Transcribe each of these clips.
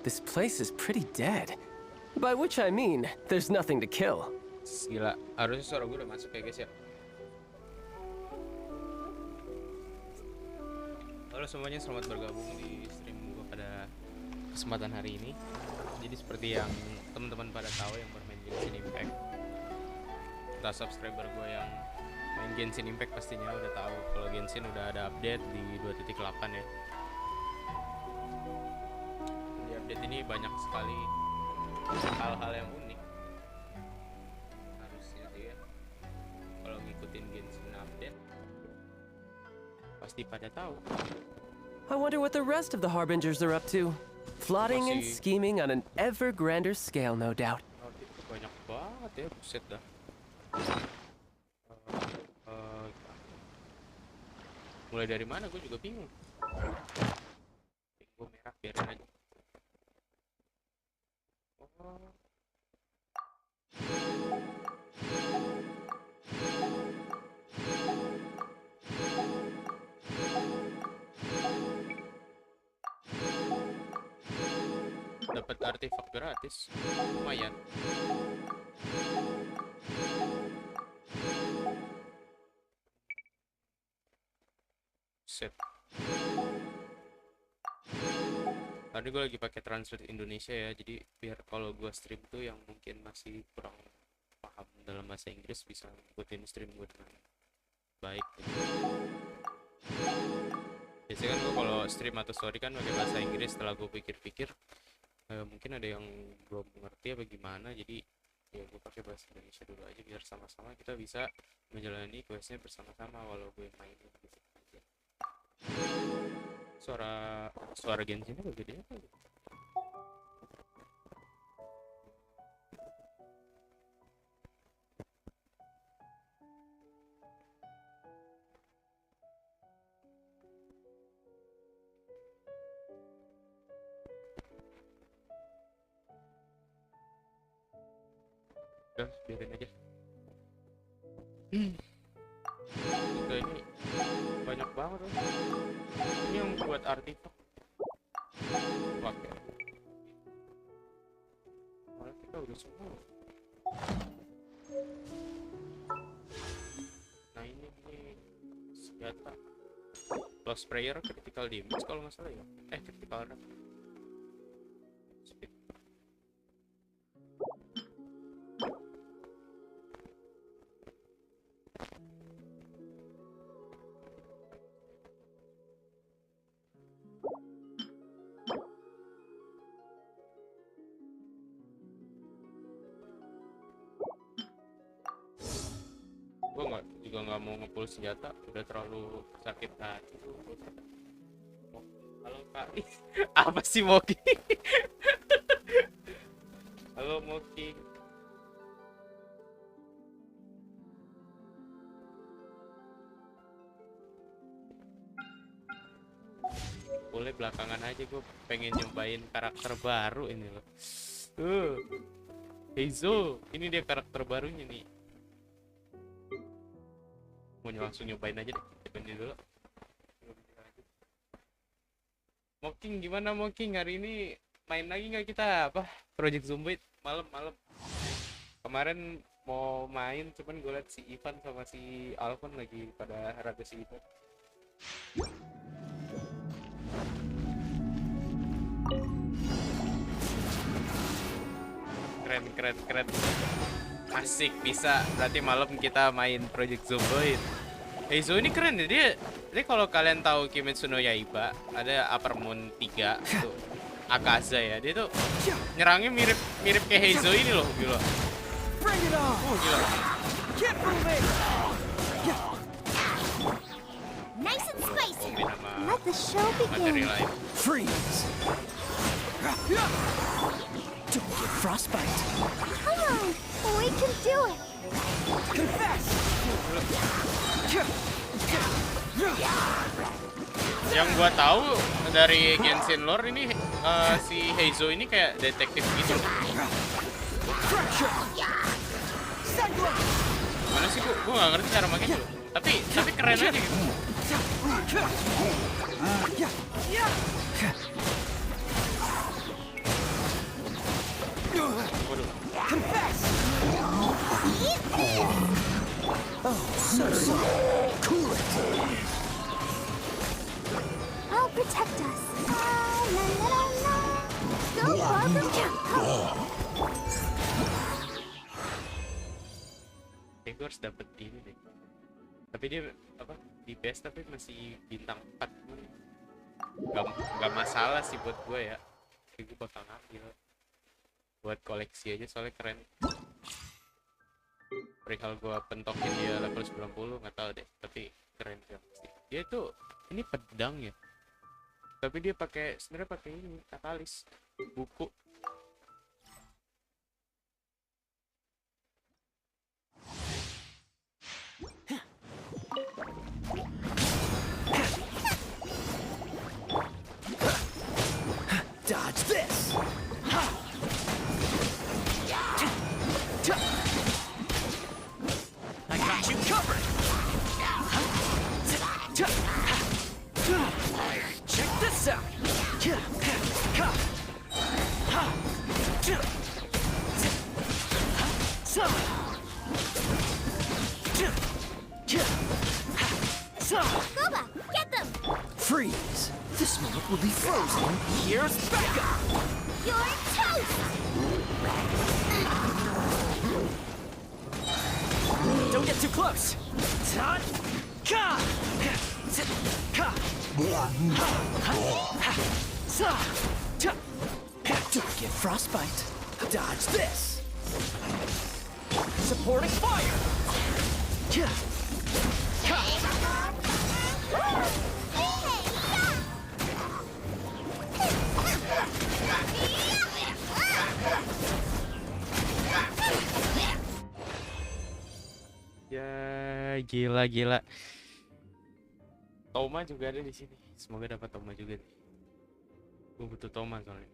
This place is pretty dead. By which I mean, there's nothing to kill. Gila, harusnya suara gue udah masuk ya guys ya. Halo semuanya, selamat bergabung di stream gue pada kesempatan hari ini. Jadi seperti yang teman-teman pada tahu yang bermain Genshin Impact, entah subscriber gue yang main Genshin Impact pastinya udah tahu kalau Genshin udah ada update di 2.8 ya. Di update ini banyak sekali hal-hal yang unik. Harusnya sih ya, kalau ngikutin Genshin update pasti pada tahu. I wonder what the rest of the Harbingers are up to. Plotting and scheming on an ever grander scale, no doubt. Banyak banget ya, buset dah. Mulai dari mana gue juga bingung. Gue merah biarin aja. Dapat artefak gratis, lumayan. Set. Tadi gue lagi pakai translate Indonesia ya, jadi biar kalau gue stream tuh yang mungkin masih kurang paham dalam bahasa Inggris bisa ngikutin stream gue dengan baik. Biasanya kan gue kalau stream atau story kan pakai bahasa Inggris, setelah gue pikir-pikir mungkin ada yang belum mengerti apa gimana, jadi ya gue pakai bahasa Indonesia dulu aja biar sama-sama kita bisa menjalani questnya bersama-sama walau gue mainin gitu aja. Suara Genshin apa bedanya apa? Udah, biarin aja. Udah, ini banyak banget loh. Ini yang buat artefak. Oke. Malah kita udah semua. Nah ini senjata lost prayer critical damage kalau nggak salah ya. Critical rank. Speed. Gue juga nggak mau nge-pull senjata, udah terlalu sakit hati tuh. Halo Kak, apa sih Moki? Halo Moki. Boleh belakangan aja, gue pengen nyobain karakter baru ini loh. Heizo, ini dia karakter barunya nih. Mau langsung nyobain aja deh, cobain dulu. Moking gimana Moking, hari ini main lagi nggak kita apa Project Zomboid malam-malam? Kemarin mau main cuman gue liat si Ivan sama si Alvin lagi pada raga si Ivan. Keren. Asik, bisa. Berarti malam kita main Project Zomboid. Heizo ini keren ya, dia kalau kalian tahu Kimetsu no Yaiba, ada Upper Moon 3 tuh, Akaza ya. Dia tuh nyerangnya mirip kayak Heizo ini loh, gila. Gila. Nice and spicy. Let the show begin. Freeze! Don't get frostbite. Come on, we can do it. Confess! Yang gua tahu dari Genshin lore ini si Heizo ini kayak detektif gitu. Mana sih gua nggak ngerti cara makanya tuh. Tapi keren aja gitu. Waduh. Confess! Oh, so sorry. Cool it. I'll protect us. La, la, la, la. Go far from camp. Gue harus dapet ini deh. Tapi dia apa? Di PS tapi masih bintang 4. Gak masalah sih buat gue ya. Tapi gue bakal ngambil buat koleksi aja soalnya keren. Perihal gue pentokin dia level 90 nggak tahu deh, tapi keren sih pasti. Dia tuh ini pedang ya. Tapi dia sebenarnya pakai ini katalis buku. Dodge this! I got you covered! Check this out! Bocah, get them. Freeze! This moment will be frozen. Here's Becca! You're toast. Don't get too close! Don't get frostbite. Dodge this! Supporting fire! Ya gila. Toma juga ada di sini. Semoga dapat Toma juga nih. Gue butuh Toma soalnya.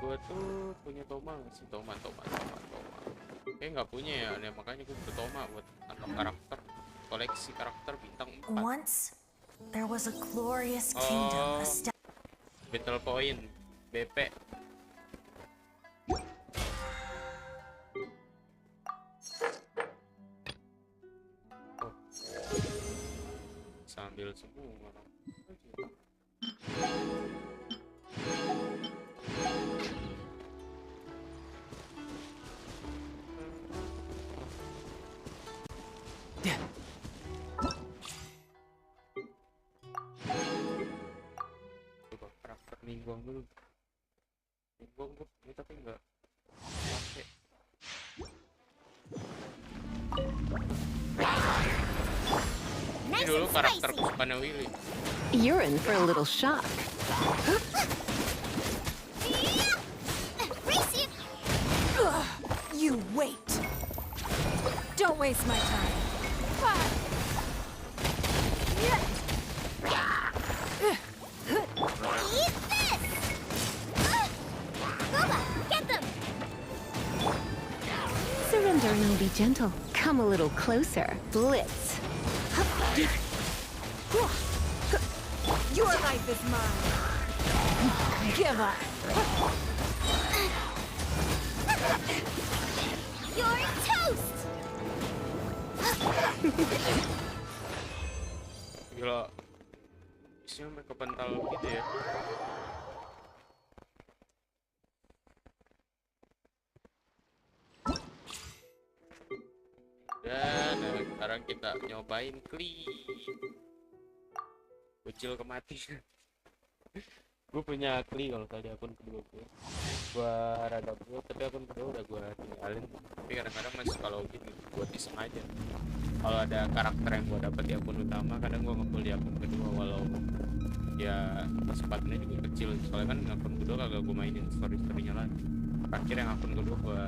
Gue tuh punya Toma nggak sih? Toma. Kayaknya nggak punya ya. Nah, makanya gue butuh Toma buat unlock karakter, koleksi karakter bintang 4. Once there was a glorious kingdom. Battle point, BP. Oh. Sambil semua. Bingung dulu. Bingung gue ini tapi enggak pakai. Ini dulu karakter kesukaannya Willy. You're in for a little shock. You wait. Don't waste my time. Eat this. Bocah, get them. Surrender and be gentle. Come a little closer. Blitz. Your life is mine. Give up. You're toast. Gila. Isinya mereka pental gitu ya. Dan sekarang kita nyobain Klee. Bocil kematian. Gue punya Klee kalau tadi akun kedua gue. Gue rada buat tapi akun kedua udah gue tinggalin. Tapi kadang-kadang masih kalau gitu buat iseng aja. Kalau ada karakter yang gue dapet di akun utama, kadang gue nge-pull di akun kedua walau ya kesempatannya juga kecil. Soalnya kan akun kedua kagak gue mainin story-storynya lagi. Terakhir yang akun kedua gue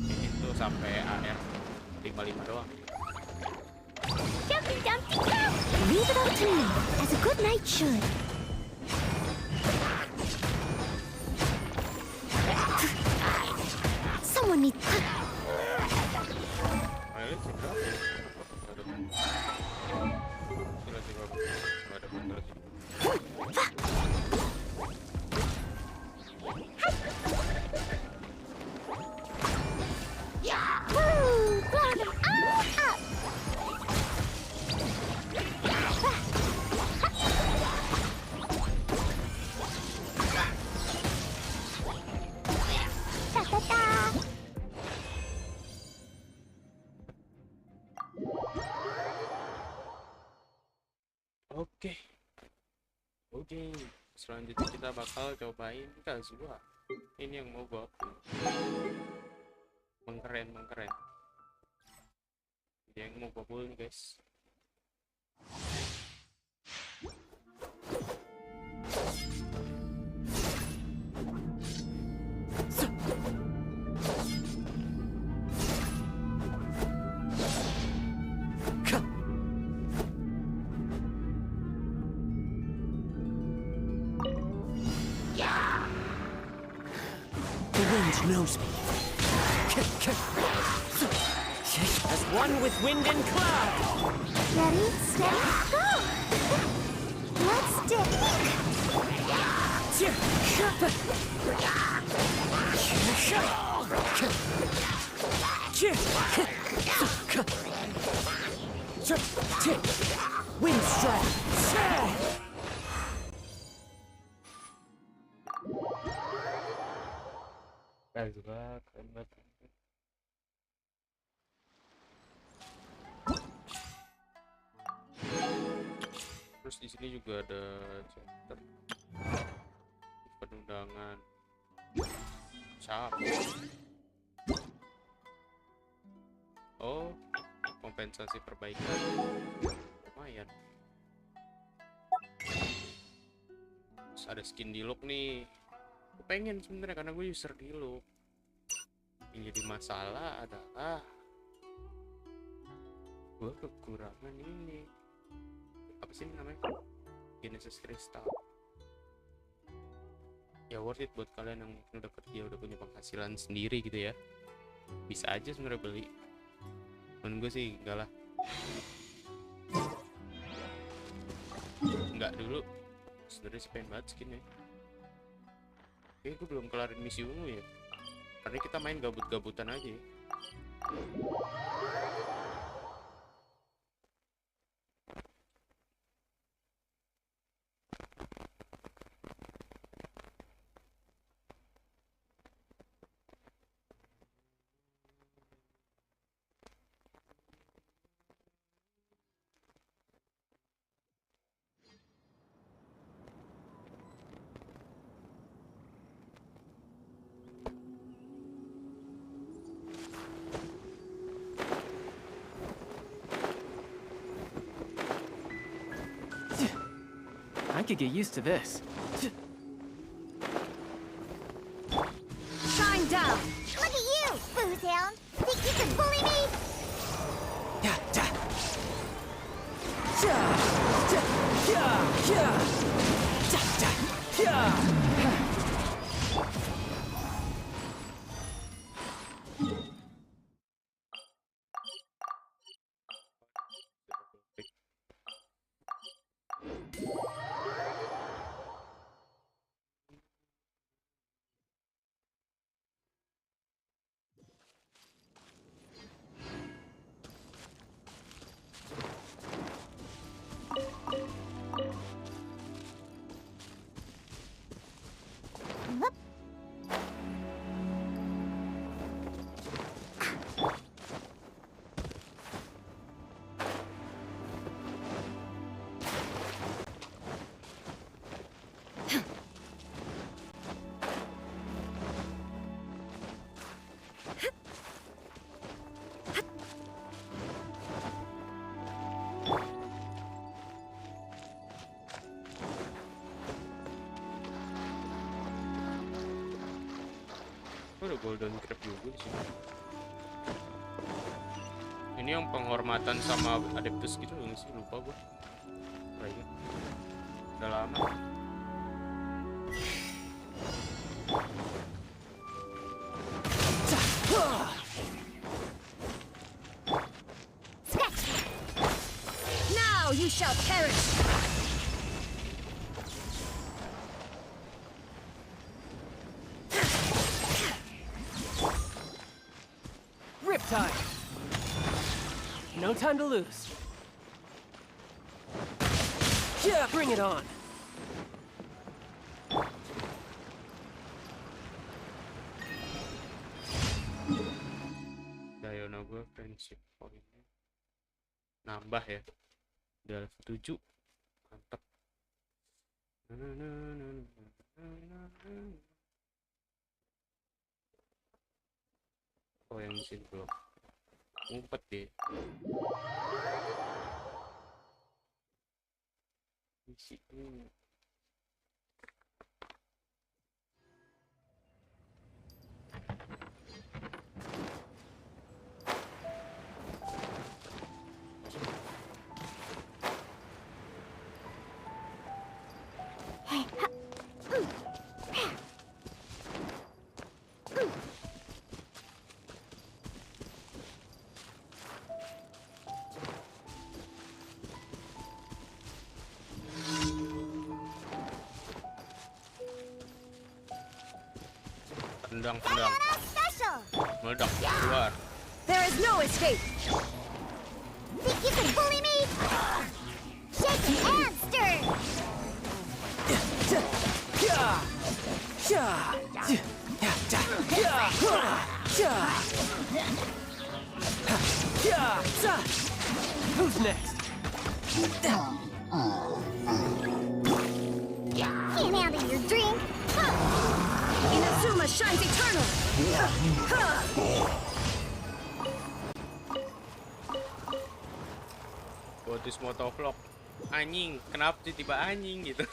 ini tuh sampai AR 55 doang. Jumping Dumpty go. Leave it all to me, as a good knight should. Someone needs. Oke. Oke. Selanjutnya kita bakal cobain Kazuha. Ini yang mau gua mengkeren. Dia yang mau gua pull nih guys. The wind knows me. As one with wind and cloud. Ready, steady, go! Let's dig. Wind strike. Kazuha keren banget. Terus di sini juga ada chapter penundangan. Cap. Oh, kompensasi perbaikan. Lumayan. Terus ada skin di look nih. Gue pengen sebenarnya karena gue user di look. Yang jadi masalah adalah gue kekurangan ini. Apa sih namanya? Genesis Crystal. Ya worth it buat kalian yang udah kerja, udah punya penghasilan sendiri gitu ya. Bisa aja sebenarnya beli. Menurut gue sih enggak lah. Enggak dulu. Sebenarnya sih pengen banget skinnya. Oke, gue belum kelarin misi ungu ya. Karena kita main gabut-gabutan aja ya. I could get used to this. Shine down! Look at you, Boozehound! Think you can bully me? Yeah, da. Ja, ja, ja, ja. Da, da, ja. Ada golden crab juga di sini. Ini yang penghormatan sama adeptus gitu nggak sih? Lupa gua. Kayaknya udah lama. Now you shall perish! Riptide. No time to lose. Yeah, bring it on. Dayana gue friendship pointnya nambah ya. Udah level 7. Oh, yang mesin belum. Ngumpet deh. Misi ini. Tendang. Special. Meledak keluar. There is no escape. Think you can bully me? Shake and stir. Who's next? Can't handle your drink. Inazuma shines eternal. Botis motovlog. Anjing, kenapa tiba-tiba anjing gitu?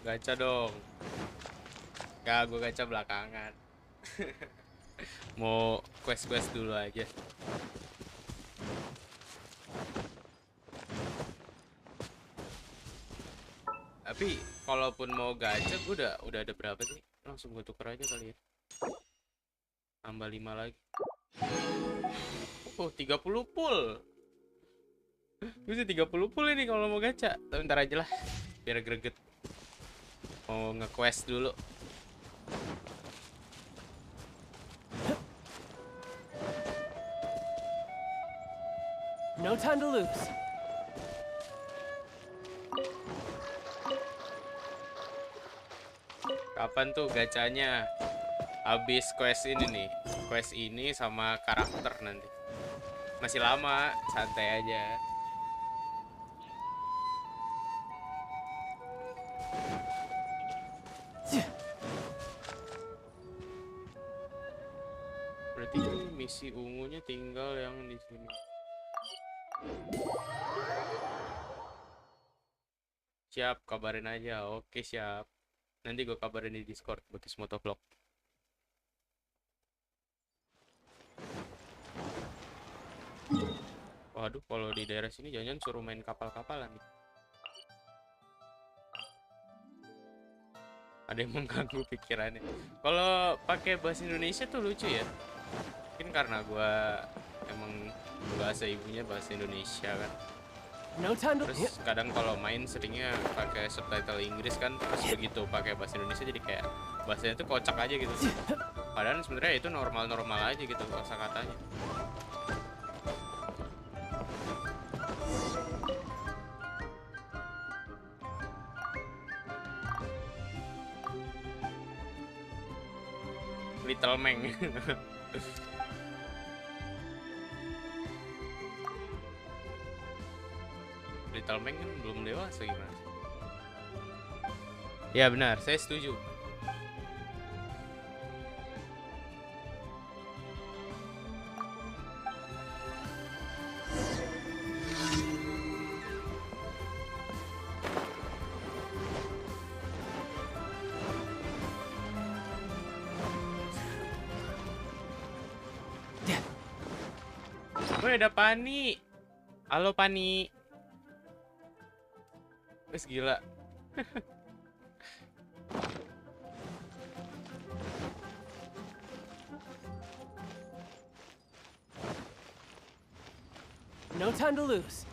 Gacha dong. Ya, gue gacha belakangan. Mau quest dulu aja. Tapi kalaupun mau gacha, gue udah ada berapa sih? Langsung gue tuker aja kali ya. Tambah 5 lagi. Oh, 30 full. Bisa 30 full ini kalau mau gacha. Tapi ntar aja lah, biar greget. Mau nge-quest dulu. No time to lose. Kapan tuh gacanya? Habis quest ini nih. Quest ini sama karakter nanti. Masih lama, santai aja. Berarti misi ungunya tinggal yang di sini. Siap, kabarin aja. Oke, siap. Nanti gue kabarin di Discord Botis Motovlog. Waduh, kalau di daerah sini jangan suruh main kapal-kapalan nih. Ada yang mengganggu pikirannya. Kalau pakai bahasa Indonesia tuh lucu ya. Mungkin karena gue emang bahasa ibunya bahasa Indonesia kan. No time to. Terus kadang kalau main seringnya pakai subtitle Inggris kan, terus begitu pakai bahasa Indonesia jadi kayak bahasanya tuh kocak aja gitu. Padahal sebenarnya itu normal-normal aja gitu kosakatanya. Little Meng. Little Meng kan belum dewasa gimana? Ya benar, saya setuju. Woi, ada Pani. Halo Pani. Wes gila. No time to lose.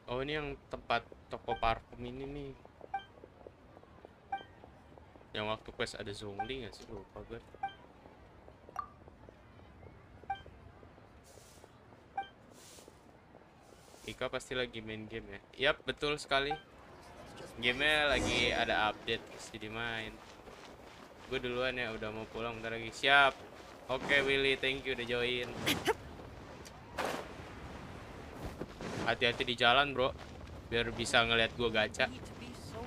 Oh, ini yang tempat toko parfum ini nih. Yang waktu quest ada zombie nggak sih? Lupa gue. Ika pasti lagi main game ya. Yap, betul sekali. Gamenya lagi ada update, jadi main. Gue duluan ya, udah mau pulang bentar lagi. Siap. Oke Willy, thank you udah join. Hati-hati di jalan bro, biar bisa ngeliat gue gacha.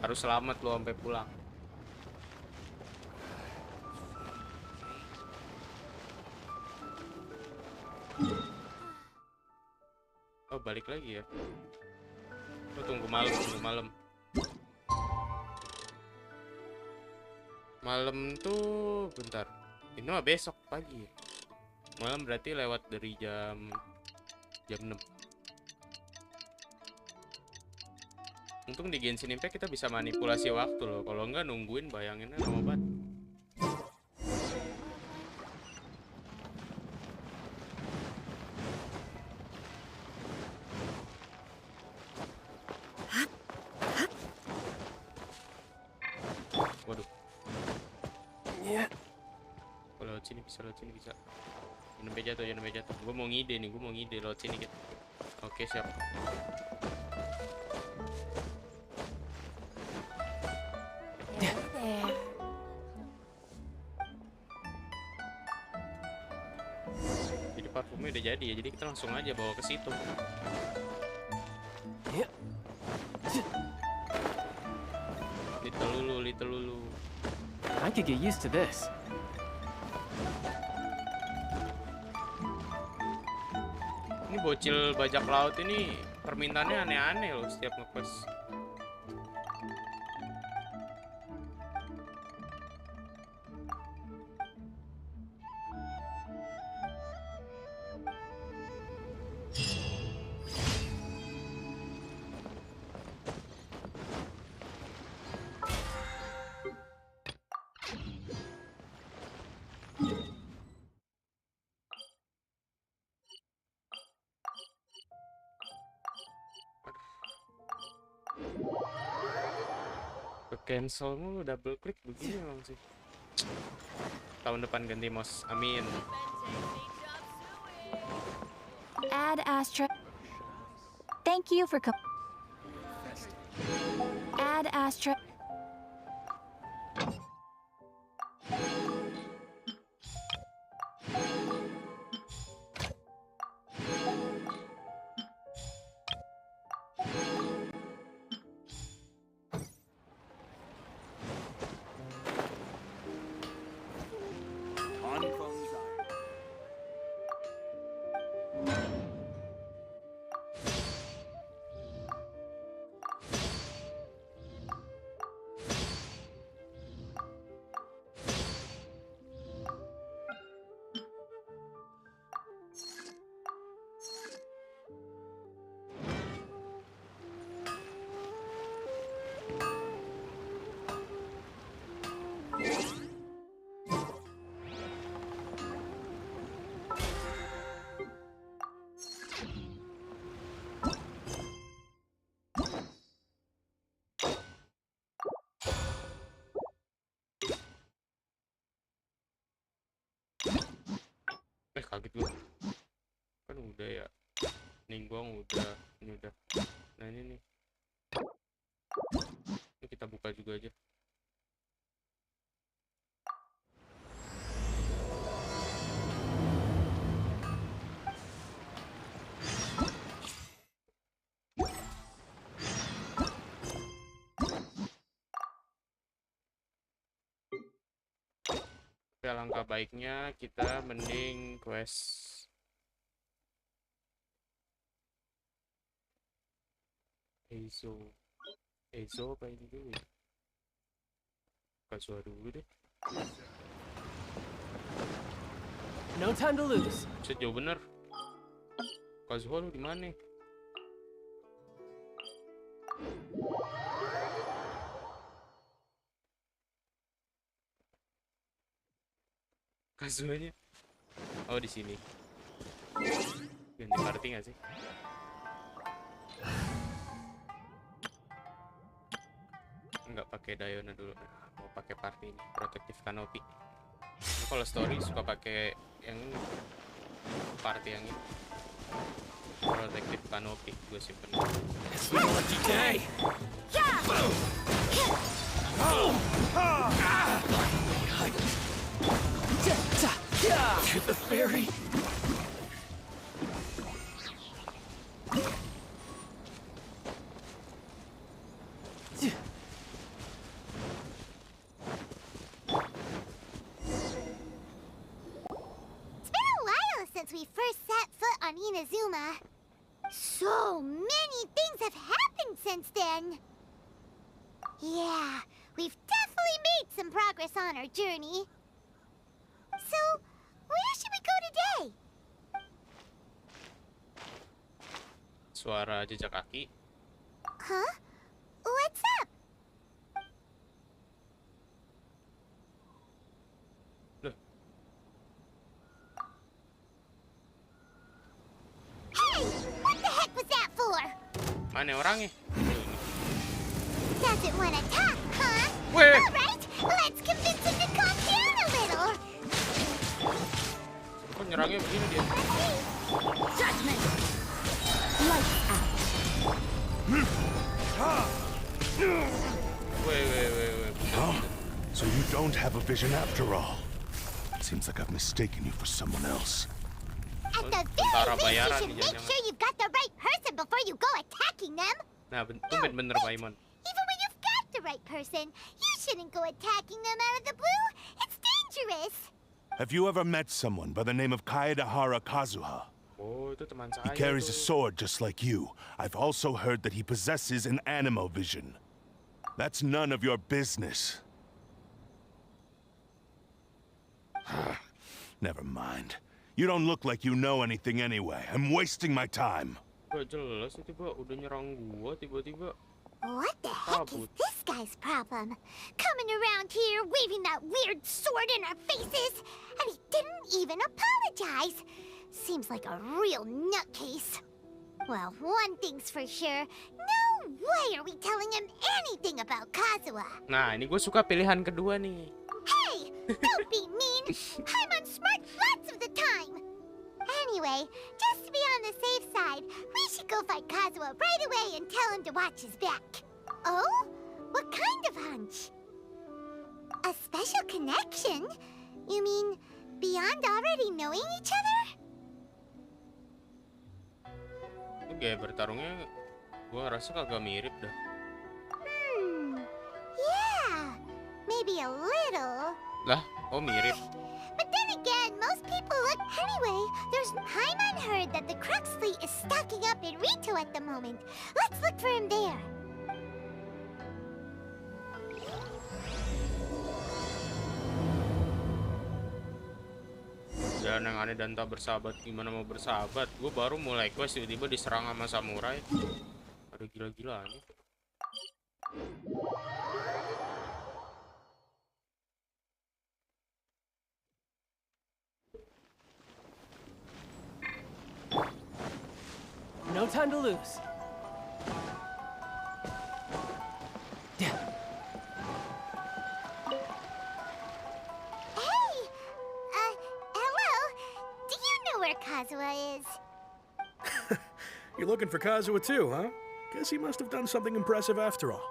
Harus selamat lo sampai pulang. Oh balik lagi ya. Lo tunggu malam. Malam tuh bentar. Ini mah besok pagi. Malam berarti lewat dari jam 6. Untung di Genshin Impact kita bisa manipulasi waktu loh. Kalau enggak nungguin bayanginnya lama banget. Waduh. Kalau lewat sini bisa. Jangan sampai jatuh. Gue mau ngide lewat sini gitu. Oke, siap. Jadi parfumnya udah jadi ya, jadi kita langsung aja bawa ke situ. Little lulu. I could get used to this. Ini bocil bajak laut ini permintaannya aneh-aneh loh setiap nge-quest. Cancel mulu, double klik begini emang sih. Tahun depan ganti mouse, amin. Add Astra. Thank you for Add Astra. Kaget gue. Kan udah ya. Ninggong udah, ini udah. Nah ini nih. Ini kita buka juga aja. Ya, langkah baiknya kita mending quest Ezo apa ini dulu ya? Kazuha dulu deh. No time to lose. Set jauh bener. Kazuha lu di mana? Kazuhanya. Oh, di sini. Ganti party nggak sih? Nggak pakai Diona dulu. Mau pakai party ini, protective canopy. Ini kalau story suka pakai yang party yang ini. Protective canopy gue simpen. Lucky day. since we first set foot on Inazuma. So many things have happened since then. Yeah, we've definitely made some progress on our journey. So, where should we go today? Suara jejak kaki. Huh? What's up? Loh, Hey! What the heck was that for? mana orangnya? Tuh, ini. Doesn't want to talk, huh? Wait. All right, let's convince him to calm down a little. Kok nyerangnya begini dia? Judgment. Lights out. Wait. Oh, so you don't have a vision after all. Seems like I've mistaken you for someone else. At the Tentara very least, you bayaran should nih make jangan-jangan. sure you've got the right person before you go attacking them. Nah, tumben bener Paimon. Even when you've got the right person, you shouldn't go attacking them out of the blue. It's dangerous. Have you ever met someone by the name of Kazuha? Oh, itu teman He saya carries a tuh. sword just like you. I've also heard that he possesses an animo vision. That's none of your business. Never mind. You don't look like you know anything anyway. I'm wasting my time. Gak jelas sih tiba udah nyerang gua tiba-tiba. What the heck is Kabut. this guy's problem? Coming around here, waving that weird sword in our faces, and he didn't even apologize. Seems like a real nutcase. Well, one thing's for sure. No way are we telling him anything about Kazuha. Nah, ini gue suka pilihan kedua nih. Hey, don't be mean. I'm on smart lots of the time. Anyway, just to be on the safe side, we should go find Kazuha right away and tell him to watch his back. Oh? What kind of hunch? A special connection? You mean beyond already knowing each other? Itu gaya bertarungnya gue rasa kagak mirip dah. Yeah, maybe a little. Lah, oh mirip. But then again, most people look... Anyway, there's Paimon heard that the Crux fleet is stocking up in Rito at the moment. Let's look for him there. Dan yang aneh dan tak bersahabat, gimana mau bersahabat? Gue baru mulai quest tiba-tiba diserang sama samurai. Ada gila-gilaannya. No time to lose. Hey! Hello? Do you know where Kazuha is? You're looking for Kazuha too, huh? Guess he must have done something impressive after all.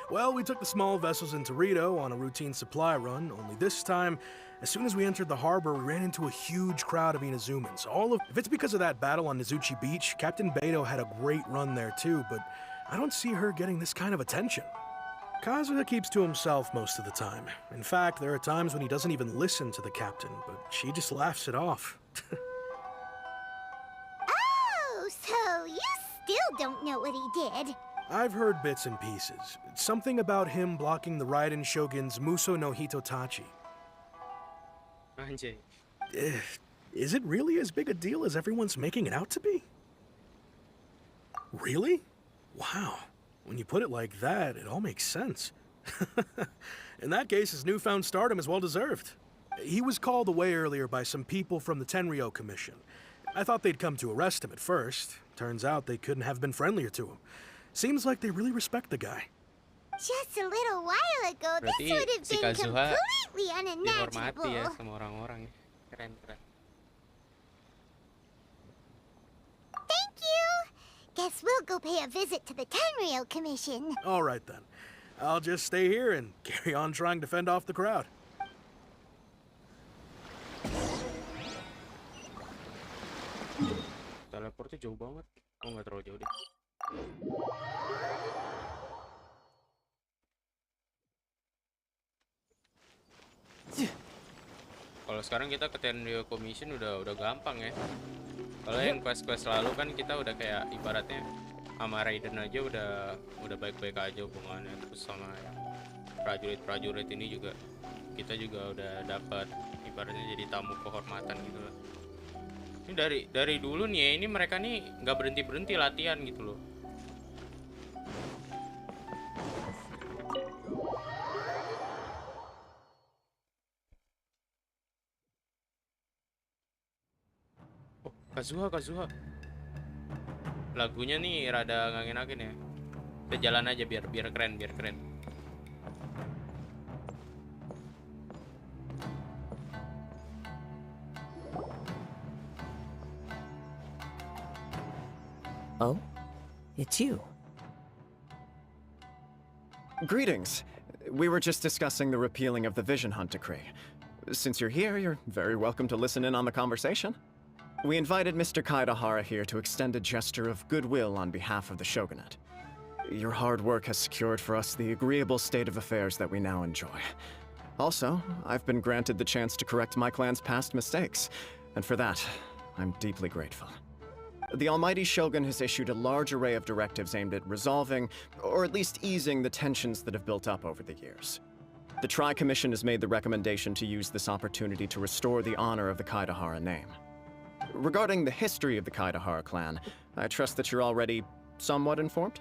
Well, we took the small vessels into Rito on a routine supply run, only this time, as soon as we entered the harbor, we ran into a huge crowd of Inazumans. If it's because of that battle on Nizuchi Beach, Captain Beto had a great run there too, but I don't see her getting this kind of attention. Kazuha keeps to himself most of the time. In fact, there are times when he doesn't even listen to the captain, but she just laughs it off. Oh, so you still don't know what he did. I've heard bits and pieces. Something about him blocking the Raiden Shogun's Muso no Hitotachi. Anjay. Is it really as big a deal as everyone's making it out to be? Really? Wow. When you put it like that, it all makes sense. In that case, his newfound stardom is well deserved. He was called away earlier by some people from the Tenryou Commission. I thought they'd come to arrest him at first. Turns out they couldn't have been friendlier to him. Seems like they really respect the guy. Just a little while ago, this Berarti would have si been Kazuha completely dihormati ya unimaginable. sama orang-orang ya. Keren. Thank you. Guess we'll go pay a visit to the Tenryou Commission. All right then. I'll just stay here and carry on trying to fend off the crowd. Teleportnya jauh banget. Oh, nggak terlalu jauh deh. Kalau Kalau sekarang kita ke Tenryo Commission udah gampang ya. Kalau yang quest-quest lalu kan kita udah kayak ibaratnya sama Raiden aja udah baik-baik aja hubungannya, terus sama prajurit-prajurit ini juga kita juga udah dapat ibaratnya jadi tamu kehormatan gitu loh. Ini dari dulu nih ya, ini mereka nih nggak berhenti latihan gitu loh. Oh, Kazuha. Lagunya nih rada ngangin-ngangin ya. Kita jalan aja biar keren. Oh? It's you. Greetings. We were just discussing the repealing of the Vision Hunt decree. Since you're here, you're very welcome to listen in on the conversation. We invited Mr. Kaidahara here to extend a gesture of goodwill on behalf of the Shogunate. Your hard work has secured for us the agreeable state of affairs that we now enjoy. Also, I've been granted the chance to correct my clan's past mistakes, and for that, I'm deeply grateful. The Almighty Shogun has issued a large array of directives aimed at resolving, or at least easing, the tensions that have built up over the years. The Tri-Commission has made the recommendation to use this opportunity to restore the honor of the Kaidahara name. Regarding the history of the Kaidahara clan, I trust that you're already somewhat informed?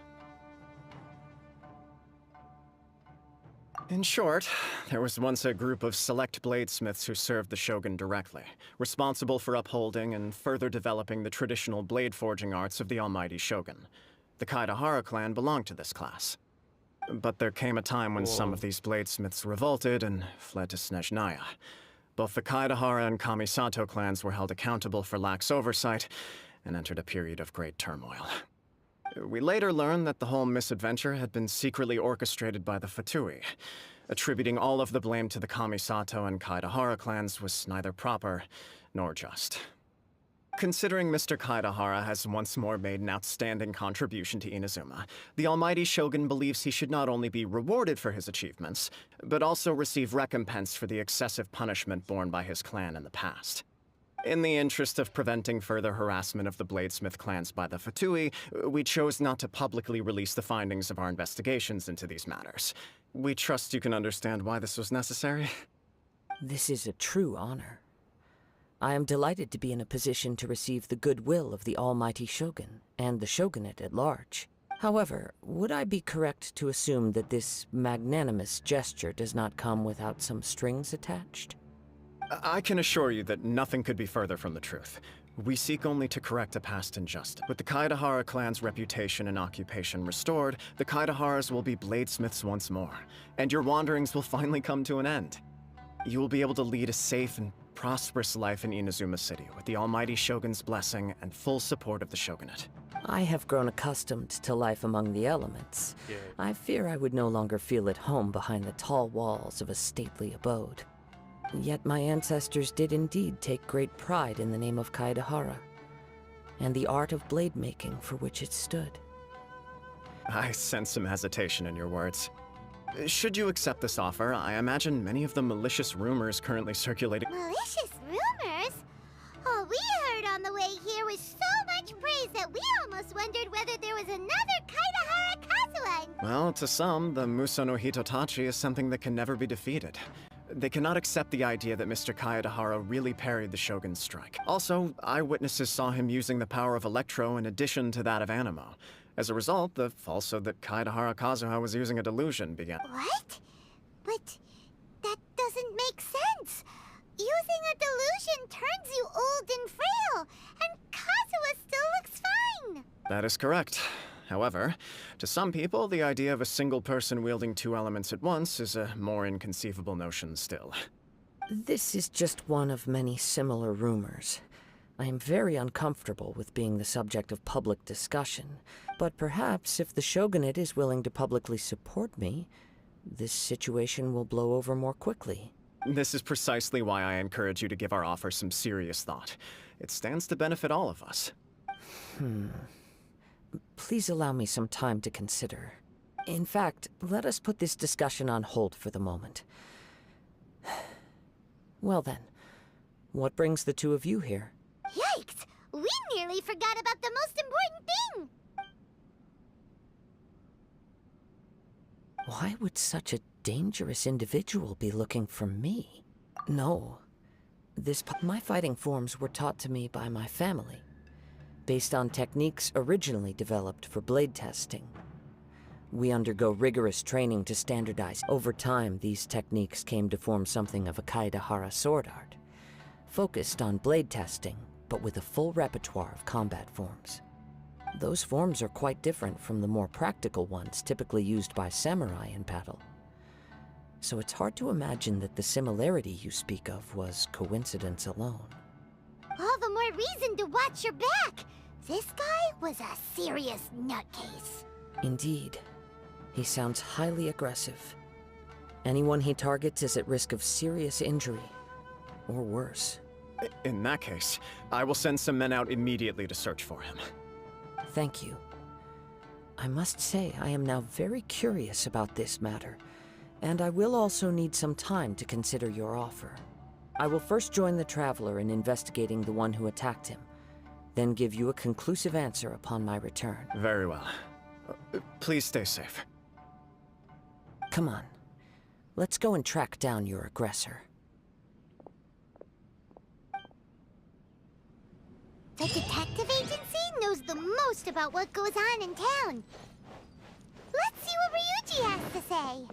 In short, there was once a group of select bladesmiths who served the Shogun directly, responsible for upholding and further developing the traditional blade forging arts of the Almighty Shogun. The Kaidahara clan belonged to this class. But there came a time when some of these bladesmiths revolted and fled to Snezhnaya. Both the Kaidahara and Kamisato clans were held accountable for lax oversight and entered a period of great turmoil. We later learned that the whole misadventure had been secretly orchestrated by the Fatui. Attributing all of the blame to the Kamisato and Kaidahara clans was neither proper nor just. Considering Mr. Kaidahara has once more made an outstanding contribution to Inazuma, the Almighty Shogun believes he should not only be rewarded for his achievements, but also receive recompense for the excessive punishment borne by his clan in the past. In the interest of preventing further harassment of the bladesmith clans by the Fatui, we chose not to publicly release the findings of our investigations into these matters. We trust you can understand why this was necessary. This is a true honor. I am delighted to be in a position to receive the goodwill of the Almighty Shogun and the Shogunate at large. However, would I be correct to assume that this magnanimous gesture does not come without some strings attached? I can assure you that nothing could be further from the truth. We seek only to correct a past injustice. With the Kaidahara clan's reputation and occupation restored, the Kaidaharas will be bladesmiths once more, and your wanderings will finally come to an end. You will be able to lead a safe and prosperous life in Inazuma City with the Almighty Shogun's blessing and full support of the Shogunate. I have grown accustomed to life among the elements. Yeah. I fear I would no longer feel at home behind the tall walls of a stately abode. Yet my ancestors did indeed take great pride in the name of Kaidahara, and the art of blade making for which it stood. I sense some hesitation in your words. Should you accept this offer, I imagine many of the malicious rumors currently circulating— Malicious rumors? All we heard on the way here was so much praise that we almost wondered whether there was another Kaidahara Kazuha. Well, to some, the Muso no Hitotachi is something that can never be defeated. They cannot accept the idea that Mr. Kaidahara really parried the Shogun's strike. Also, eyewitnesses saw him using the power of Electro in addition to that of Animo. As a result, the falsehood that Kaidahara Kazuha was using a delusion began. What? But that doesn't make sense. Using a delusion turns you old and frail, and Kazuha still looks fine. That is correct. However, to some people, the idea of a single person wielding two elements at once is a more inconceivable notion still. This is just one of many similar rumors. I am very uncomfortable with being the subject of public discussion, but perhaps if the Shogunate is willing to publicly support me, this situation will blow over more quickly. This is precisely why I encourage you to give our offer some serious thought. It stands to benefit all of us. Please allow me some time to consider. In fact, let us put this discussion on hold for the moment. Well then, What brings the two of you here? Yikes! We nearly forgot about the most important thing! Why would such a dangerous individual be looking for me? No. My fighting forms were taught to me by my family, based on techniques originally developed for blade testing. We undergo rigorous training to standardize. Over time, these techniques came to form something of a Kaedehara sword art, focused on blade testing, but with a full repertoire of combat forms. Those forms are quite different from the more practical ones typically used by samurai in battle. So it's hard to imagine that the similarity you speak of was coincidence alone. All the more reason to watch your back! This guy was a serious nutcase. Indeed. He sounds highly aggressive. Anyone he targets is at risk of serious injury, or worse. In that case, I will send some men out immediately to search for him. Thank you. I must say I am now very curious about this matter, and I will also need some time to consider your offer. I will first join the Traveler in investigating the one who attacked him, then give you a conclusive answer upon my return. Very well. Please stay safe. Come on. Let's go and track down your aggressor. The detective agency knows the most about what goes on in town. Let's see what Ryuji has to say.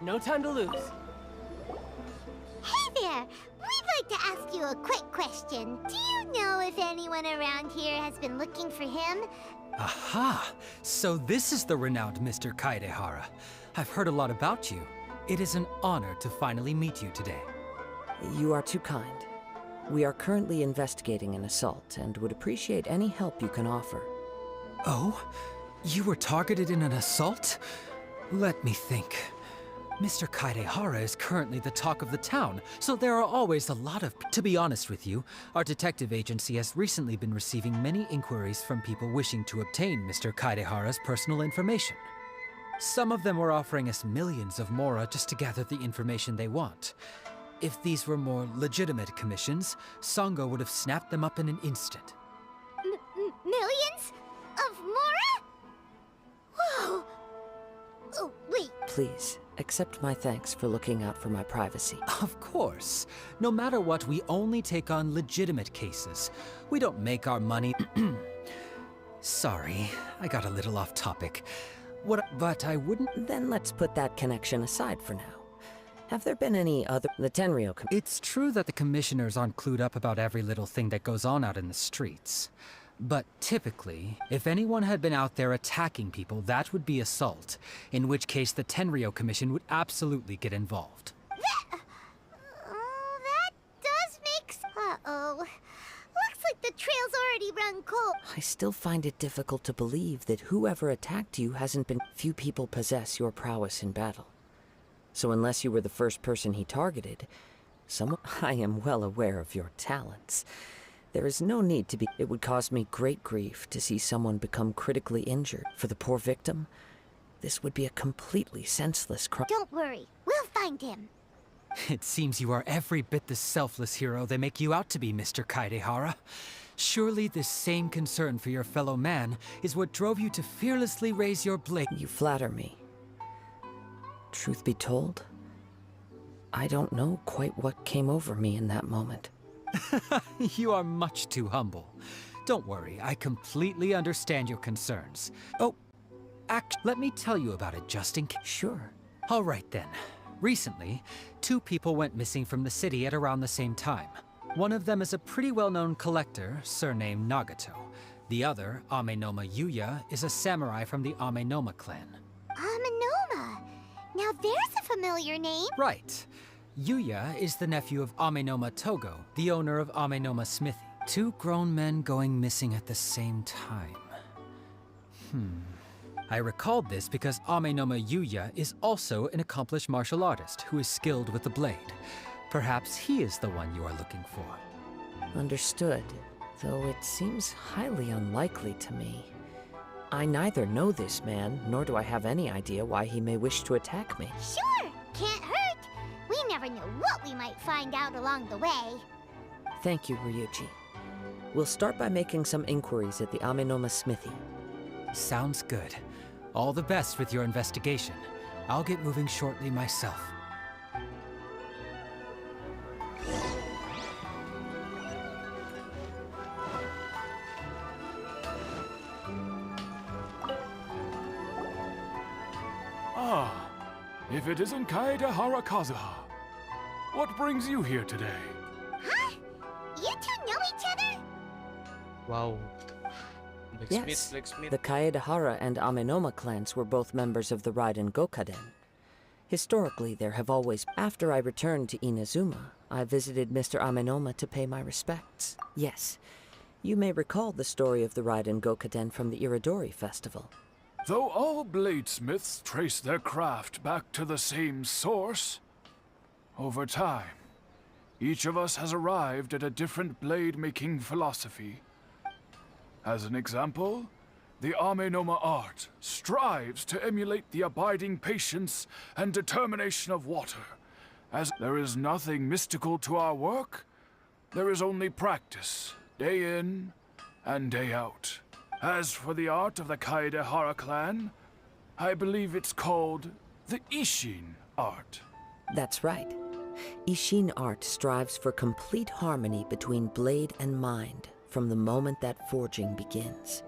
No time to lose. Hey there! We'd like to ask you a quick question. Do you know if anyone around here has been looking for him? Aha! So this is the renowned Mr. Kaedehara. I've heard a lot about you. It is an honor to finally meet you today. You are too kind. We are currently investigating an assault and would appreciate any help you can offer. Oh? You were targeted in an assault? Let me think. Mr. Kaedehara is currently the talk of the town, so there are always a lot of... To be honest with you, our detective agency has recently been receiving many inquiries from people wishing to obtain Mr. Kaedehara's personal information. Some of them were offering us millions of mora just to gather the information they want. If these were more legitimate commissions, Sango would have snapped them up in an instant. Millions? Of mora? Whoa! Oh, wait. Please, accept my thanks for looking out for my privacy. Of course. No matter what, we only take on legitimate cases. We don't make our money... Sorry, I got a little off topic. But I wouldn't... Then let's put that connection aside for now. Have there been any other... The Tenryou... It's true that the commissioners aren't clued up about every little thing that goes on out in the streets. But typically, if anyone had been out there attacking people, that would be assault, in which case the Tenryou Commission would absolutely get involved. That does make... Uh-oh. Looks like the trail's already run cold. I still find it difficult to believe that whoever attacked you hasn't been... Few people possess your prowess in battle. So unless you were the first person he targeted, I am well aware of your talents. There is no need to be... It would cause me great grief to see someone become critically injured. For the poor victim, this would be a completely senseless crime. Don't worry, we'll find him. It seems you are every bit the selfless hero they make you out to be, Mr. Kaedehara. Surely this same concern for your fellow man is what drove you to fearlessly raise your blade. You flatter me. Truth be told, I don't know quite what came over me in that moment. You are much too humble. Don't worry, I completely understand your concerns. Oh, let me tell you about it just in case. Sure. All right then. Recently, 2 people went missing from the city at around the same time. One of them is a pretty well-known collector, surnamed Nagato. The other, Amenoma Yuya, is a samurai from the Amenoma clan. Amenoma. Now there's a familiar name. Right. Yuya is the nephew of Amenoma Togo, the owner of Amenoma Smithy. 2 grown men going missing at the same time. I recalled this because Amenoma Yuya is also an accomplished martial artist who is skilled with the blade. Perhaps he is the one you are looking for. Understood, though it seems highly unlikely to me. I neither know this man, nor do I have any idea why he may wish to attack me. Sure, can't hurt. We never know what we might find out along the way. Thank you, Ryuji. We'll start by making some inquiries at the Amenoma Smithy. Sounds good. All the best with your investigation. I'll get moving shortly myself. Ah, if it isn't Kaedehara Kazuha. What brings you here today? Huh? You two know each other? Wow. Yes, Blacksmith. the Kaedehara and Amenoma clans were both members of the Raiden Gokaden. Historically, there have always... After I returned to Inazuma, I visited Mr. Amenoma to pay my respects. Yes, you may recall the story of the Raiden Gokaden from the Iridori Festival. Though all bladesmiths trace their craft back to the same source, over time, each of us has arrived at a different blade-making philosophy. As an example, the Amenoma art strives to emulate the abiding patience and determination of water. As there is nothing mystical to our work, there is only practice, day in and day out. As for the art of the Kaedehara clan, I believe it's called the Ishin art. That's right. Ishin art strives for complete harmony between blade and mind from the moment that forging begins.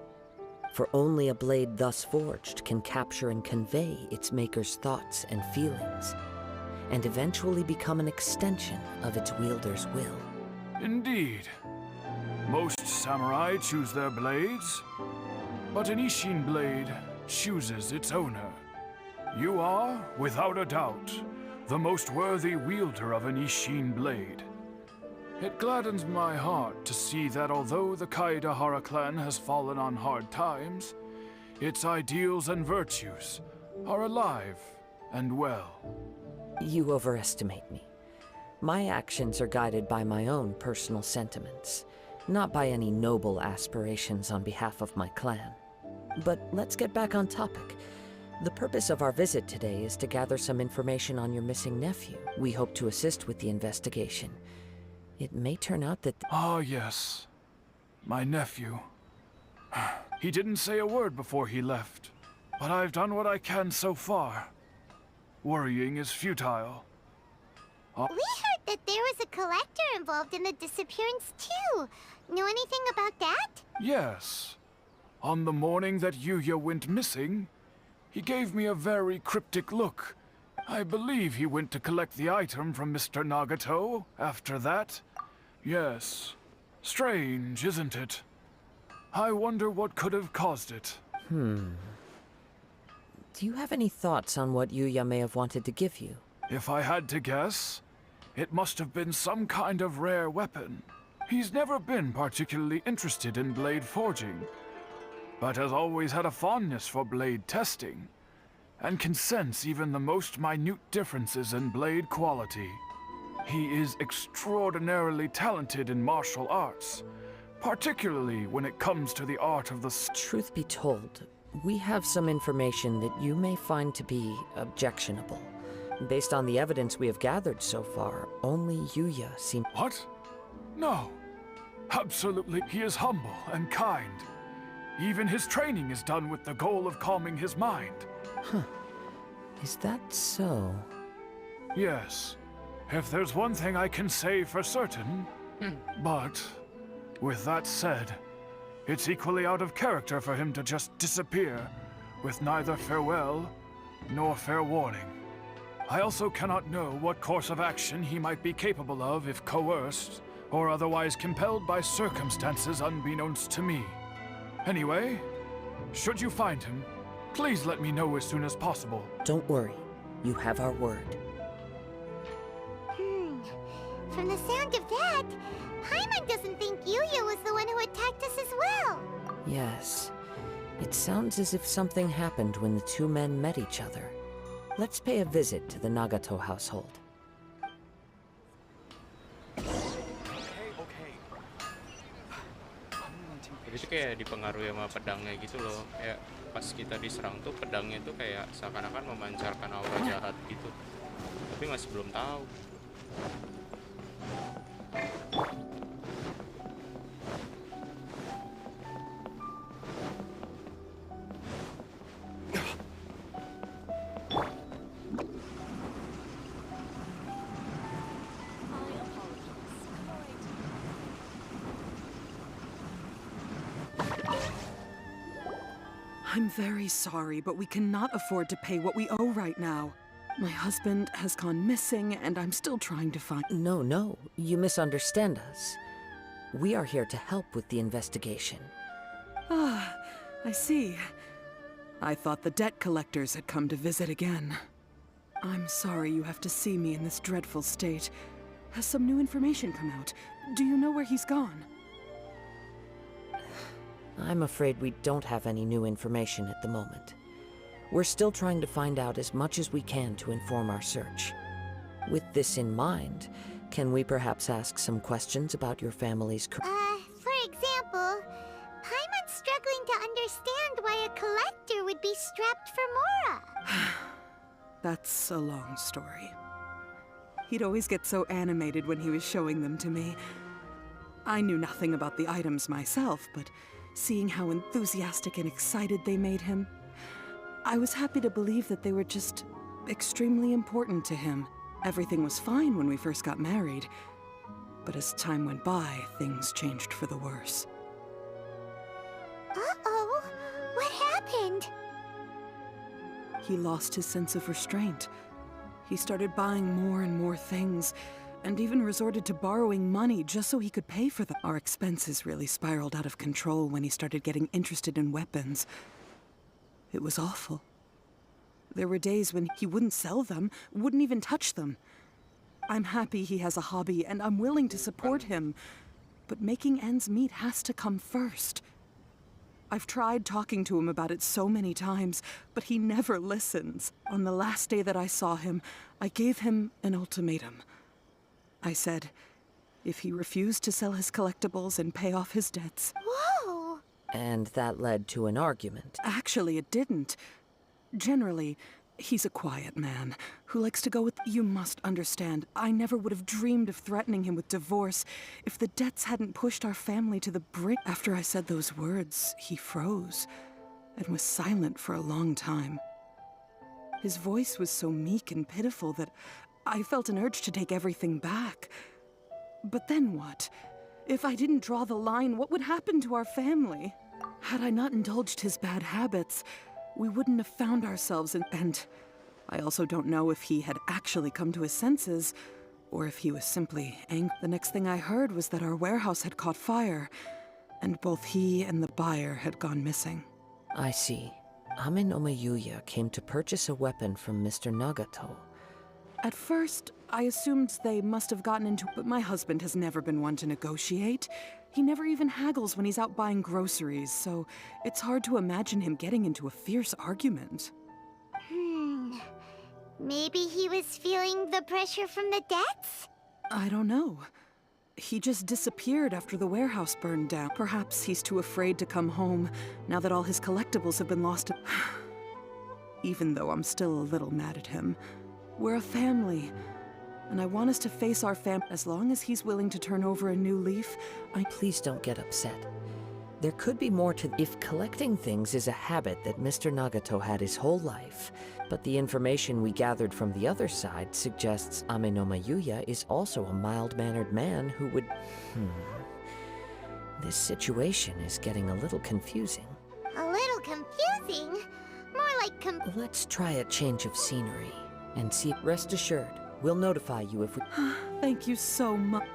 For only a blade thus forged can capture and convey its maker's thoughts and feelings, and eventually become an extension of its wielder's will. Indeed. Most samurai choose their blades, but an Ishin blade chooses its owner. You are, without a doubt, the most worthy wielder of an Ishin blade. It gladdens my heart to see that although the Kaedehara clan has fallen on hard times, its ideals and virtues are alive and well. You overestimate me. My actions are guided by my own personal sentiments, not by any noble aspirations on behalf of my clan. But let's get back on topic. The purpose of our visit today is to gather some information on your missing nephew. We hope to assist with the investigation. It may turn out that... Ah, yes. My nephew. He didn't say a word before he left, but I've done what I can so far. Worrying is futile. We heard that there was a collector involved in the disappearance too. Know anything about that? Yes. On the morning that Yuya went missing, he gave me a very cryptic look. I believe he went to collect the item from Mr. Nagato after that. Yes. Strange, isn't it? I wonder what could have caused it. Do you have any thoughts on what Yuya may have wanted to give you? If I had to guess, it must have been some kind of rare weapon. He's never been particularly interested in blade forging, but has always had a fondness for blade testing, and can sense even the most minute differences in blade quality. He is extraordinarily talented in martial arts, particularly when it comes to the art of the... Truth be told, we have some information that you may find to be objectionable. Based on the evidence we have gathered so far, only Yuya seems... What? No. Absolutely, he is humble and kind. Even his training is done with the goal of calming his mind. Huh. Is that so? Yes. If there's one thing I can say for certain, but with that said, it's equally out of character for him to just disappear with neither farewell nor fair warning. I also cannot know what course of action he might be capable of if coerced or otherwise compelled by circumstances unbeknownst to me. Anyway, should you find him, please let me know as soon as possible. Don't worry. You have our word. From the sound of that, Paimon doesn't think Yuya was the one who attacked us as well. Yes. It sounds as if something happened when the two men met each other. Let's pay a visit to the Nagato household. Itu kayak dipengaruhi sama pedangnya gitu loh. Kayak pas kita diserang tuh pedangnya tuh kayak seakan-akan memancarkan aura jahat gitu. Tapi masih belum tahu. I'm very sorry, but we cannot afford to pay what we owe right now. My husband has gone missing, and I'm still trying to find... No, you misunderstand us. We are here to help with the investigation. Ah, I see. I thought the debt collectors had come to visit again. I'm sorry you have to see me in this dreadful state. Has some new information come out? Do you know where he's gone? I'm afraid we don't have any new information at the moment. We're still trying to find out as much as we can to inform our search. With this in mind, can we perhaps ask some questions about your family's For example, Paimon's struggling to understand why a collector would be strapped for Mora. That's a long story. He'd always get so animated when he was showing them to me. I knew nothing about the items myself, but seeing how enthusiastic and excited they made him, I was happy to believe that they were just extremely important to him. Everything was fine when we first got married, but as time went by, things changed for the worse. Uh-oh, what happened? He lost his sense of restraint. He started buying more and more things, and even resorted to borrowing money just so he could pay for them. Our expenses really spiraled out of control when he started getting interested in weapons. It was awful. There were days when he wouldn't sell them, wouldn't even touch them. I'm happy he has a hobby, and I'm willing to support him. But making ends meet has to come first. I've tried talking to him about it so many times, but he never listens. On the last day that I saw him, I gave him an ultimatum. I said, if he refused to sell his collectibles and pay off his debts... Whoa! And that led to an argument. Actually, it didn't. Generally, he's a quiet man who likes to go with... You must understand, I never would have dreamed of threatening him with divorce if the debts hadn't pushed our family to the brink. After I said those words, he froze and was silent for a long time. His voice was so meek and pitiful that I felt an urge to take everything back. But then what? If I didn't draw the line, what would happen to our family? Had I not indulged his bad habits, we wouldn't have found ourselves in... And I also don't know if he had actually come to his senses, or if he was simply angry. The next thing I heard was that our warehouse had caught fire, and both he and the buyer had gone missing. I see. Amin Yuya came to purchase a weapon from Mr. Nagato. At first, I assumed they must have gotten into... But my husband has never been one to negotiate. He never even haggles when he's out buying groceries, so it's hard to imagine him getting into a fierce argument. Maybe he was feeling the pressure from the debts? I don't know. He just disappeared after the warehouse burned down. Perhaps he's too afraid to come home, now that all his collectibles have been lost. Even though I'm still a little mad at him. We're a family. and I want us to face our as long as he's willing to turn over a new leaf, Please don't get upset. There could be more to if collecting things is a habit that Mr. Nagato had his whole life, but the information we gathered from the other side suggests Amenoma Yuya is also a mild-mannered man who would... This situation is getting a little confusing. A little confusing? More like Let's try a change of scenery and see. Rest assured, we'll notify you if we... Thank you so much.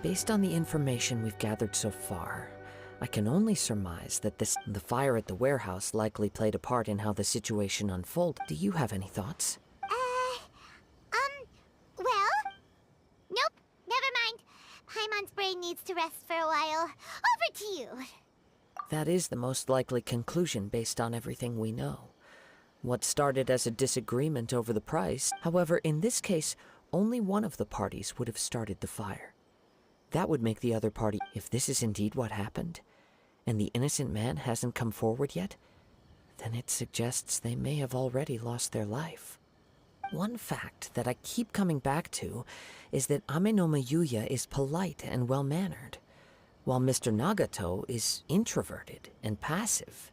Based on the information we've gathered so far, I can only surmise that the fire at the warehouse likely played a part in how the situation unfolded. Do you have any thoughts? Well? Nope, never mind. Paimon's brain needs to rest for a while. Over to you. That is the most likely conclusion based on everything we know. What started as a disagreement over the price, however, in this case, only one of the parties would have started the fire. That would make the other party, if this is indeed what happened, and the innocent man hasn't come forward yet, then it suggests they may have already lost their life. One fact that I keep coming back to is that Amenoma Yuya is polite and well-mannered, while Mr. Nagato is introverted and passive.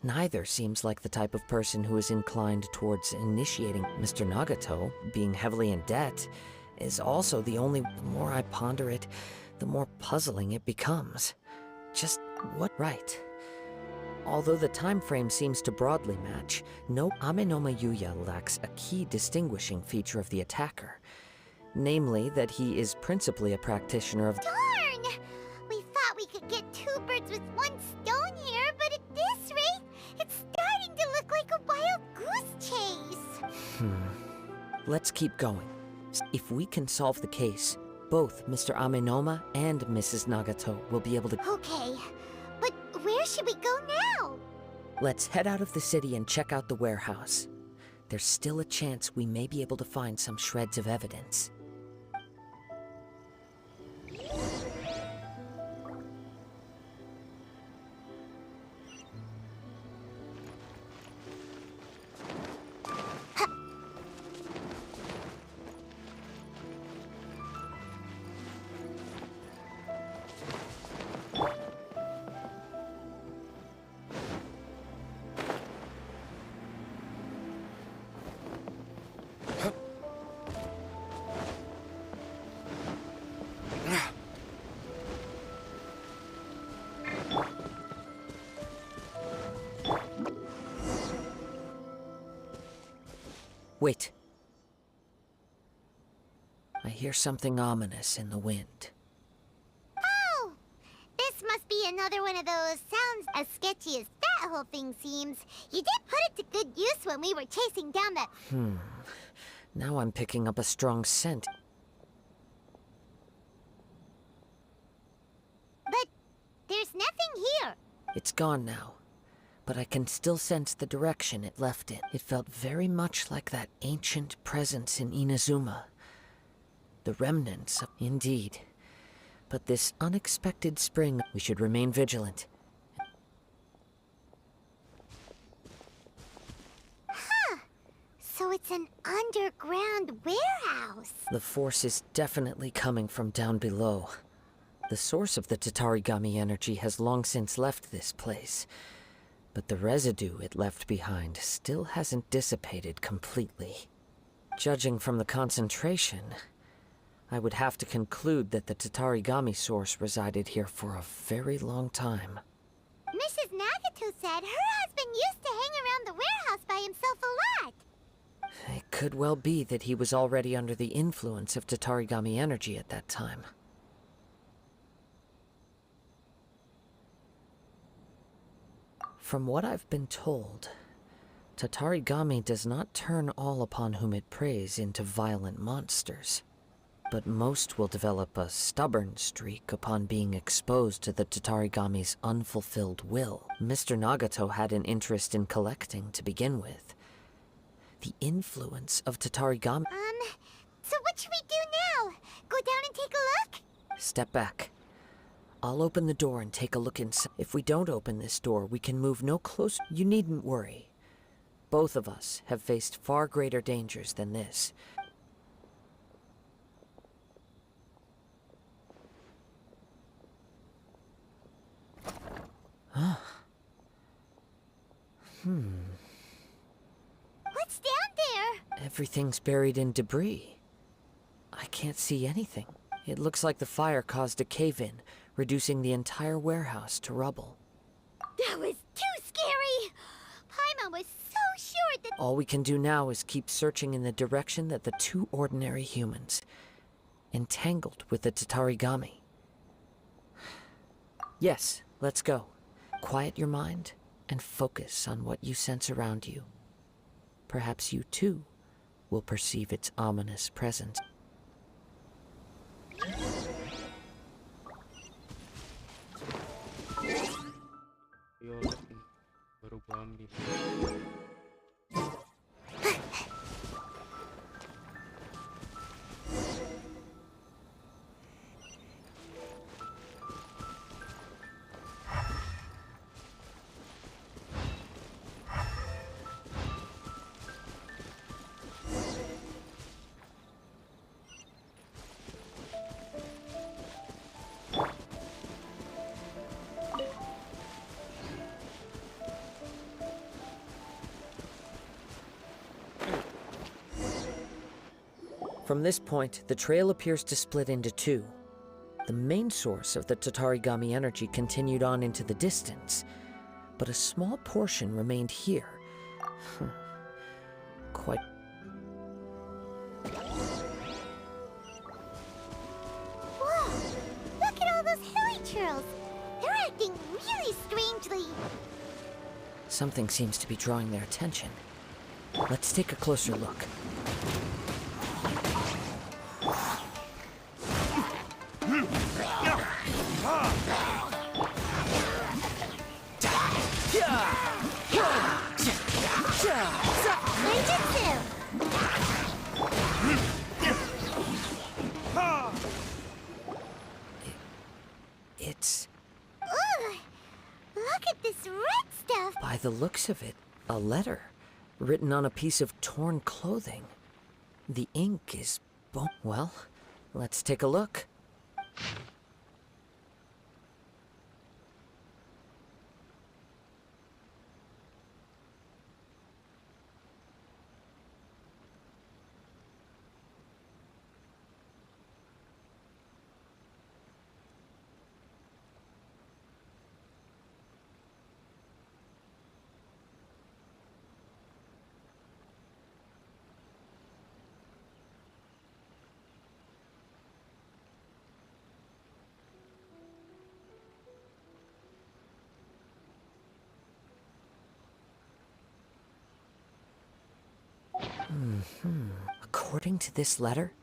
Neither seems like the type of person who is inclined towards initiating. Mr. Nagato, being heavily in debt, is also the only... The more I ponder it, the more puzzling it becomes. Just what... Right. Although the time frame seems to broadly match, no, Amenoma Yuya lacks a key distinguishing feature of the attacker. Namely, that he is principally a practitioner of... Darn! We thought we could get two birds with one stone here, but at this rate, it's starting to look like a wild goose chase. Let's keep going. If we can solve the case, both Mr. Amenoma and Mrs. Nagato will be able to... Okay, but where should we go now? Let's head out of the city and check out the warehouse. There's still a chance we may be able to find some shreds of evidence. Wait. I hear something ominous in the wind. Oh! This must be another one of those sounds as sketchy as that whole thing seems. You did put it to good use when we were chasing down that... Now I'm picking up a strong scent. But there's nothing here. It's gone now, but I can still sense the direction it left in. It felt very much like that ancient presence in Inazuma. The remnants of... Indeed. But this unexpected spring, we should remain vigilant. Huh. So it's an underground warehouse. The force is definitely coming from down below. The source of the Tatarigami energy has long since left this place, but the residue it left behind still hasn't dissipated completely. Judging from the concentration, I would have to conclude that the Tatarigami source resided here for a very long time. Mrs. Nagato said her husband used to hang around the warehouse by himself a lot. It could well be that he was already under the influence of Tatarigami energy at that time. From what I've been told, Tatarigami does not turn all upon whom it preys into violent monsters, but most will develop a stubborn streak upon being exposed to the Tatarigami's unfulfilled will. Mr. Nagato had an interest in collecting to begin with. The influence of Tatarigami... So what should we do now? Go down and take a look? Step back. I'll open the door and take a look inside. If we don't open this door, we can move no closer. You needn't worry. Both of us have faced far greater dangers than this. Huh. What's down there? Everything's buried in debris. I can't see anything. It looks like the fire caused a cave-in, reducing the entire warehouse to rubble. That was too scary! Paimon was so sure that— All we can do now is keep searching in the direction that the two ordinary humans, entangled with the Tatarigami. Yes, let's go. Quiet your mind and focus on what you sense around you. Perhaps you too will perceive its ominous presence. Baru bangun. From this point, the trail appears to split into two. The main source of the Tatarigami energy continued on into the distance, but a small portion remained here. Quite... Whoa! Look at all those hilly churls! They're acting really strangely. Something seems to be drawing their attention. Let's take a closer look. It's... Ugh! Look at this red stuff! By the looks of it, a letter written on a piece of torn clothing. The ink is well, let's take a look. According to this letter,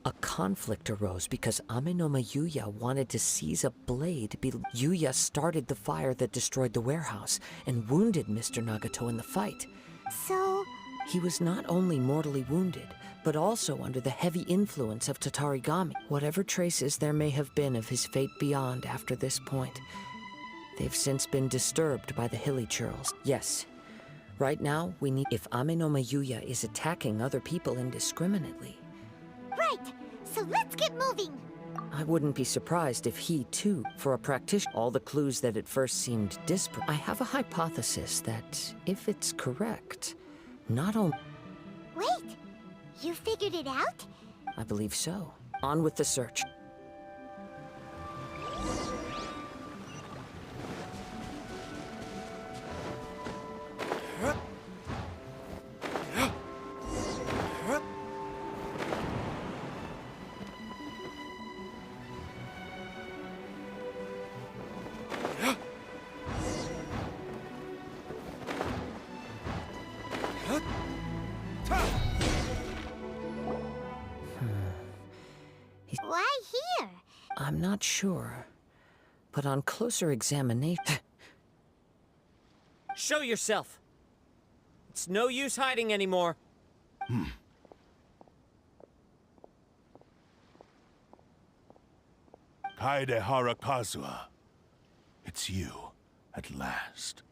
a conflict arose because Amenoma Yuya wanted to seize a blade. Yuya started the fire that destroyed the warehouse and wounded Mr. Nagato in the fight. So... He was not only mortally wounded, but also under the heavy influence of Tatarigami. Whatever traces there may have been of his fate beyond after this point, they've since been disturbed by the hilly churls. Yes. Right now, we need... If Amenoma Yuya is attacking other people indiscriminately... Right! So let's get moving! I wouldn't be surprised if he, too, for a practitioner... All the clues that at first seemed disparate... I have a hypothesis that, if it's correct, not only... Wait! You figured it out? I believe so. On with the search. Why here? I'm not sure, but on closer examination... Show yourself! It's no use hiding anymore. Kazuha Kazuha. It's you, at last.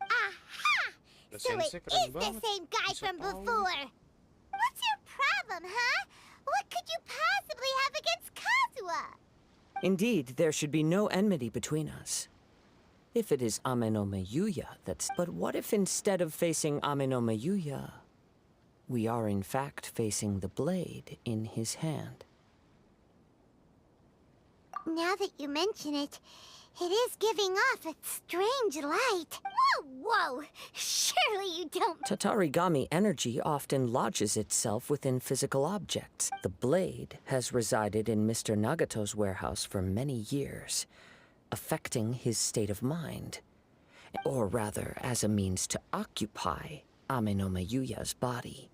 Aha! So it is the same guy from before. What's your problem, huh? What could you possibly have against Kazuha? Indeed, there should be no enmity between us. If it is Ame no Miyuya that's... But what if instead of facing Ame no Miyuya, we are in fact facing the blade in his hand? Now that you mention it, it is giving off a strange light. Whoa! Surely you don't... Tatarigami energy often lodges itself within physical objects. The blade has resided in Mr. Nagato's warehouse for many years, affecting his state of mind. Or rather, as a means to occupy Ame no Miyuya's body.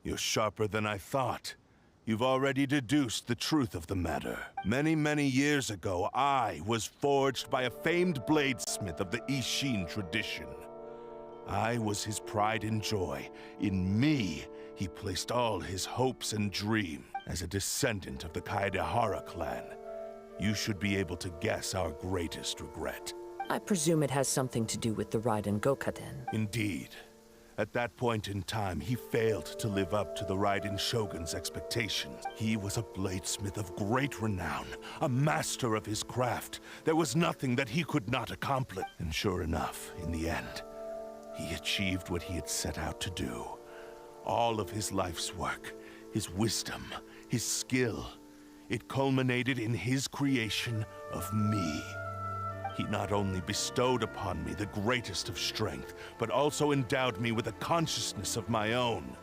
You're sharper than I thought. You've already deduced the truth of the matter. Many, many years ago, I was forged by a famed bladesmith of the Ishin tradition. I was his pride and joy. In me, he placed all his hopes and dreams. As a descendant of the Kaedehara clan, you should be able to guess our greatest regret. I presume it has something to do with the Raiden Gokaden. Indeed. At that point in time, he failed to live up to the Raiden Shogun's expectations. He was a bladesmith of great renown, a master of his craft. There was nothing that he could not accomplish. And sure enough, in the end, he achieved what he had set out to do. All of his life's work, his wisdom, his skill, it culminated in his creation of me. He not only bestowed upon me the greatest of strength, but also endowed me with a consciousness of my own.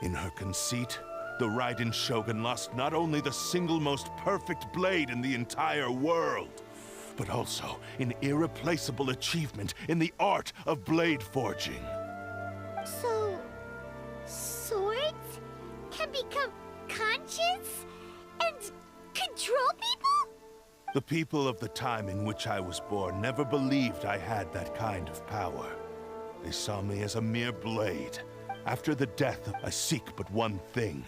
In her conceit, the Raiden Shogun lost not only the single most perfect blade in the entire world, but also an irreplaceable achievement in the art of blade forging. So... swords can become conscious and control people? The people of the time in which I was born never believed I had that kind of power. They saw me as a mere blade. After the death, I seek but one thing: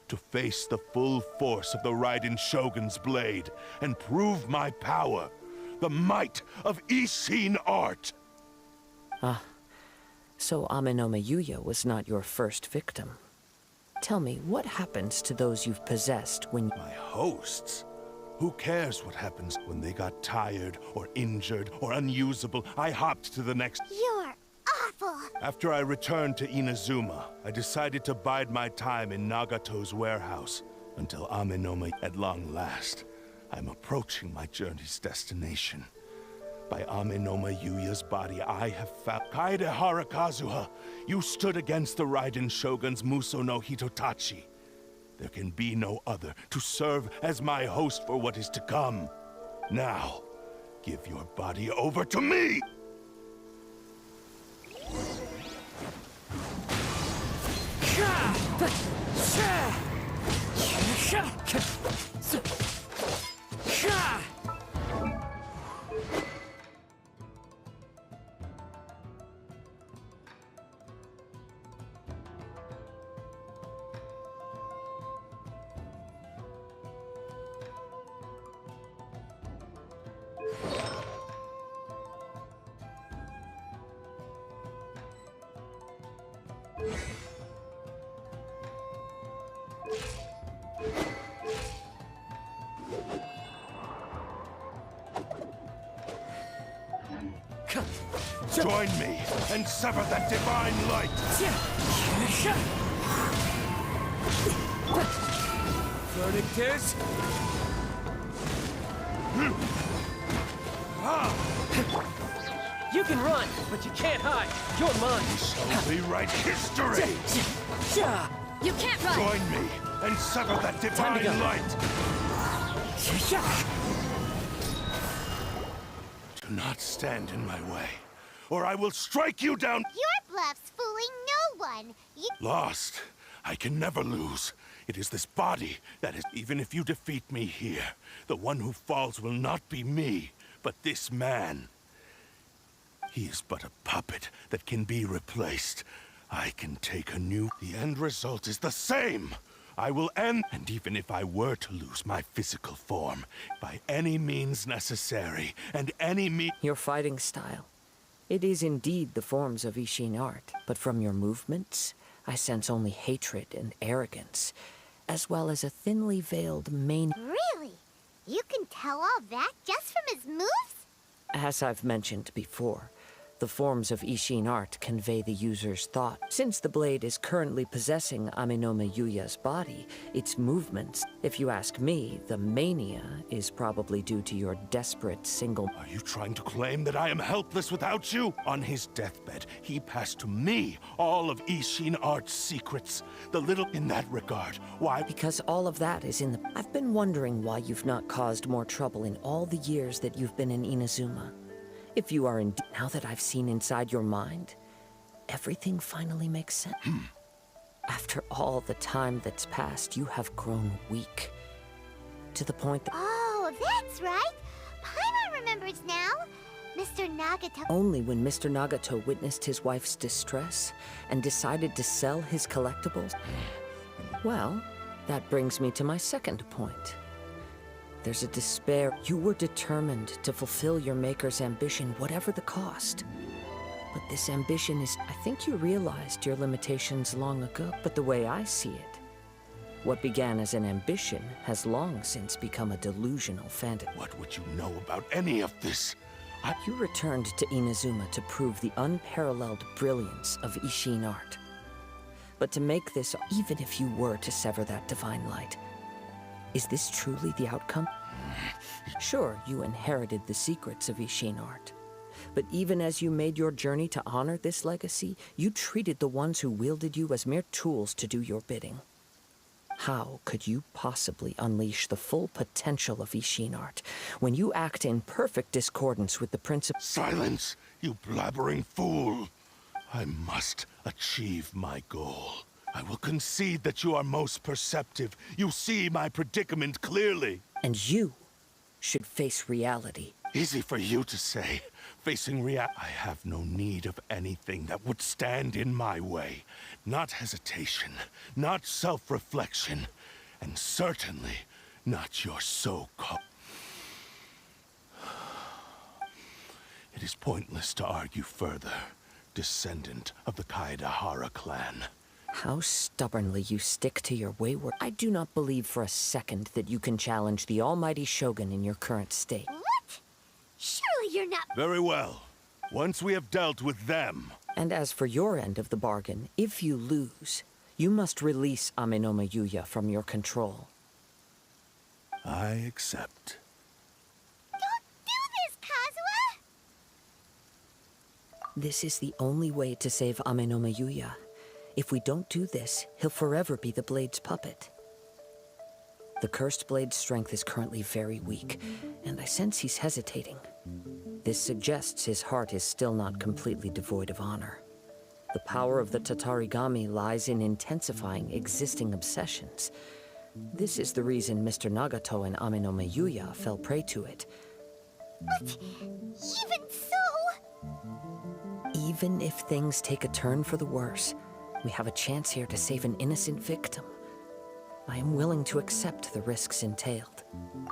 to face the full force of the Raiden Shogun's blade and prove my power, the might of Ishin art. So Ame no Miyuya was not your first victim. Tell me, what happens to those you've possessed when... My hosts? Who cares what happens when they got tired, or injured, or unusable? I hopped to the next... You're awful! After I returned to Inazuma, I decided to bide my time in Nagato's warehouse until Ame no Miyuya. At long last, I'm approaching my journey's destination. By Ame no Miyuya's body, I have found... Kaedehara Kazuha, you stood against the Raiden Shogun's Muso no Hitotachi. There can be no other to serve as my host for what is to come. Now, give your body over to me! Join me and sever that divine light! Verdictors? You can run, but you can't hide. You're mine. We shall rewrite history! You can't run! Join me and sever that divine light! Do not stand in my way, or I will strike you down! Your bluff's fooling no one. You... Lost. I can never lose. It is this body that is... Even if you defeat me here, the one who falls will not be me, but this man. He is but a puppet that can be replaced. I can take a new... The end result is the same! I will end, and even if I were to lose my physical form, by any means necessary, and Your fighting style. It is indeed the forms of Ishin art, but from your movements, I sense only hatred and arrogance, as well as a thinly veiled mania. Really? You can tell all that just from his moves? As I've mentioned before, the forms of Ishin art convey the user's thought. Since the blade is currently possessing Amenome Yuya's body, its movements, if you ask me, the mania is probably due to your desperate single... Are you trying to claim that I am helpless without you? On his deathbed, he passed to me all of Ishin art's secrets. The little in that regard. Why? Because all of that is in the... I've been wondering why you've not caused more trouble in all the years that you've been in Inazuma. If you are indeed... Now that I've seen inside your mind, everything finally makes sense. After all the time that's passed, you have grown weak. To the point that... Oh, that's right. Paimon remembers now. Mr. Nagato... Only when Mr. Nagato witnessed his wife's distress and decided to sell his collectibles... Well, that brings me to my second point. There's a despair. You were determined to fulfill your maker's ambition, whatever the cost. But this ambition is... I think you realized your limitations long ago. But the way I see it, what began as an ambition has long since become a delusional fantasy. What would you know about any of this? You returned to Inazuma to prove the unparalleled brilliance of Ishin art. But to make this, even if you were to sever that divine light, is this truly the outcome? Sure, you inherited the secrets of Ishin art. But even as you made your journey to honor this legacy, you treated the ones who wielded you as mere tools to do your bidding. How could you possibly unleash the full potential of Ishin art when you act in perfect discordance with the principles? Silence, you blabbering fool! I must achieve my goal. I will concede that you are most perceptive. You see my predicament clearly. And you should face reality. Easy for you to say. Facing reality. I have no need of anything that would stand in my way. Not hesitation, not self-reflection, and certainly not your so-called... It is pointless to argue further, descendant of the Kaedahara clan. How stubbornly you stick to your wayward... I do not believe for a second that you can challenge the almighty Shogun in your current state. What? Surely you're not... Very well. Once we have dealt with them... And as for your end of the bargain, if you lose, you must release Amenome Yuya from your control. I accept. Don't do this, Kazuha! This is the only way to save Amenome Yuya. If we don't do this, he'll forever be the Blade's puppet. The Cursed Blade's strength is currently very weak, and I sense he's hesitating. This suggests his heart is still not completely devoid of honor. The power of the Tatarigami lies in intensifying existing obsessions. This is the reason Mr. Nagato and Amenome Yuya fell prey to it. But even so... Even if things take a turn for the worse, we have a chance here to save an innocent victim. I am willing to accept the risks entailed.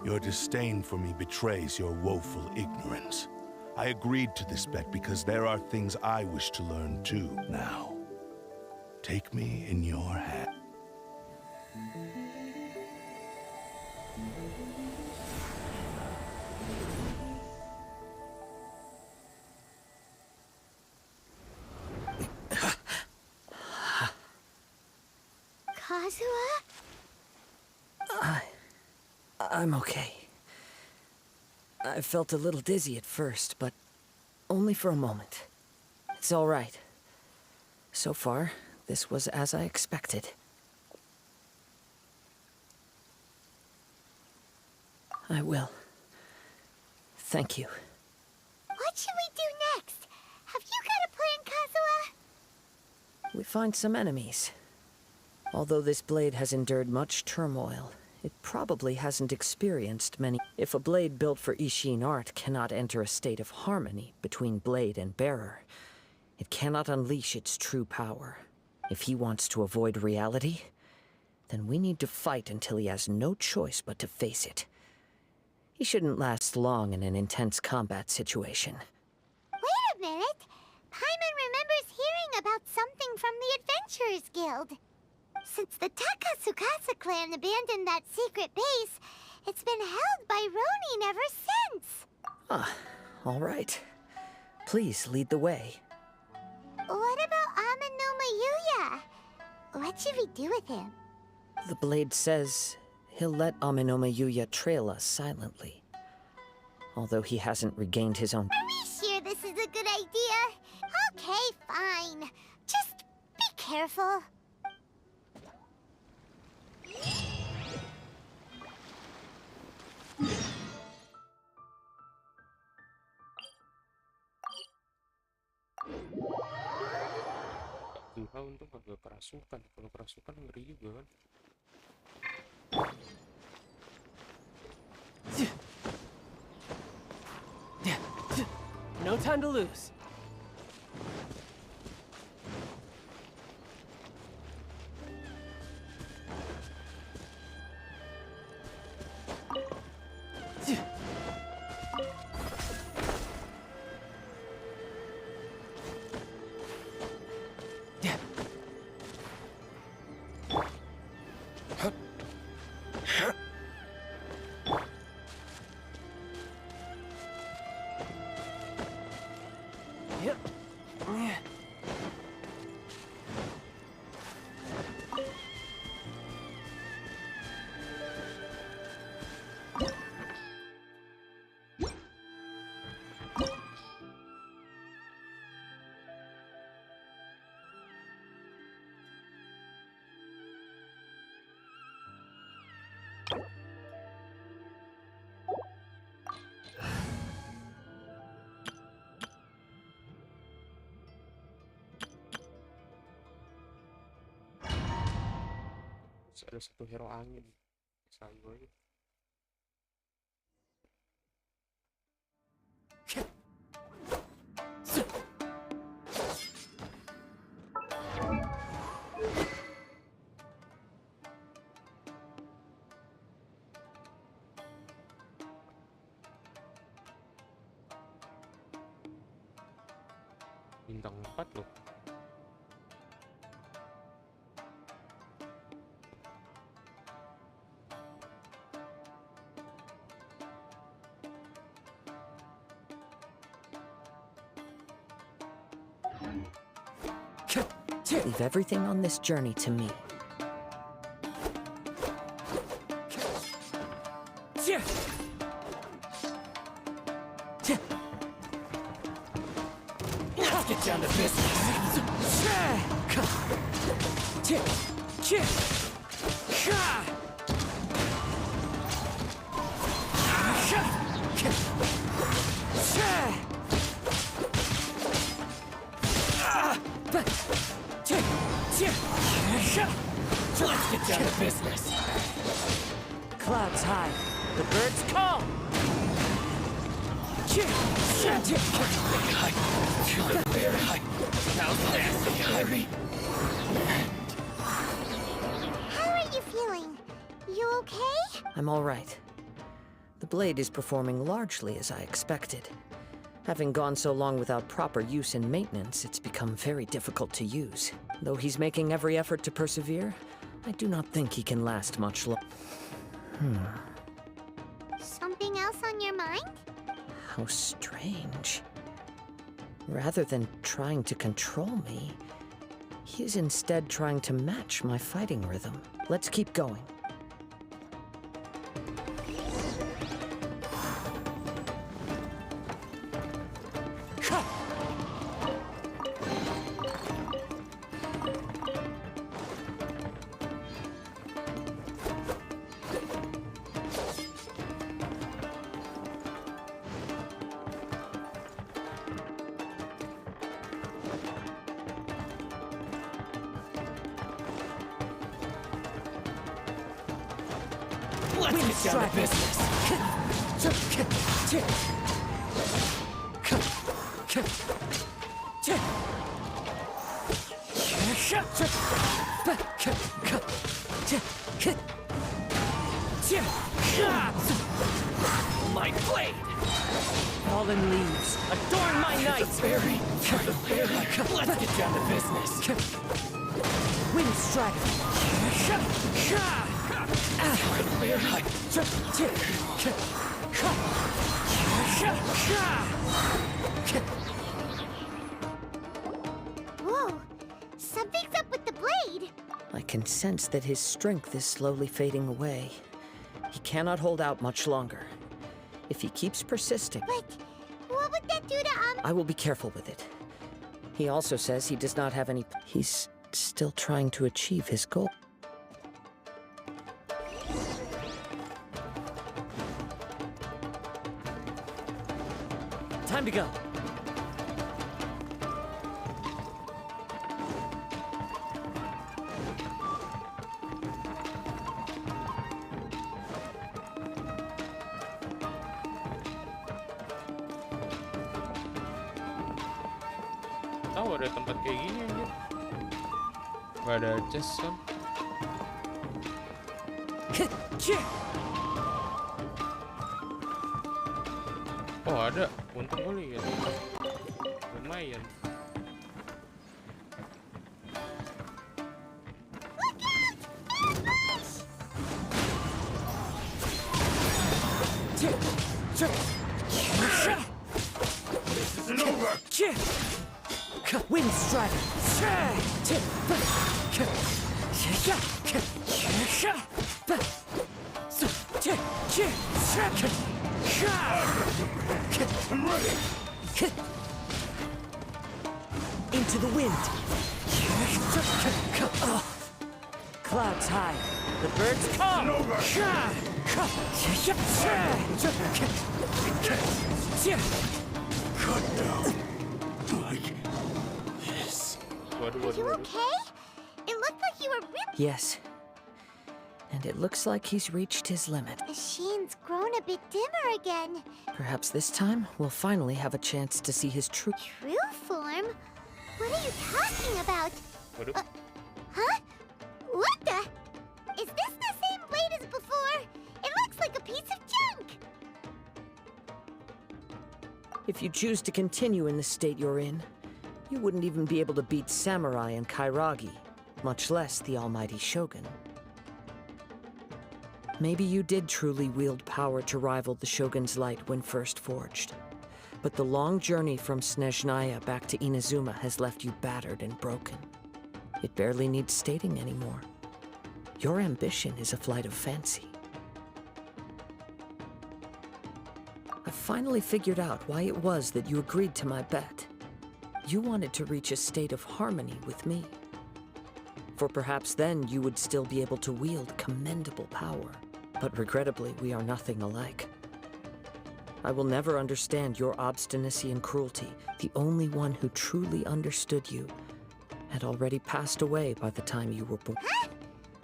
Your disdain for me betrays your woeful ignorance. I agreed to this bet because there are things I wish to learn too. Now, take me in your hand. Kazuha? I'm okay. I felt a little dizzy at first, but only for a moment. It's all right. So far, this was as I expected. I will. Thank you. What should we do next? Have you got a plan, Kazuha? We find some enemies. Although this blade has endured much turmoil, it probably hasn't experienced many. If a blade built for Ishin art cannot enter a state of harmony between blade and bearer, it cannot unleash its true power. If he wants to avoid reality, then we need to fight until he has no choice but to face it. He shouldn't last long in an intense combat situation. Wait a minute! Paimon remembers hearing about something from the Adventurers Guild. Since the Takasukasa clan abandoned that secret base, it's been held by Ronin ever since. Ah, all right. Please lead the way. What about Amanuma Yuya? What should we do with him? The blade says he'll let Aminoma Yuya trail us silently. Although he hasn't regained his own... Are we sure this is a good idea? Okay, fine. Just be careful. Kazuha untung agak kerasukan. Kalau kerasukan ngeri juga kan. No time to lose. Yep. Ada satu hero angin. Sayang. Bintang 4 loh. Leave everything on this journey to me. Let's get down to business. Let's get down to business. Clouds high, the birds call. Very high. How nasty, Harry. How are you feeling? You okay? I'm all right. The blade is performing largely as I expected. Having gone so long without proper use and maintenance, it's become very difficult to use. Though he's making every effort to persevere, I do not think he can last much longer. Something else on your mind? How strange. Rather than trying to control me, he is instead trying to match my fighting rhythm. Let's keep going. Let's get down to business. My blade! Fallen leaves, adorn my night! Fairy! Let's get down to business! Wind strike! Whoa, something's up with the blade. I can sense that his strength is slowly fading away. He cannot hold out much longer. If he keeps persisting... But what would that do to, I will be careful with it. He also says he does not have any... He's still trying to achieve his goal. Time to go. Tahu ada tempat kayak gini anjir. Gak ada chest kan? Oh ada, untung kali ya. Lumayan. This isn't over! Wind strike! I'm ready! Into the wind! Clouds high, the birds come! Cut down like this. Are you okay? It looked like you were really... Yes. And it looks like he's reached his limit. The sheen's grown a bit dimmer again. Perhaps this time, we'll finally have a chance to see his true... True form? What are you talking about? Huh? What the? Is this the same blade as before? It looks like a piece of junk! If you choose to continue in the state you're in, you wouldn't even be able to beat Samurai and Kairagi, much less the almighty Shogun. Maybe you did truly wield power to rival the Shogun's light when first forged. But the long journey from Snezhnaya back to Inazuma has left you battered and broken. It barely needs stating anymore. Your ambition is a flight of fancy. I finally figured out why it was that you agreed to my bet. You wanted to reach a state of harmony with me. For perhaps then you would still be able to wield commendable power. But regrettably, we are nothing alike. I will never understand your obstinacy and cruelty. The only one who truly understood you had already passed away by the time you were born. Huh?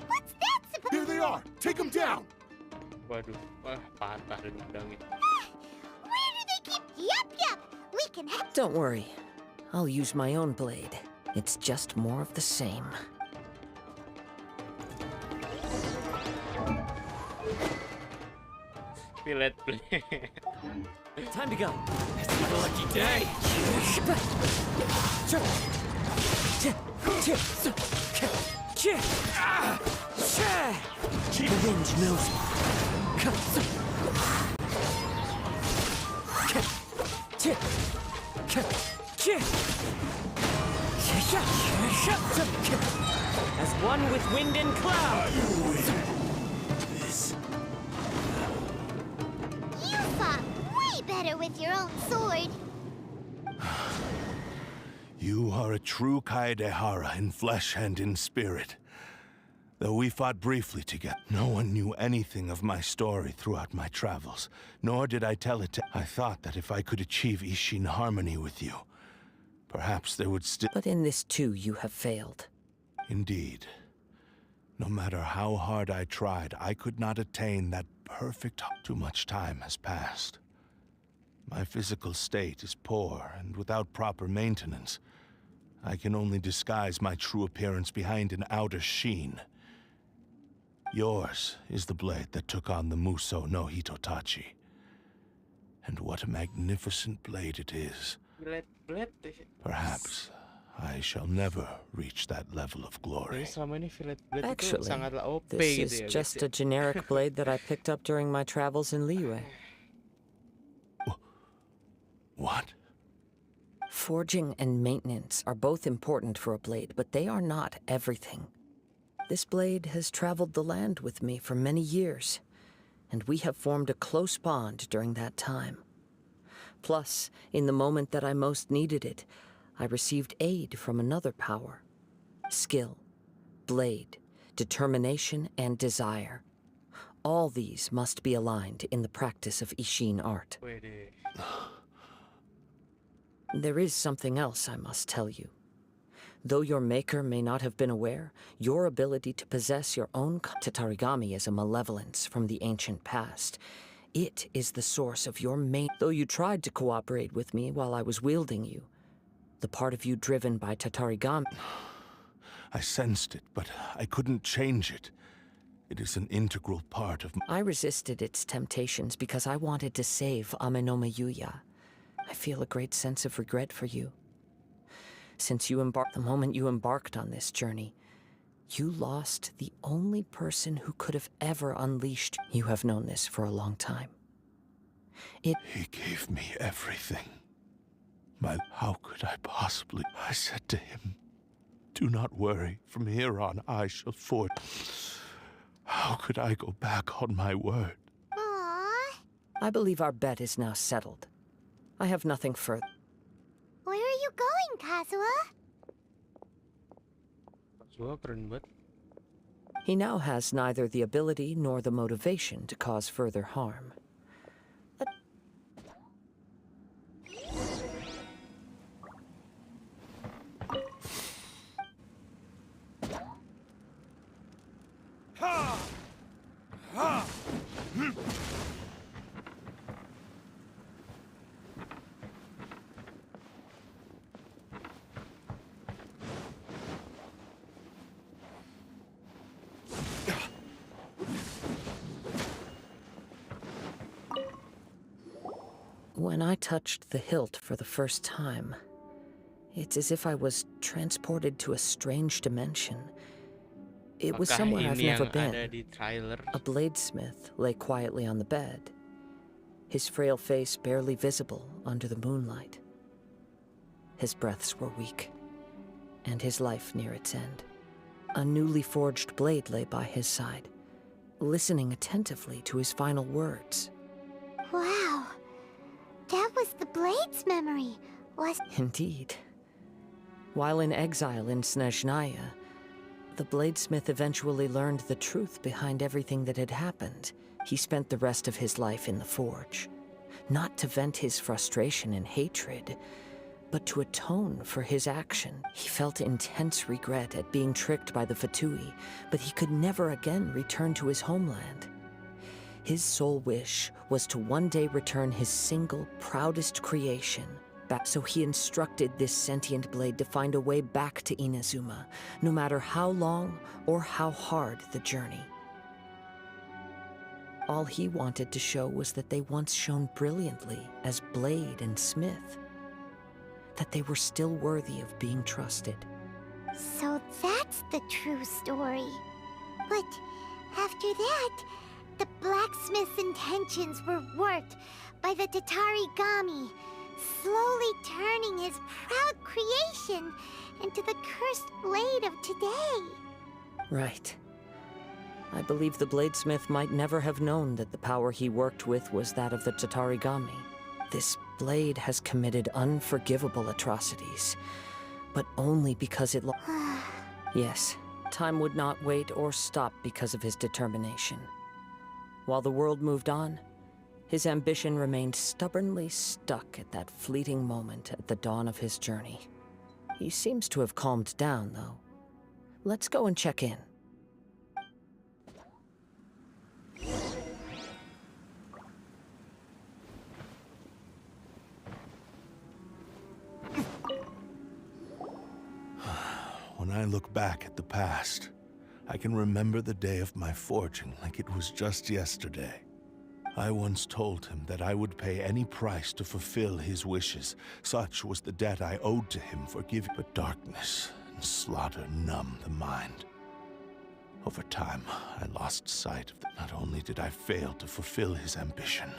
What's that supposed to... Here they are! Take them down! Waduh, wah patah dendangnya. Where do they keep... Yup! We can have... Don't worry. I'll use my own blade. It's just more of the same. Pilot play. Time to go. It's not a lucky day. The wind knows as one with wind and cloud. You fought way better with your own sword. You are a true Kaedehara in flesh and in spirit. Though we fought briefly together, no one knew anything of my story throughout my travels, nor did I tell it to... I thought that if I could achieve Ishin harmony with you, perhaps there would still... But in this too, you have failed. Indeed. No matter how hard I tried, I could not attain that perfect... Too much time has passed. My physical state is poor, and without proper maintenance, I can only disguise my true appearance behind an outer sheen. Yours is the blade that took on the Muso no Hitotachi. And what a magnificent blade it is. Perhaps I shall never reach that level of glory. Actually, this is just a generic blade that I picked up during my travels in Liyue. What? Forging and maintenance are both important for a blade, but they are not everything. This blade has traveled the land with me for many years, and we have formed a close bond during that time. Plus, in the moment that I most needed it, I received aid from another power. Skill, blade, determination, and desire. All these must be aligned in the practice of Ishin art. There is something else I must tell you. Though your maker may not have been aware, your ability to possess your own tatarigami is a malevolence from the ancient past. It is the source of your main. Though you tried to cooperate with me while I was wielding you, the part of you driven by tatarigami. I sensed it, but I couldn't change it. It is an integral part of. I resisted its temptations because I wanted to save Amenoma Yuya. I feel a great sense of regret for you. Since the moment you embarked on this journey, you lost the only person who could have ever unleashed. You have known this for a long time. He gave me everything. How could I possibly? I said to him, "Do not worry. From here on, I shall forge." How could I go back on my word? Aww. I believe our bet is now settled. I have nothing further. Where are you going, Kazuha? He now has neither the ability nor the motivation to cause further harm. When I touched the hilt for the first time, it's as if I was transported to a strange dimension. It was somewhere I've never been. A bladesmith lay quietly on the bed, his frail face barely visible under the moonlight. His breaths were weak, and his life near its end. A newly forged blade lay by his side, listening attentively to his final words. Wow. That was the blade's memory, was... Indeed. While in exile in Snezhnaya, the bladesmith eventually learned the truth behind everything that had happened. He spent the rest of his life in the forge, not to vent his frustration and hatred, but to atone for his action. He felt intense regret at being tricked by the Fatui, but he could never again return to his homeland. His sole wish was to one day return his single, proudest creation back, so he instructed this sentient blade to find a way back to Inazuma, no matter how long or how hard the journey. All he wanted to show was that they once shone brilliantly as blade and smith, that they were still worthy of being trusted. So that's the true story. But after that, the blacksmith's intentions were worked by the Tatarigami, slowly turning his proud creation into the cursed blade of today. Right. I believe the bladesmith might never have known that the power he worked with was that of the Tatarigami. This blade has committed unforgivable atrocities, but only because it Yes, time would not wait or stop because of his determination. While the world moved on, his ambition remained stubbornly stuck at that fleeting moment at the dawn of his journey. He seems to have calmed down, though. Let's go and check in. When I look back at the past, I can remember the day of my forging like it was just yesterday. I once told him that I would pay any price to fulfill his wishes. Such was the debt I owed to him for giving. But darkness and slaughter numbed the mind. Over time, I lost sight of that. Not only did I fail to fulfill his ambition.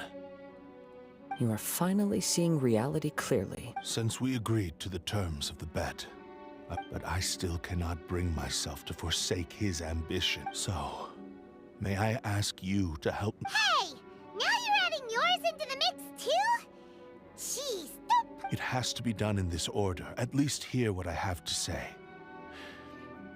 You are finally seeing reality clearly. Since we agreed to the terms of the bet, but I still cannot bring myself to forsake his ambition. So, may I ask you to help me? Hey! Now you're adding yours into the mix, too? Jeez, don't... It has to be done in this order. At least hear what I have to say.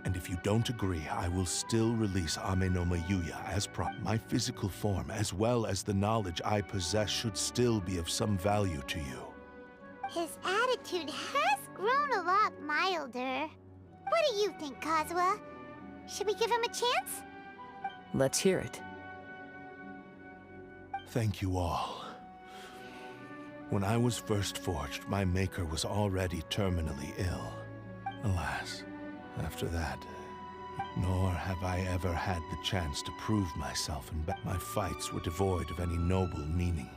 And if you don't agree, I will still release Ame no Mayuya as my physical form, as well as the knowledge I possess, should still be of some value to you. His attitude has grown a lot milder. What do you think, Kazuha? Should we give him a chance? Let's hear it. Thank you all. When I was first forged, my maker was already terminally ill. Alas, after that, nor have I ever had the chance to prove myself, and my fights were devoid of any noble meaning.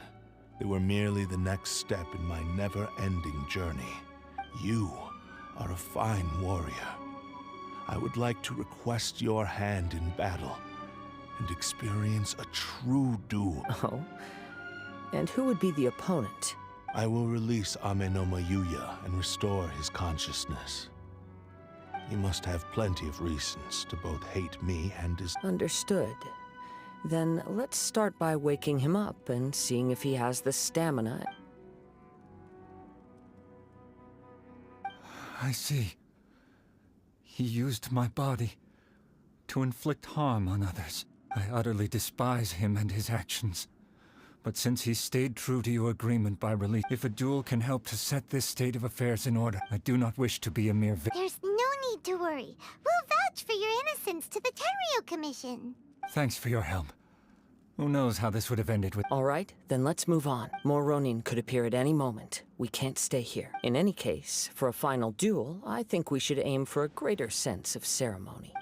They were merely the next step in my never-ending journey. You are a fine warrior. I would like to request your hand in battle and experience a true duel. Oh? And who would be the opponent? I will release Ame no Mayuya and restore his consciousness. He must have plenty of reasons to both hate me and his... Understood. Then let's start by waking him up and seeing if he has the stamina. I see. He used my body to inflict harm on others. I utterly despise him and his actions. But since he stayed true to your agreement by release, if a duel can help to set this state of affairs in order, I do not wish to be a mere There's no need to worry. We'll vouch for your innocence to the Tenryu Commission. Thanks for your help. Who knows how this would have ended with... All right, then let's move on. More Ronin could appear at any moment. We can't stay here. In any case, for a final duel, I think we should aim for a greater sense of ceremony.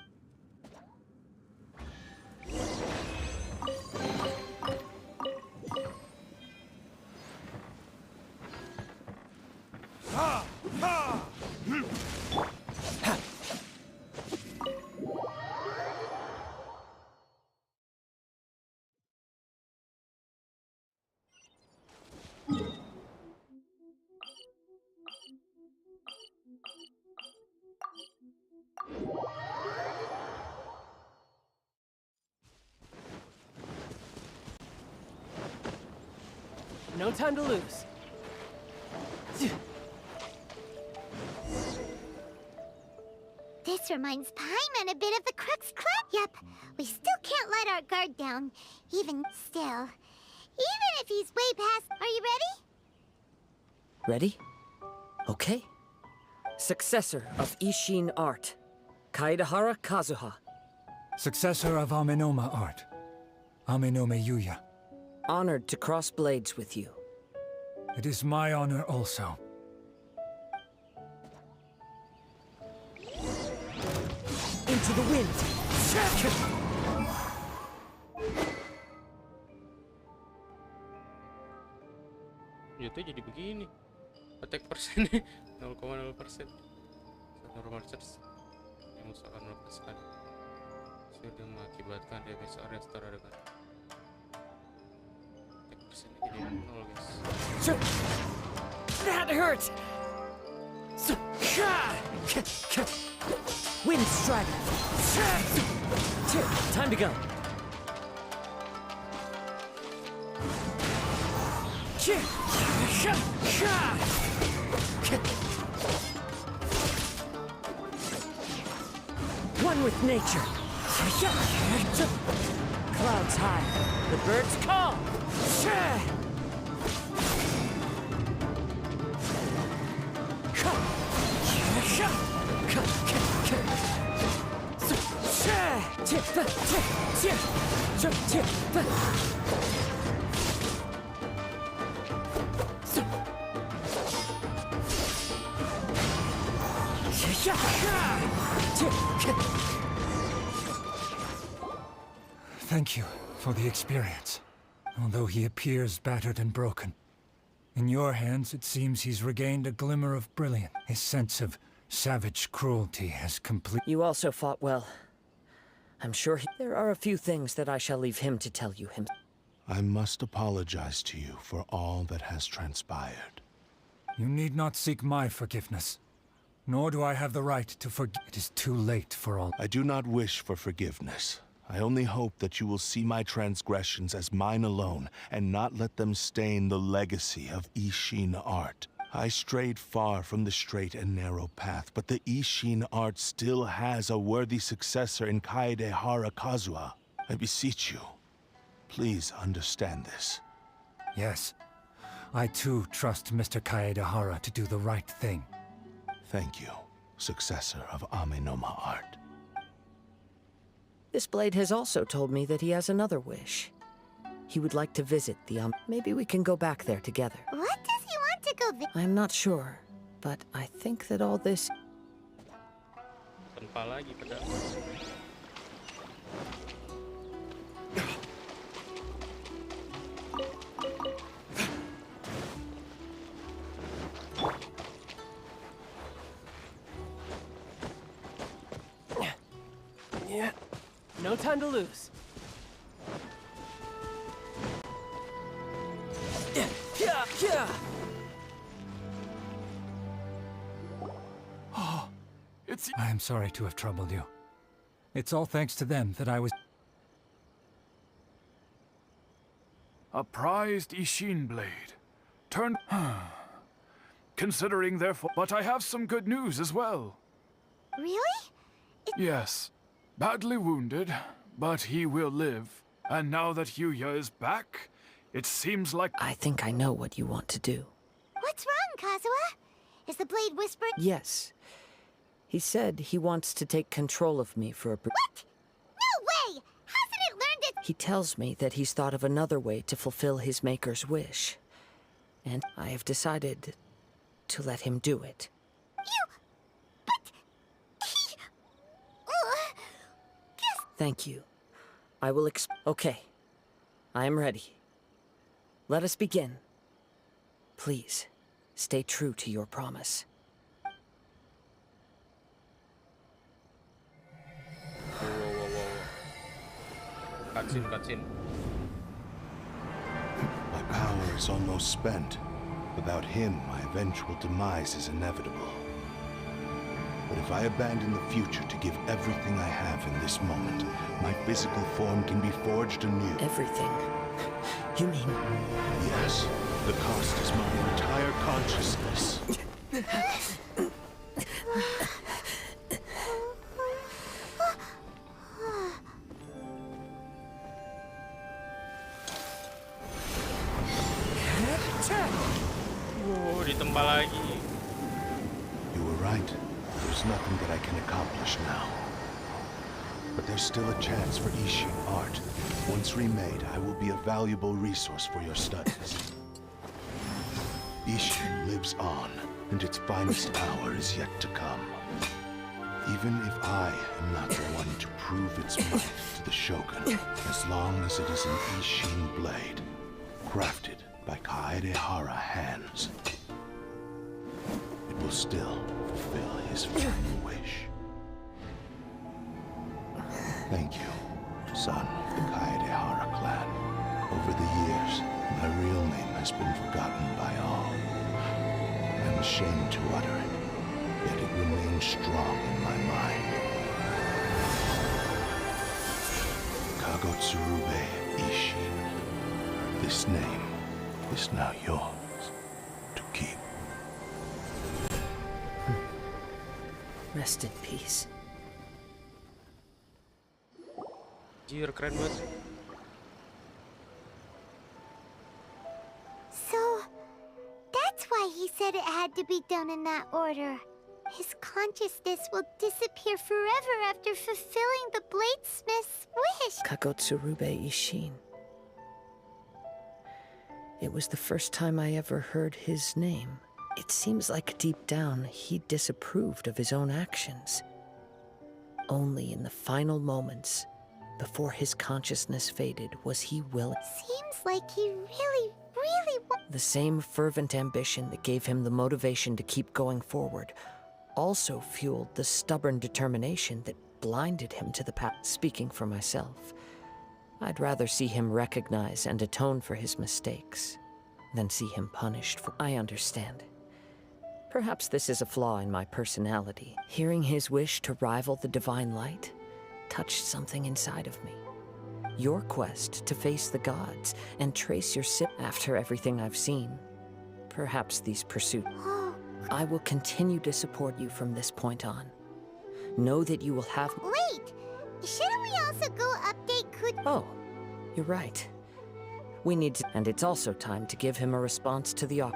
No time to lose. This reminds Paimon a bit of the Crux Club. Yep, we still can't let our guard down. Even still. Even if he's way past... Are you ready? Ready? Okay. Successor of Ishin art, Kaedahara Kazuha. Successor of Amenoma art, Ame no Mayuya. Honored to cross blades with you. It is my honor also. Into the wind! Itu jadi begini. Attack persennya 0,0%. Normal search yang usahakan 0%. Sudah mengakibatkan damage area setara dengan attack persennya jadi 0, guys. That hurt! Wind strike! Time to go! One with nature. Clouds high, the birds call. Thank you for the experience. Although he appears battered and broken. In your hands, it seems he's regained a glimmer of brilliance. His sense of savage cruelty has complete. You also fought well. I'm sure there are a few things that I shall leave him to tell you him. I must apologize to you for all that has transpired. You need not seek my forgiveness. Nor do I have the right to forgive. It is too late for all. I do not wish for forgiveness. I only hope that you will see my transgressions as mine alone, and not let them stain the legacy of Ishin art. I strayed far from the straight and narrow path, but the Ishin art still has a worthy successor in Kaedehara Kazuha. I beseech you, please understand this. Yes. I too trust Mr. Kaedehara to do the right thing. Thank you, successor of Amenoma art. This blade has also told me that he has another wish. He would like to visit the Maybe we can go back there together. What does he want to go I'm not sure, but I think that all this... Tanpa lagi pedang. Yeah, no time to lose. Yeah. I am sorry to have troubled you. It's all thanks to them that I was... A prized Ishin blade. Turn... Considering therefore... But I have some good news as well. Really? Yes. Badly wounded, but he will live. And now that Yuya is back, it seems like... I think I know what you want to do. What's wrong, Kazuha? Is the blade whispering? Yes. He said he wants to take control of me for a... What? No way! Hasn't it learned it? He tells me that he's thought of another way to fulfill his maker's wish. And I have decided to let him do it. But... he... Thank you. I will Okay. I am ready. Let us begin. Please, stay true to your promise. Cutscene. My power is almost spent. Without him, my eventual demise is inevitable. But if I abandon the future to give everything I have in this moment, my physical form can be forged anew. Everything? You mean... Yes. The cost is my entire consciousness. Ditempa lagi. You were right. There's nothing that I can accomplish now. But there's still a chance for Ishin art. Once remade, I will be a valuable resource for your studies. Ishin lives on, and its finest hour is yet to come. Even if I am not the one to prove its might to the Shogun, as long as it is an Ishin blade, crafted by Kaedehara hands, it will still fulfill his final wish. Thank you, son of the Kaedehara clan. Over the years, my real name has been forgotten by all. I'm ashamed to utter it, yet it remains strong in my mind. Kagotsurube Ishin. This name is now yours to keep. Rest in peace. Jir, keren banget. So, that's why he said it had to be done in that order. His consciousness will disappear forever after fulfilling the bladesmith's wish. Kagotsurube Ishin. It was the first time I ever heard his name. It seems like deep down he disapproved of his own actions. Only in the final moments Before his consciousness faded, was he willing? Seems like he really The same fervent ambition that gave him the motivation to keep going forward also fueled the stubborn determination that blinded him to the path. Speaking for myself, I'd rather see him recognize and atone for his mistakes than see him punished for... I understand. Perhaps this is a flaw in my personality. Hearing his wish to rival the divine light touched something inside of me. Your quest to face the gods and trace your after everything I've seen. Perhaps these pursuits... I will continue to support you from this point on. Know that you will have... Wait! Shouldn't we also go update Oh, you're right. We need to... And it's also time to give him a response to the op...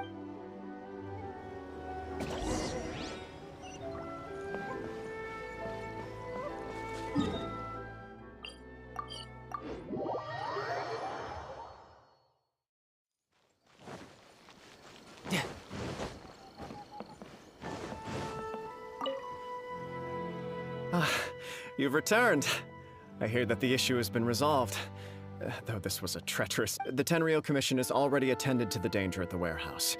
You've returned. I hear that the issue has been resolved. Though this was a treacherous... The Tenryou Commission has already attended to the danger at the warehouse.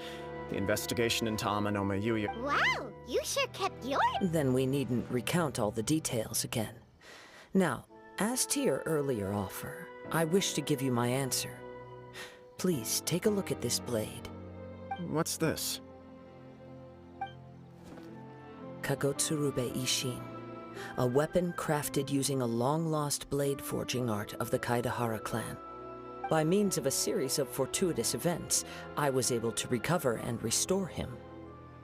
The investigation into Amanoma Yuya... Wow, you sure kept your... Then we needn't recount all the details again. Now, as to your earlier offer, I wish to give you my answer. Please, take a look at this blade. What's this? Kagotsurube Ishin. A weapon crafted using a long-lost blade forging art of the Kaidahara clan. By means of a series of fortuitous events, I was able to recover and restore him.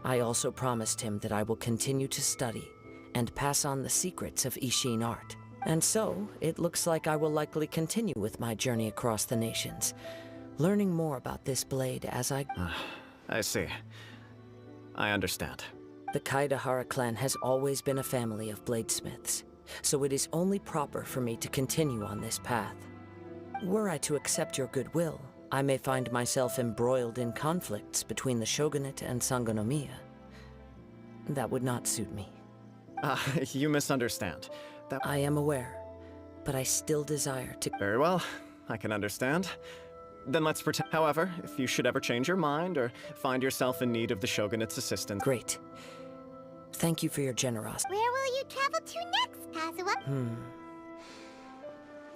I also promised him that I will continue to study and pass on the secrets of Ishin art. And so, it looks like I will likely continue with my journey across the nations, learning more about this blade as I... I see. I understand. The Kaidahara clan has always been a family of bladesmiths, so it is only proper for me to continue on this path. Were I to accept your goodwill, I may find myself embroiled in conflicts between the shogunate and Sangonomiya. That would not suit me. You misunderstand. I am aware, but I still desire to... Very well, I can understand. Then let's pretend... However, if you should ever change your mind or find yourself in need of the shogunate's assistance... Great. Thank you for your generosity. Where will you travel to next, Kazuha?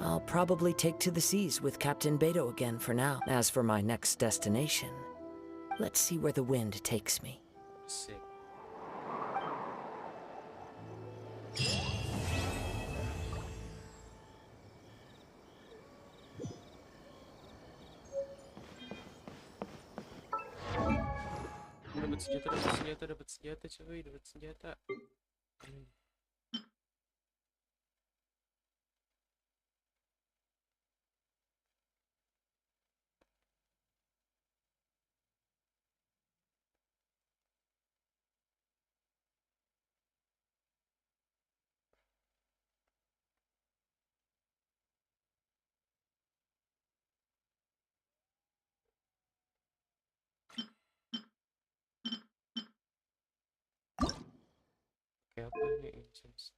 I'll probably take to the seas with Captain Beidou again for now. As for my next destination, let's see where the wind takes me. Sick. Dapat senjata cuy, dapat senjata. Kayak apa nih incense?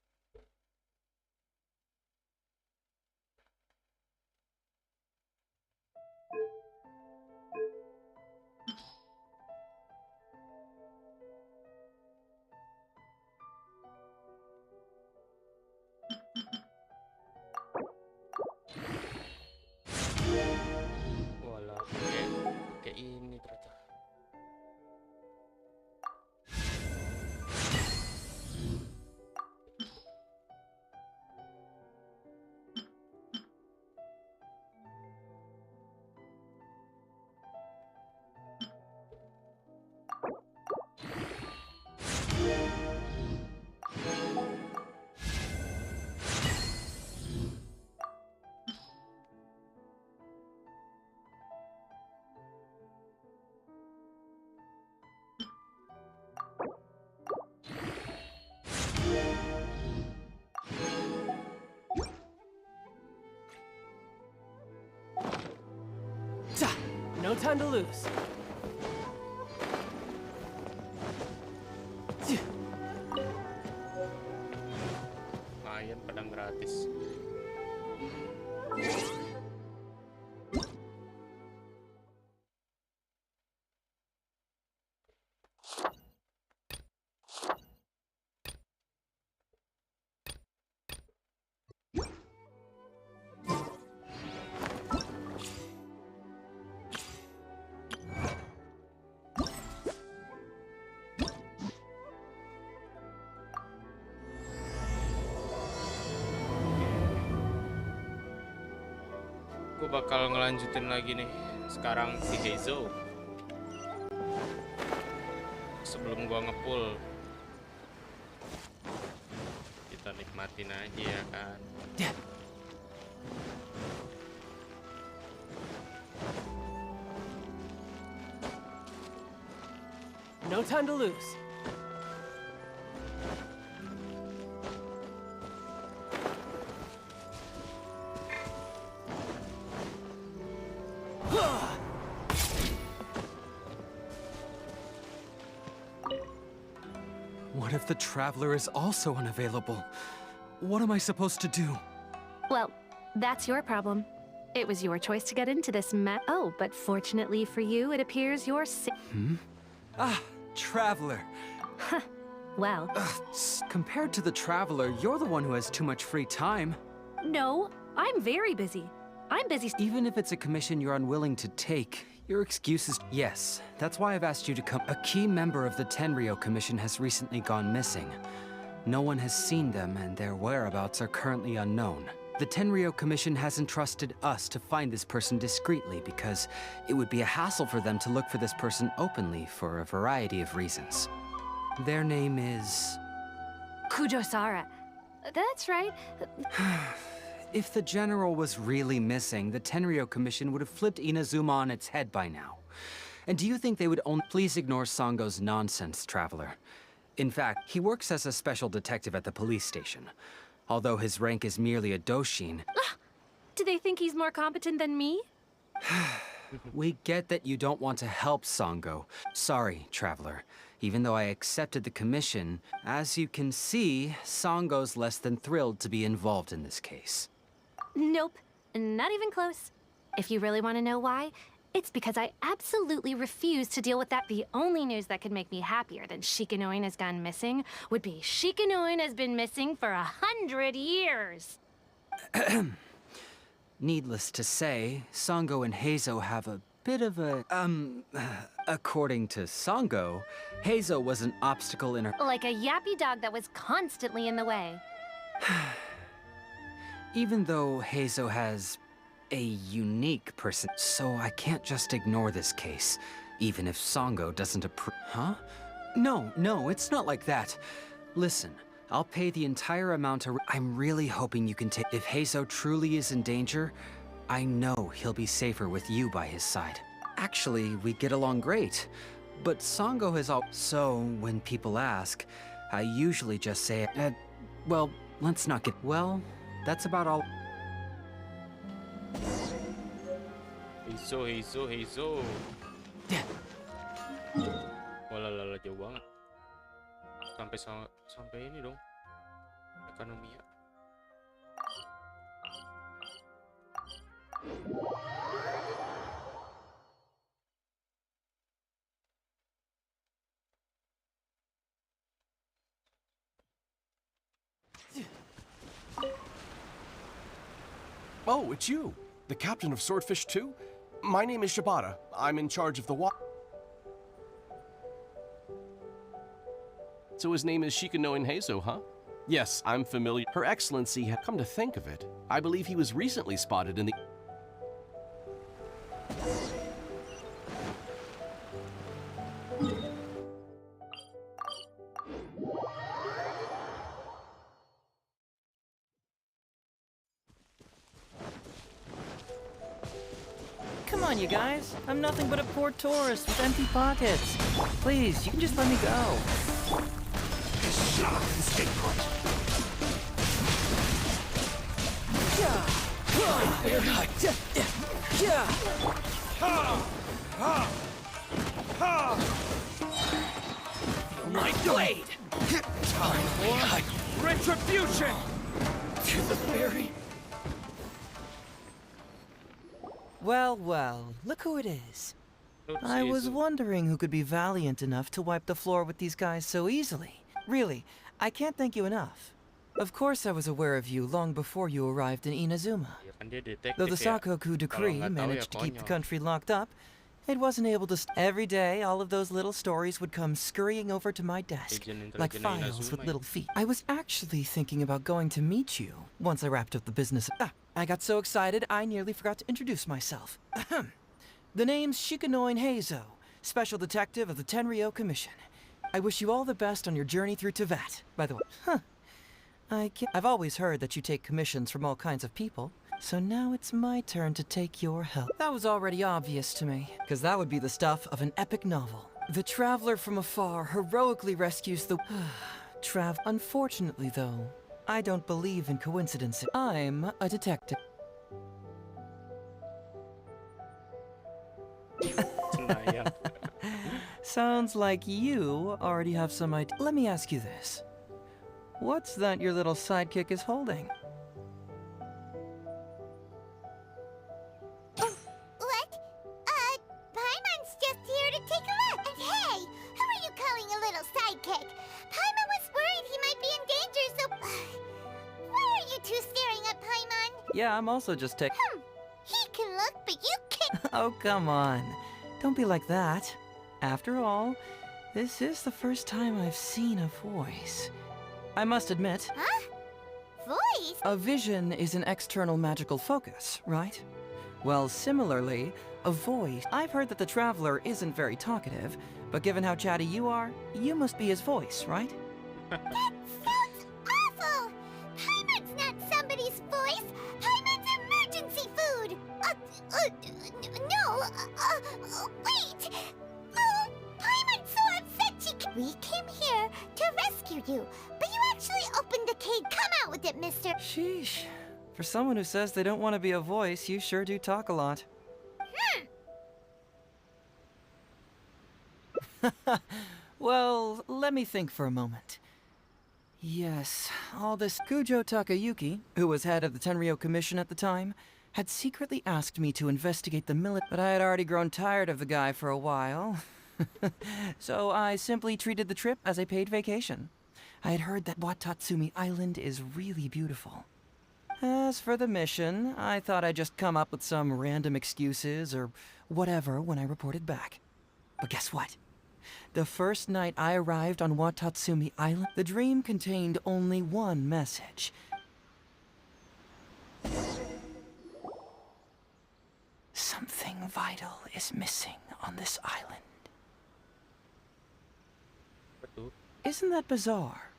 Walah, kayak ini ternyata. No time to lose. Lumayan pedang gratis. bakal ngelanjutin lagi nih. Sekarang si Heizo. Sebelum gua ngepull, kita nikmatin aja ya kan. No time to lose. What if the Traveler is also unavailable? What am I supposed to do? Well, that's your problem. It was your choice to get into this Oh, but fortunately for you, it appears you're Ah, Traveler. Well. Compared to the Traveler, you're the one who has too much free time. No, I'm very busy. I'm busy. Even if it's a commission you're unwilling to take, your excuse is... Yes, that's why I've asked you to come. A key member of the Tenryou Commission has recently gone missing. No one has seen them, and their whereabouts are currently unknown. The Tenryou Commission has entrusted us to find this person discreetly because it would be a hassle for them to look for this person openly for a variety of reasons. Their name is... Kujosara. That's right. If the General was really missing, the Tenryou Commission would have flipped Inazuma on its head by now. And do you think they would only... Please ignore Sango's nonsense, Traveler. In fact, he works as a special detective at the police station. Although his rank is merely a Doshin. Do they think he's more competent than me? We get that you don't want to help Sango. Sorry, Traveler. Even though I accepted the commission, as you can see, Sango's less than thrilled to be involved in this case. Nope, not even close. If you really want to know why, it's because I absolutely refuse to deal with that. The only news that could make me happier than Shikanoin has gone missing would be Shikanoin has been missing for 100 years. Needless to say, Sango and Heizo have a bit of a, according to Sango, Heizo was an obstacle in her... Like a yappy dog that was constantly in the way. Even though Heizo has a unique person, so I can't just ignore this case, even if Sango doesn't approve. Huh? No, it's not like that. Listen, I'll pay the entire amount to... I'm really hoping you can take... If Heizo truly is in danger, I know he'll be safer with you by his side. Actually, we get along great. But Sango has all... So, when people ask, I usually just say, well, let's not get... Well, that's about all... Heizo. Walalala, jauh banget. Sampai ini dong. Ekonomi ya. Oh, it's you, the captain of Swordfish 2? My name is Shibata. I'm in charge of the So his name is Shikanoin Heizo, huh? Yes, I'm familiar. Her Excellency had come to think of it. I believe he was recently spotted in the... Come on, you guys. I'm nothing but a poor tourist with empty pockets. Please, you can just let me go. My blade! Time for retribution! To the fairy. Well, look who it is. I was wondering who could be valiant enough to wipe the floor with these guys so easily. Really, I can't thank you enough. Of course I was aware of you long before you arrived in Inazuma. Though the Sakoku decree managed to keep the country locked up, it wasn't able to... Every day, all of those little stories would come scurrying over to my desk, like files with little feet. I was actually thinking about going to meet you once I wrapped up the business... I got so excited I nearly forgot to introduce myself. Ahem. The name's Shikanoin Heizo, Special Detective of the Tenryou Commission. I wish you all the best on your journey through Teyvat, by the way. I've always heard that you take commissions from all kinds of people, so now it's my turn to take your help. That was already obvious to me, because that would be the stuff of an epic novel. The traveler from afar heroically rescues the... Unfortunately, though, I don't believe in coincidences. I'm a detective. Sounds like you already have some idea. Let me ask you this. What's that your little sidekick is holding? What? Paimon's just here to take a look. And hey, who are you calling a little sidekick? Paimon was worried he might be in danger, so... Why are you two staring at Paimon? Yeah, I'm also just taking... He can look, but you can't... Oh, come on. Don't be like that. After all, this is the first time I've seen a voice. I must admit... Huh? Voice? A vision is an external magical focus, right? Well, similarly, a voice... I've heard that the Traveler isn't very talkative, but given how chatty you are, you must be his voice, right? That sounds awful! Paimon's not somebody's voice! Paimon's emergency food! Wait! Oh, Paimon's so upset she... We came here to rescue you, but you actually opened the cage. Come out with it, mister! Sheesh. For someone who says they don't want to be a voice, you sure do talk a lot. Well, let me think for a moment. Yes, all this... Kujo Takayuki, who was head of the Tenryou Commission at the time, had secretly asked me to investigate the but I had already grown tired of the guy for a while. So I simply treated the trip as a paid vacation. I had heard that Watatsumi Island is really beautiful. As for the mission, I thought I'd just come up with some random excuses or whatever when I reported back. But guess what? The first night I arrived on Watatsumi Island, the dream contained only one message. Something vital is missing on this island. Isn't that bizarre?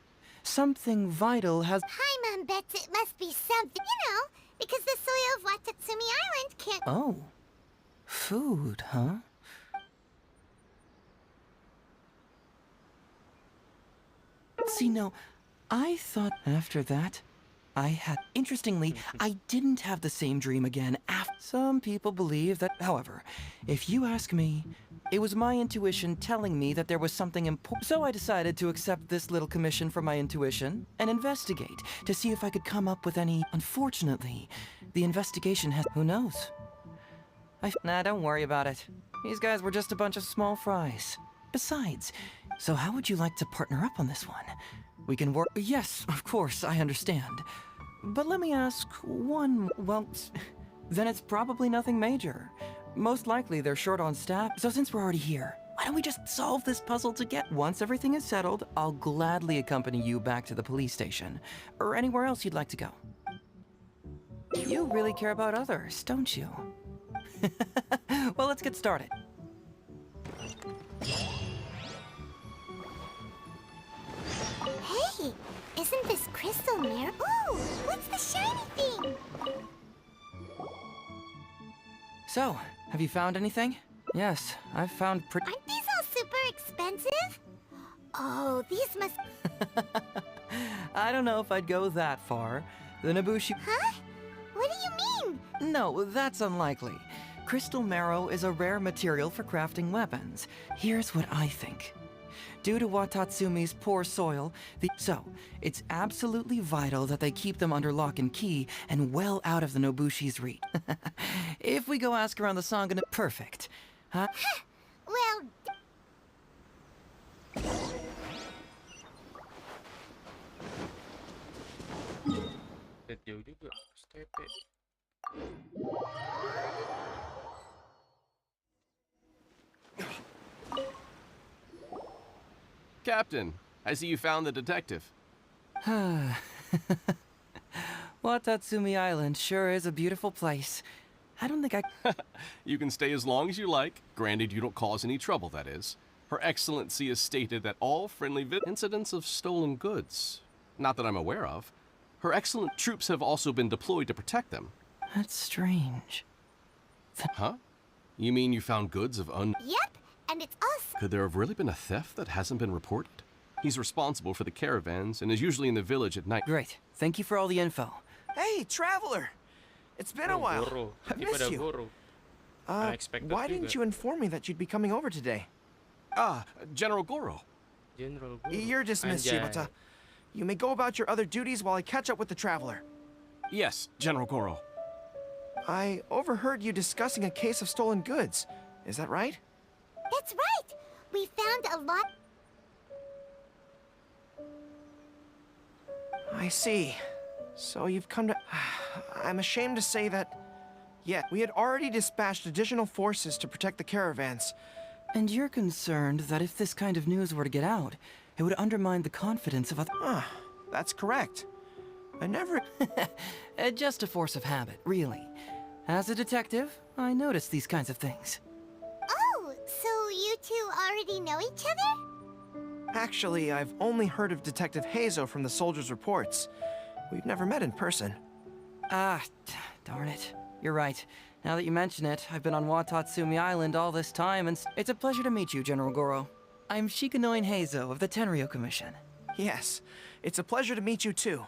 Something vital has... Paimon bets it must be something, because the soil of Watatsumi Island can't... Oh. Food, huh? See, no, I thought after that, I had... Interestingly, I didn't have the same dream again after... Some people believe that, however, if you ask me, it was my intuition telling me that there was something important. So I decided to accept this little commission from my intuition and investigate to see if I could come up with any... Unfortunately, the investigation has... Who knows? Nah, don't worry about it. These guys were just a bunch of small fries. Besides, so how would you like to partner up on this one? We can work... Yes, of course, I understand. But let me ask one... Well, then it's probably nothing major. Most likely they're short on staff. So since we're already here, why don't we just solve this puzzle together? Once everything is settled, I'll gladly accompany you back to the police station. Or anywhere else you'd like to go. You really care about others, don't you? Well, let's get started. Hey, isn't this crystal mirror? Ooh, what's the shiny thing? So, have you found anything? Yes, I've found Aren't these all super expensive? Oh, these must... I don't know if I'd go that far. The Nobushi... Huh? What do you mean? No, that's unlikely. Crystal marrow is a rare material for crafting weapons. Here's what I think. Due to Watatsumi's poor soil, so it's absolutely vital that they keep them under lock and key and well out of the Nobushi's reach. If we go ask around the Sangha... Perfect. Huh? Well... Captain, I see you found the detective. Watatsumi Island sure is a beautiful place. I don't think I... You can stay as long as you like, granted you don't cause any trouble, that is. Her Excellency has stated that all friendly incidents of stolen goods, not that I'm aware of. Her excellent troops have also been deployed to protect them. That's strange. Huh? You mean you found goods of Yep, and it's us. Could there have really been a theft that hasn't been reported? He's responsible for the caravans and is usually in the village at night. Great. Thank you for all the info. Hey, traveler! It's been a while. I've missed you. Why didn't you inform me that you'd be coming over today? General Goro. You're dismissed, Shibata. You may go about your other duties while I catch up with the traveler. Yes, General Goro. I overheard you discussing a case of stolen goods. Is that right? That's right. We found a lot. I see. So you've come to... I'm ashamed to say that... Yeah, we had already dispatched additional forces to protect the caravans. And you're concerned that if this kind of news were to get out, it would undermine the confidence of other... That's correct. I never... Just a force of habit, really. As a detective, I notice these kinds of things. Oh, so you two already know each other? Actually, I've only heard of Detective Heizo from the soldiers' reports. We've never met in person. Darn it. You're right. Now that you mention it, I've been on Watatsumi Island all this time, and it's a pleasure to meet you, General Goro. I'm Shikanoin Heizo of the Tenryo Commission. Yes, it's a pleasure to meet you too.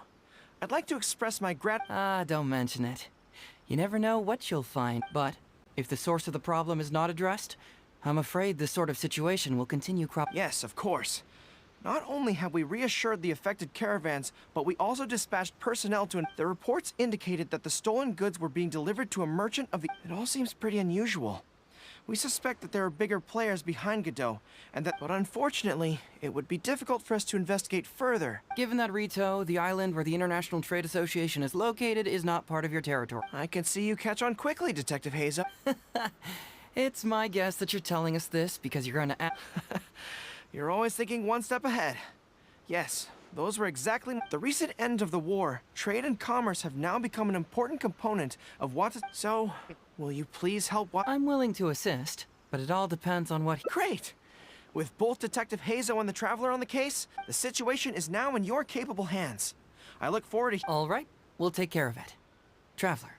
I'd like to express my don't mention it. You never know what you'll find, but if the source of the problem is not addressed, I'm afraid this sort of situation will continue Yes, of course. Not only have we reassured the affected caravans, but we also dispatched personnel to... The reports indicated that the stolen goods were being delivered to a merchant of the... It all seems pretty unusual. We suspect that there are bigger players behind Godot, and that... But unfortunately, it would be difficult for us to investigate further. Given that Rito, the island where the International Trade Association is located, is not part of your territory. I can see you catch on quickly, Detective Heizo. It's my guess that you're telling us this because you're gonna... You're always thinking one step ahead. Yes, those were exactly... The recent end of the war, trade and commerce have now become an important component of what... So, will you please help I'm willing to assist, but it all depends on what... Great! With both Detective Heizo and the Traveler on the case, the situation is now in your capable hands. I look forward to... All right, we'll take care of it. Traveler.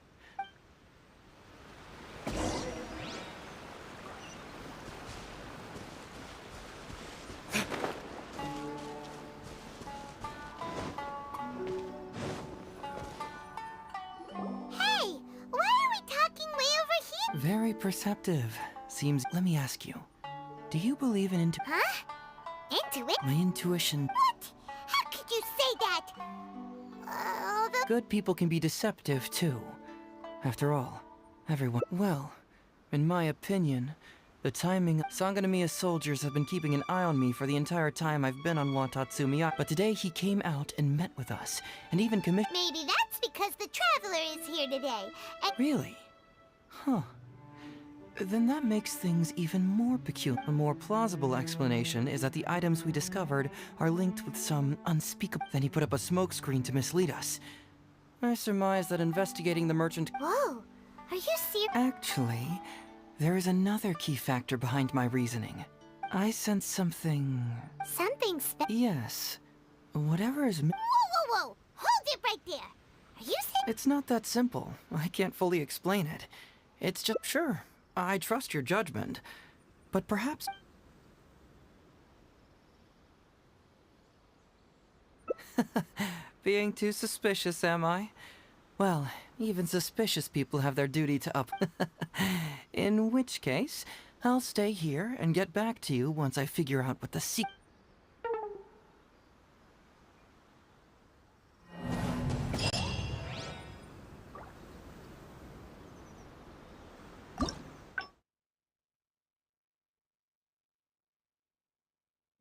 Very perceptive. Seems... Let me ask you. Do you believe in Huh? Intuition? My intuition... What? How could you say that? Good people can be deceptive, too. After all, everyone... Well, in my opinion, the timing... Sanganamiya soldiers have been keeping an eye on me for the entire time I've been on Watatsumi. But today he came out and met with us, and even commissioned... Maybe that's because the Traveler is here today. Really? Huh. Then that makes things even more peculiar. A more plausible explanation is that the items we discovered are linked with some unspeakable... Then he put up a smokescreen to mislead us. I surmise that investigating the merchant... Whoa! Are you serious? Actually, there is another key factor behind my reasoning. I sense something... Something Yes. Whatever is... Whoa, whoa, whoa! Hold it right there! Are you serious? It's not that simple. I can't fully explain it. It's just... Sure. I trust your judgment, but perhaps... Being too suspicious, am I? Well, even suspicious people have their duty to up... In which case, I'll stay here and get back to you once I figure out what the secret...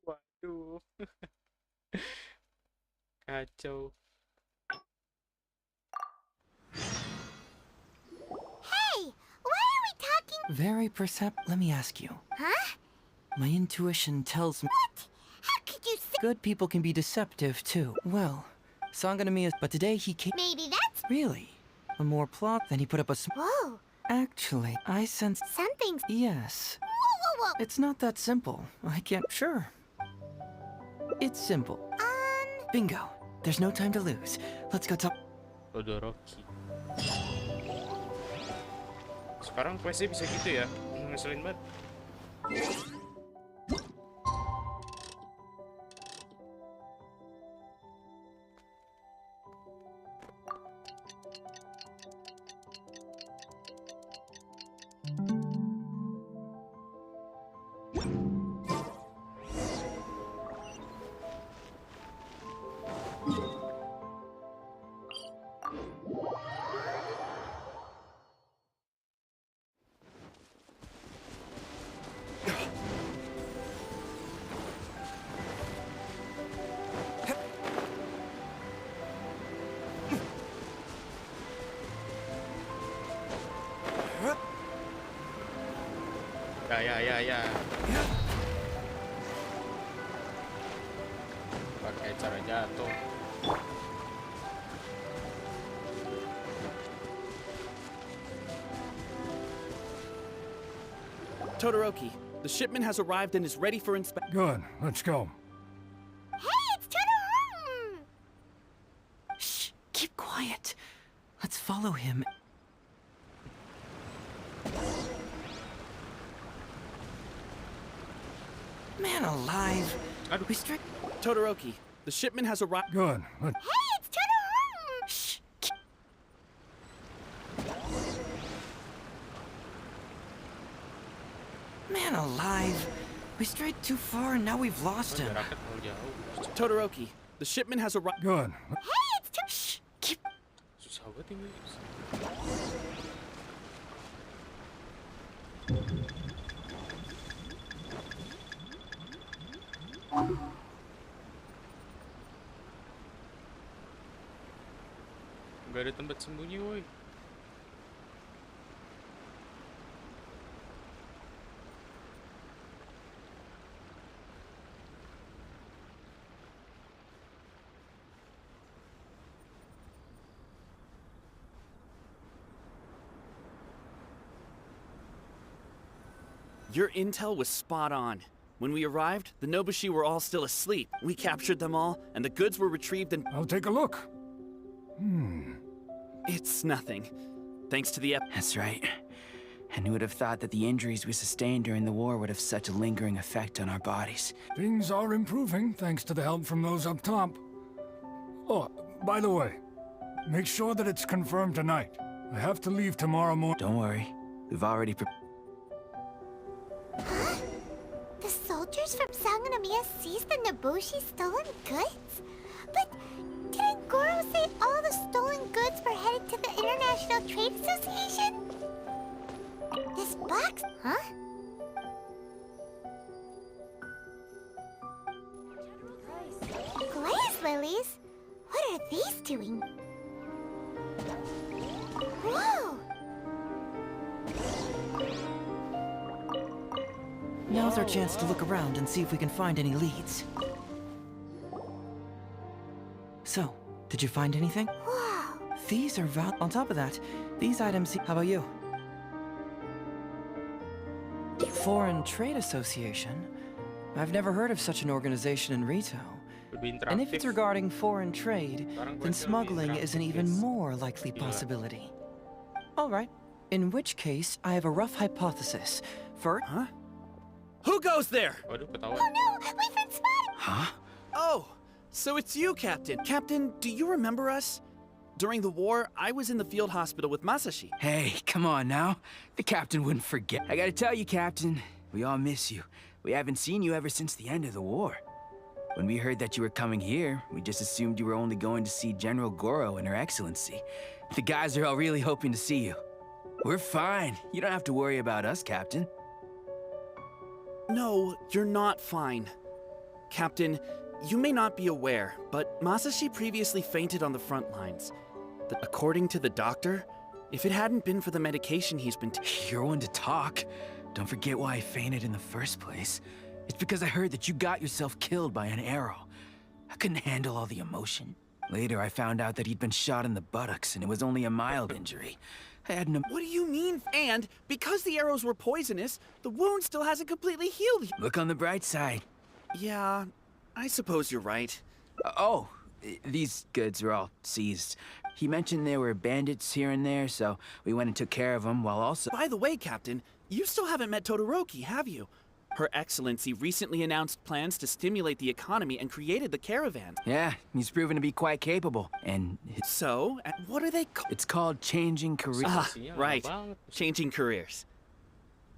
Waduh. Kacau. Hey! Why are we talking? Very Let me ask you. Huh? My intuition tells me... What? How could you say... Good people can be deceptive, too. Well, Sanganamiya... But today he came... Maybe that's... Really? A more plot? Then he put up a Whoa. Actually, I sense... Something's... Yes. Whoa, whoa, whoa. It's not that simple. I can't... Sure. It's simple. Bingo. There's no time to lose. Let's go talk... Todoroki. Sekarang questnya bisa gitu ya? Ngeselin banget. Ya. Pakai cara jatuh. Todoroki, the shipment has arrived and is ready for inspection. Good, let's go. Hey, it's Todoroki! Shh, keep quiet. Let's follow him. Man alive. Restrict... Todoroki, the shipment has arrived. Good. Hey, it's Todoroki! Shh. Man alive. We strayed too far and now we've lost him. Todoroki, the shipment has arrived. Good. Hey, it's Todoroki! Shh, keep... Susah banget ini. Gak ada tempat sembunyi, woi. Your intel was spot on. When we arrived, the Nobushi were all still asleep. We captured them all, and the goods were retrieved and... I'll take a look. It's nothing. Thanks to the That's right. And who would have thought that the injuries we sustained during the war would have such a lingering effect on our bodies? Things are improving, thanks to the help from those up top. Oh, by the way, make sure that it's confirmed tonight. I have to leave tomorrow morning. Don't worry. We've already Huh? The soldiers from Sangonomiya seized the Nobushi stolen goods? But didn't Goro say all the stolen goods were headed to the International Trade Association? This box, huh? Glaze lilies? What are these doing? Whoa! Now's our chance to look around and see if we can find any leads. So, did you find anything? Wow! These are on top of that, these items... How about you? Foreign Trade Association? I've never heard of such an organization in Rito. And if it's regarding foreign trade, then smuggling is an even more likely possibility. Alright, in which case, I have a rough hypothesis. First... Huh? Who goes there? Oh no! We've been spotted! Huh? Oh! So it's you, Captain. Captain, do you remember us? During the war, I was in the field hospital with Masashi. Hey, come on now. The captain wouldn't forget. I gotta tell you, Captain, we all miss you. We haven't seen you ever since the end of the war. When we heard that you were coming here, we just assumed you were only going to see General Goro and Her Excellency. The guys are all really hoping to see you. We're fine. You don't have to worry about us, Captain. No, you're not fine. Captain, you may not be aware, but Masashi previously fainted on the front lines. According to the doctor, if it hadn't been for the medication he's been You're one to talk. Don't forget why I fainted in the first place. It's because I heard that you got yourself killed by an arrow. I couldn't handle all the emotion. Later, I found out that he'd been shot in the buttocks, and it was only a mild injury. I had no... What do you mean? And because the arrows were poisonous, the wound still hasn't completely healed. Look on the bright side. Yeah, I suppose you're right. These goods were all seized. He mentioned there were bandits here and there, so we went and took care of them while also... By the way, Captain, you still haven't met Todoroki, have you? Her Excellency recently announced plans to stimulate the economy and created the caravan. Yeah, he's proven to be quite capable, and... So, what are they called? It's called changing careers. Ah, right. Changing careers.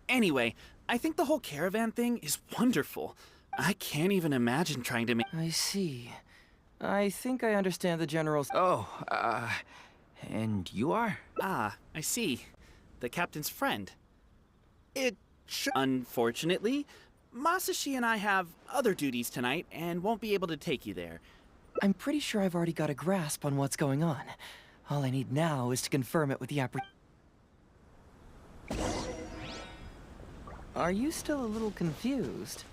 Anyway, I think the whole caravan thing is wonderful. I can't even imagine trying to make... I see. I think I understand the General's... And you are? Ah, I see. The Captain's friend. Unfortunately, Masashi and I have other duties tonight and won't be able to take you there. I'm pretty sure I've already got a grasp on what's going on. All I need now is to confirm it with the Are you still a little confused?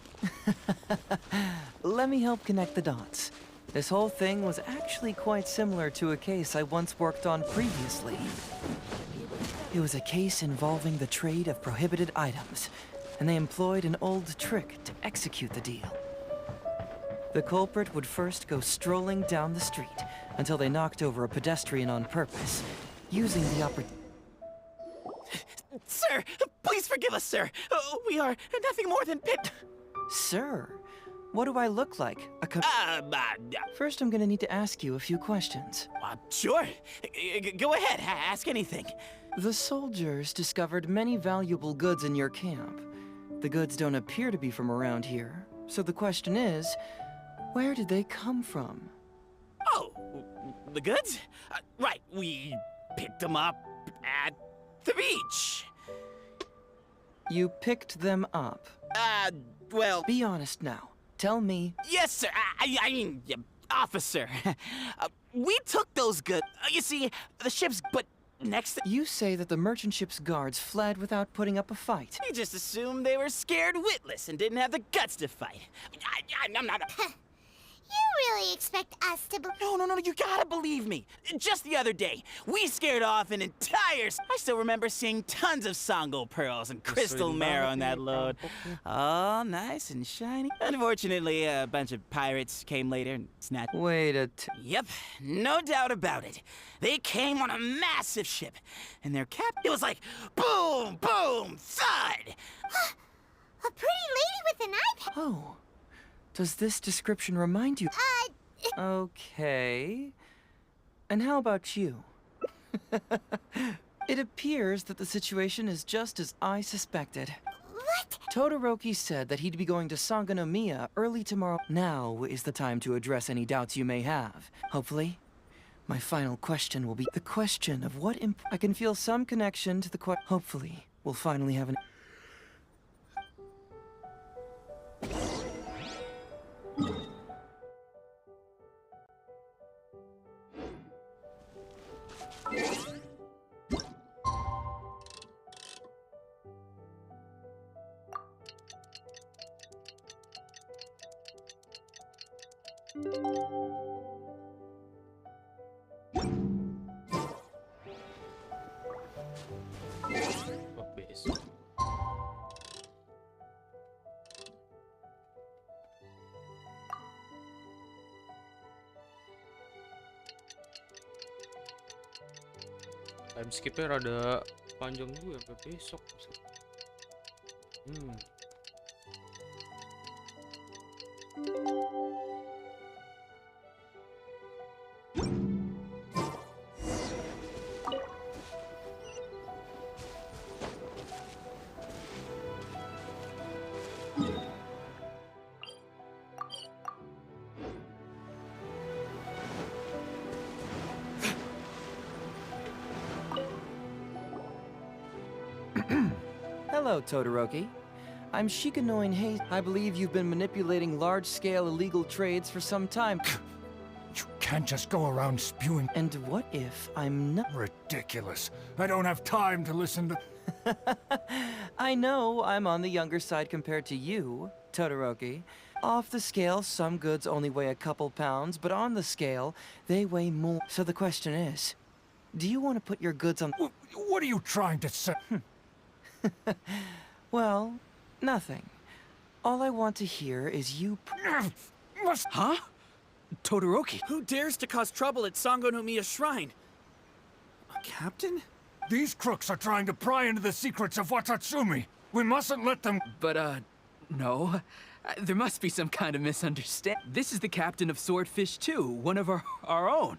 Let me help connect the dots. This whole thing was actually quite similar to a case I once worked on previously. It was a case involving the trade of prohibited items, and they employed an old trick to execute the deal. The culprit would first go strolling down the street until they knocked over a pedestrian on purpose, using the opportunity. Sir, please forgive us, sir. We are nothing more than Sir, what do I look like? First, I'm gonna need to ask you a few questions. Sure. Go ahead, ask anything. The soldiers discovered many valuable goods in your camp. The goods don't appear to be from around here. So the question is, where did they come from? Oh, the goods? Right, we picked them up at the beach. You picked them up? Well... Be honest now. Tell me... Yes, sir. I mean, officer. We took those goods. You see, the ship's... But next... You say that the merchant ship's guards fled without putting up a fight. We just assumed they were scared witless and didn't have the guts to fight. I'm not... You really expect us to No, you gotta believe me. Just the other day, we scared off an entire... I still remember seeing tons of Songo pearls and crystal marrow on that load. All nice and shiny. Unfortunately, a bunch of pirates came later and snatched... Yep, no doubt about it. They came on a massive ship, and their it was like, boom, boom, thud! A pretty lady with an iPad. Oh. Does this description remind you? Okay. And how about you? It appears that the situation is just as I suspected. What? Todoroki said that he'd be going to Sangonomiya early tomorrow. Now is the time to address any doubts you may have. Hopefully, my final question will be the question of what I can feel some connection to the Hopefully, we'll finally have an... Time skipnya rada panjang juga sampai besok. Hello, Todoroki. I'm Shikanoin Hayes. I believe you've been manipulating large-scale illegal trades for some time. You can't just go around spewing. And what if I'm not... Ridiculous. I don't have time to listen to... I know I'm on the younger side compared to you, Todoroki. Off the scale, some goods only weigh a couple pounds, but on the scale, they weigh more. So the question is, do you want to put your goods on... What are you trying to say? Well, nothing. All I want to hear is you... Huh? Todoroki? Who dares to cause trouble at Sangonomiya Shrine? A captain? These crooks are trying to pry into the secrets of Watatsumi. We mustn't let them... But, no. There must be some kind of misunderstanding. This is the captain of Swordfish too, one of our own.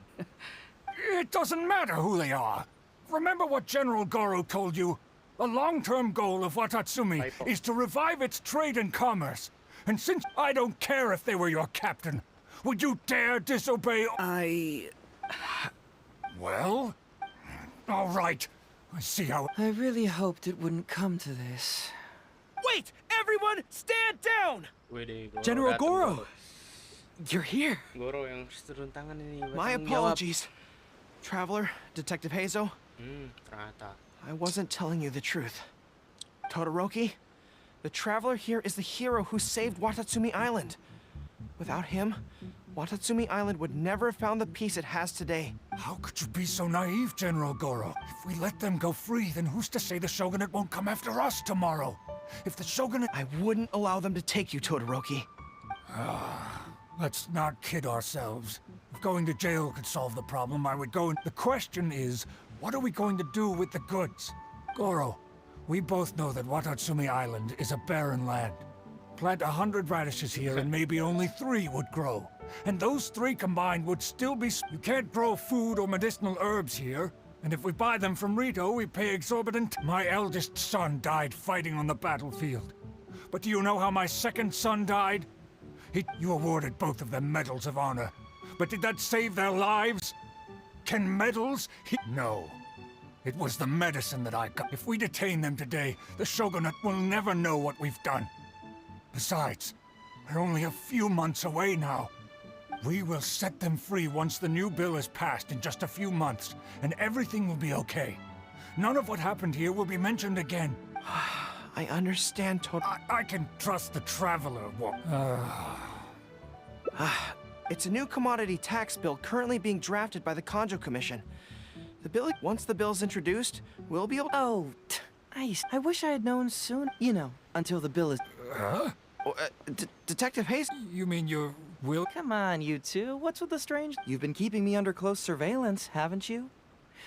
It doesn't matter who they are. Remember what General Goro told you? The long-term goal of Watatsumi is to revive its trade and commerce. And since I don't care if they were your captain, would you dare disobey? Well? All right. I see how... I really hoped it wouldn't come to this. Wait! Everyone, stand down! General Goro! You're here. Goro yang turun tangan ini. My apologies. Traveler, Detective Heizo. Ternyata. I wasn't telling you the truth. Todoroki, the Traveler here is the hero who saved Watatsumi Island. Without him, Watatsumi Island would never have found the peace it has today. How could you be so naive, General Goro? If we let them go free, then who's to say the Shogunate won't come after us tomorrow? If the Shogunate... I wouldn't allow them to take you, Todoroki. Let's not kid ourselves. If going to jail could solve the problem, I would go. The question is, what are we going to do with the goods? Goro, we both know that Watatsumi Island is a barren land. Plant 100 radishes here and maybe only 3 would grow. And those 3 combined would still be... You can't grow food or medicinal herbs here. And if we buy them from Rito, we pay exorbitant... My eldest son died fighting on the battlefield. But do you know how my second son died? You awarded both of them medals of honor. But did that save their lives? Can medals... No. It was the medicine that I got. If we detain them today, the Shogunate will never know what we've done. Besides, we're only a few months away now. We will set them free once the new bill is passed in just a few months, and everything will be okay. None of what happened here will be mentioned again. I understand, I can trust the Traveler. It's a new commodity tax bill currently being drafted by the Kanjo Commission. The bill, once the bill's introduced, we'll be able... Oh, nice. I wish I had known soon. You know, until the bill is... Huh? Detective Hayes... You mean your will? Come on, you two. What's with the strange... You've been keeping me under close surveillance, haven't you?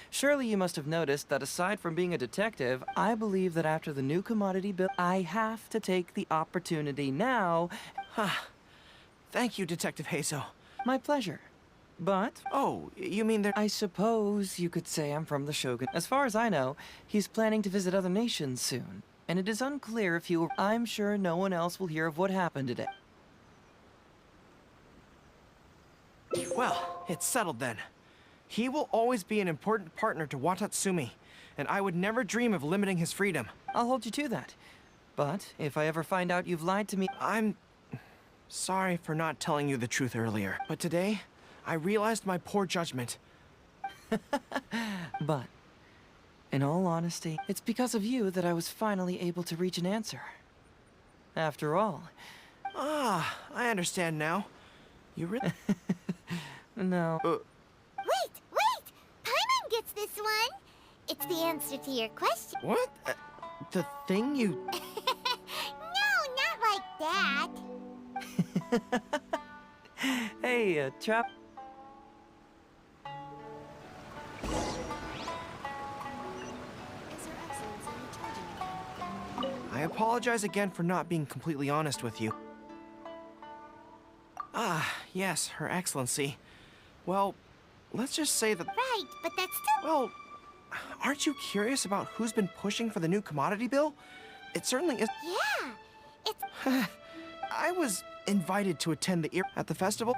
Surely you must have noticed that aside from being a detective, I believe that after the new commodity bill, I have to take the opportunity now... Thank you, Detective Heizo. My pleasure. But... Oh, you mean that... I suppose you could say I'm from the Shogun. As far as I know, he's planning to visit other nations soon. And it is unclear if he will... I'm sure no one else will hear of what happened today. Well, it's settled then. He will always be an important partner to Watatsumi, and I would never dream of limiting his freedom. I'll hold you to that. But if I ever find out you've lied to me... I'm sorry for not telling you the truth earlier. But today, I realized my poor judgment. But, in all honesty, it's because of you that I was finally able to reach an answer. After all... I understand now. You really... No. Wait! Paimon gets this one! It's the answer to your question. What? The thing you... No, not like that. Hey, Trap... I apologize again for not being completely honest with you. Yes, Her Excellency. Well, let's just say that... Right, but that's still... Well, aren't you curious about who's been pushing for the new commodity bill? It certainly is... Yeah, it's... I was invited to attend the at the festival.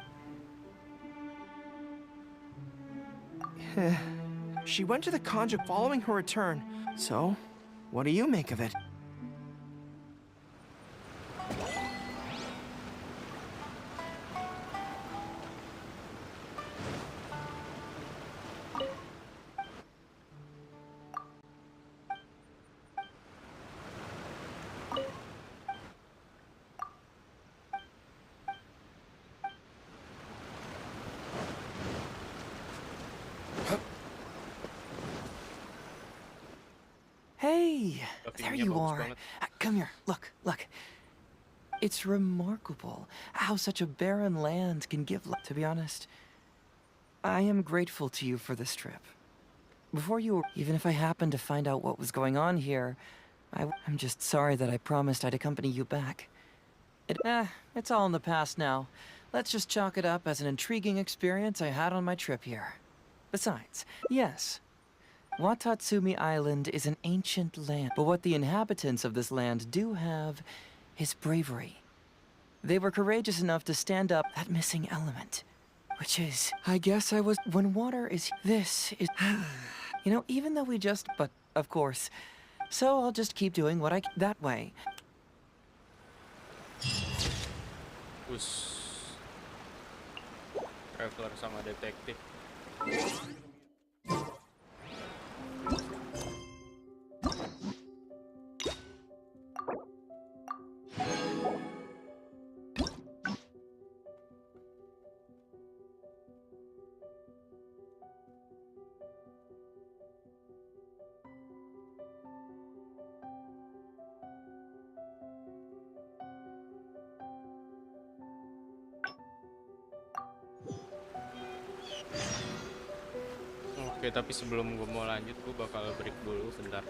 She went to the Kanjo following her return. So, what do you make of it? there you are. Come here. Look, look. It's remarkable how such a barren land can give life. To be honest, I am grateful to you for this trip. Before you, even if I happened to find out what was going on here, I'm just sorry that I promised I'd accompany you back. It's all in the past now. Let's just chalk it up as an intriguing experience I had on my trip here. Besides, yes, Watatsumi Island is an ancient land, but what the inhabitants of this land do have is bravery. They were courageous enough to stand up that missing element, which is, I guess I was, when water is, this is, you know, even though we just, but of course, so I'll just keep doing what I, that way. Traveler sama detektif. Oke, tapi sebelum gue mau lanjut, gue bakal break dulu bentar.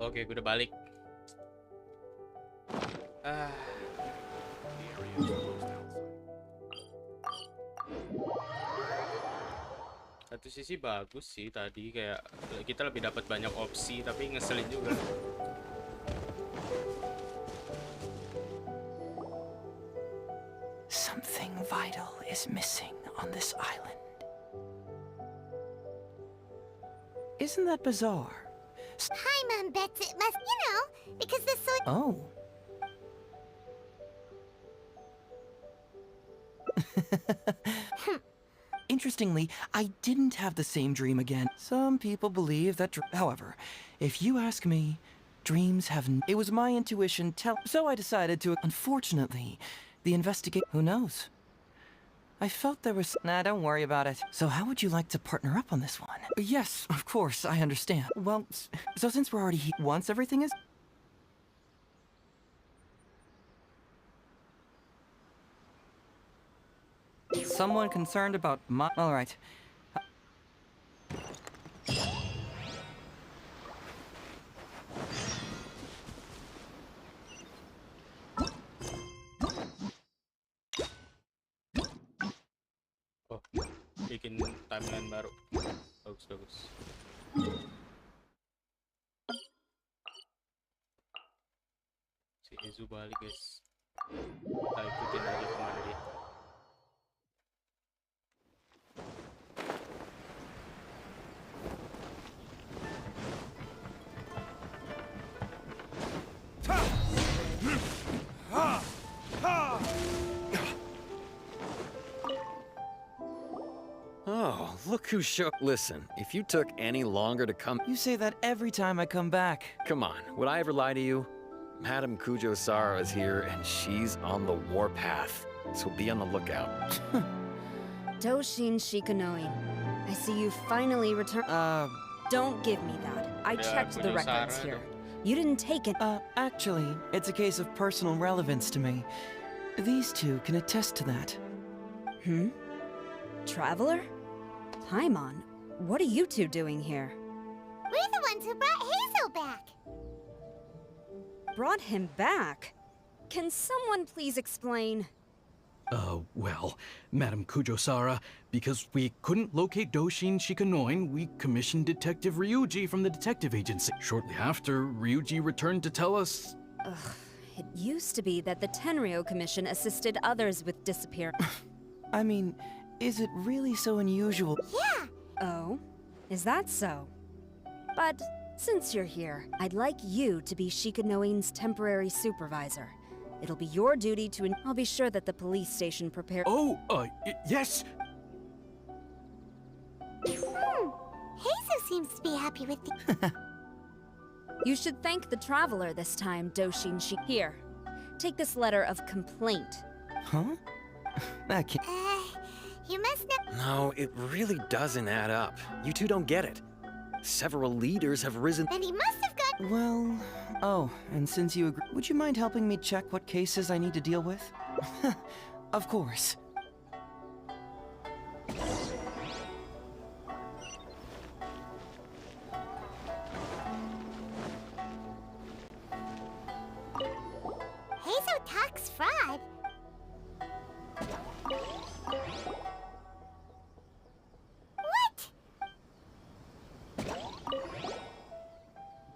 Oke, gue udah balik. Satu sisi bagus sih tadi, kayak kita lebih dapat banyak opsi, tapi ngeselin juga. Something vital is missing on this island. Isn't that bizarre? Hi, Mom bets it must, because the sword. Oh. Interestingly, I didn't have the same dream again. Some people believe that. However, if you ask me, dreams have. It was my intuition so I decided to. Unfortunately, the investigate. Who knows? I felt there was. Nah, don't worry about it. So, how would you like to partner up on this one? Yes, of course, I understand. Well, so since we're already here, once everything is. Someone concerned about my. All right. Oh, bikin timeline baru. Bagus. Si Izu balik, guys. Kita ikutin aja kemana dia. Oh, look who Listen, if you took any longer to come... You say that every time I come back. Come on, would I ever lie to you? Madam Kujo-Sara is here, and she's on the warpath. So be on the lookout. Doshin Shikanoin. I see you finally returned. Don't give me that. I checked the records here. You didn't take it. Actually, it's a case of personal relevance to me. These two can attest to that. Traveler? Paimon, what are you two doing here? We're the ones who brought Hazel back. Brought him back? Can someone please explain? Well, Madam Kujo-Sara, because we couldn't locate Doshin Shikanoin, we commissioned Detective Ryuji from the detective agency. Shortly after, Ryuji returned to tell us... It used to be that the Tenryo Commission assisted others with disappearance. I mean, is it really so unusual? Yeah! Oh? Is that so? But since you're here, I'd like you to be Shikanoin's temporary supervisor. It'll be your duty to... I'll be sure that the police station prepared... Yes! Hazel seems to be happy with the... You should thank the traveler this time, Doshin Here. Take this letter of complaint. Huh? That can't... you must not... No, it really doesn't add up. You two don't get it. Several leaders have risen... Then he must have got... Well... Oh, and since you agree... Would you mind helping me check what cases I need to deal with? Of course. Hazel talks fraud. What?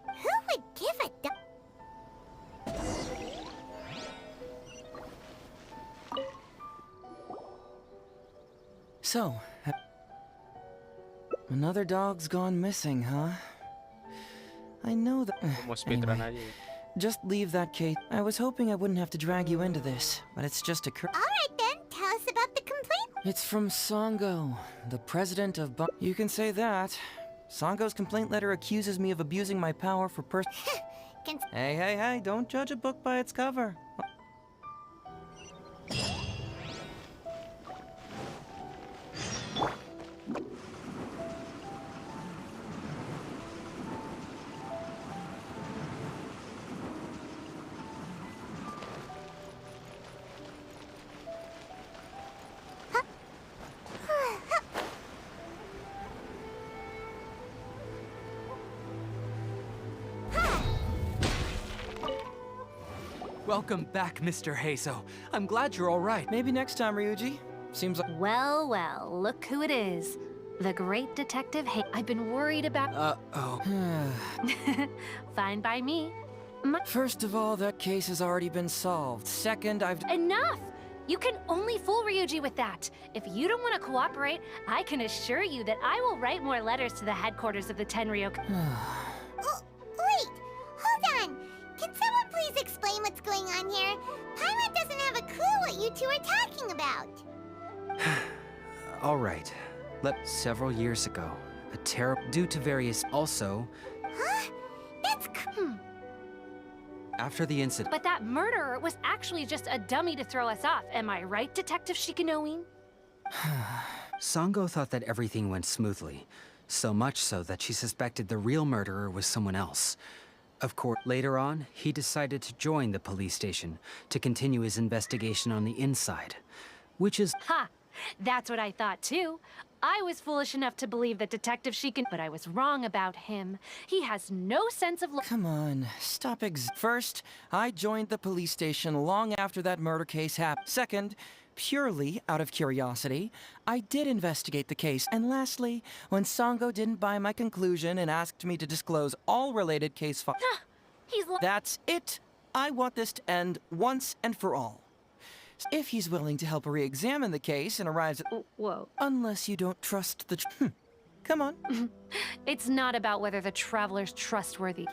Who would give a So, another dog's gone missing, huh? I know that... Anyway, just leave that case. I was hoping I wouldn't have to drag you into this, but it's just occurred. All right then, tell us about the complaint. It's from Sango, the president of You can say that. Sango's complaint letter accuses me of abusing my power for Hey, don't judge a book by its cover. Welcome back, Mr. Heizo. I'm glad you're all right. Maybe next time, Ryuji. Seems like... Well, well, look who it is. The great detective I've been worried about... Uh-oh. Fine by me. First of all, that case has already been solved. Second, I've... Enough! You can only fool Ryuji with that. If you don't want to cooperate, I can assure you that I will write more letters to the headquarters of the Tenryou. Wait! Hold on! Can someone please explain what's going on here? Paimon doesn't have a clue what you two are talking about. All right. Several years ago, a terrible... Due to various... Also... Huh? That's... After the incident... But that murderer was actually just a dummy to throw us off. Am I right, Detective Shikanoin? Sango thought that everything went smoothly. So much so that she suspected the real murderer was someone else. Of course, later on, he decided to join the police station to continue his investigation on the inside. Which is... Ha! That's what I thought too. I was foolish enough to believe that Detective but I was wrong about him. He has no sense of... Come on, stop First, I joined the police station long after that murder case happened. Second, purely out of curiosity, I did investigate the case. And lastly, when Sango didn't buy my conclusion and asked me to disclose all related case files... That's it! I want this to end once and for all. If he's willing to help re-examine the case and arrives at... Whoa. Unless you don't trust the... Come on. It's not about whether the Traveler's trustworthy.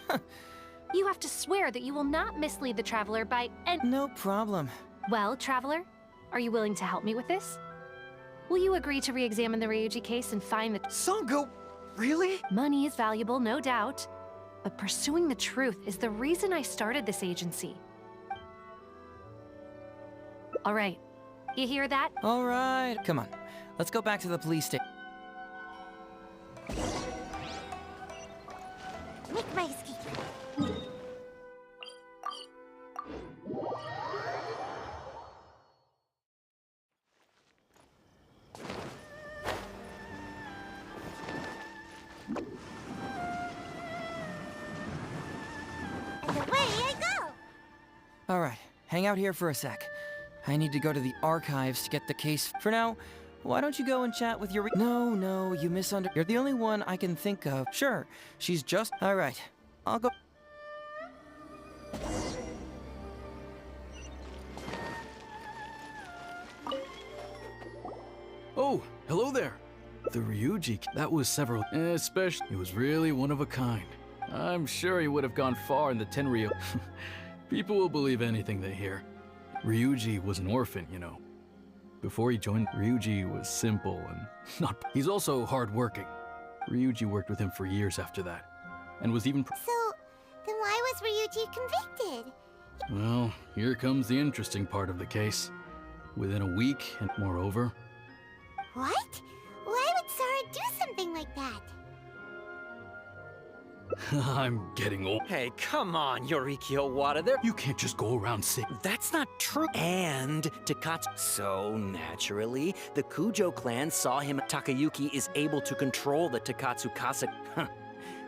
You have to swear that you will not mislead the Traveler by... No problem. Well, Traveler, are you willing to help me with this? Will you agree to re-examine the Ryuji case and find the... Sango! Really? Money is valuable, no doubt. But pursuing the truth is the reason I started this agency. All right. You hear that? All right. Come on. Let's go back to the police station. Make my escape. And away I go! All right. Hang out here for a sec. I need to go to the archives to get the case. For now, why don't you go and chat with your... No, you misunderstood. You're the only one I can think of. Sure, she's just... All right, I'll go... Oh, hello there. The Ryuji, that was several... Especially, it was really one of a kind. I'm sure he would have gone far in the Tenryou. People will believe anything they hear. Ryuji was an orphan, you know. Before he joined, Ryuji was simple and not... He's also hardworking. Ryuji worked with him for years after that, and was even... So, then why was Ryuji convicted? Well, here comes the interesting part of the case. Within a week, and moreover... What? Why would Sara do something like that? I'm getting old. Hey, come on, Yoriki Owada. There. You can't just go around saying... That's not true. And Takatsu. So naturally, the Kujo clan saw him. Takayuki is able to control the Takatsu Kasa.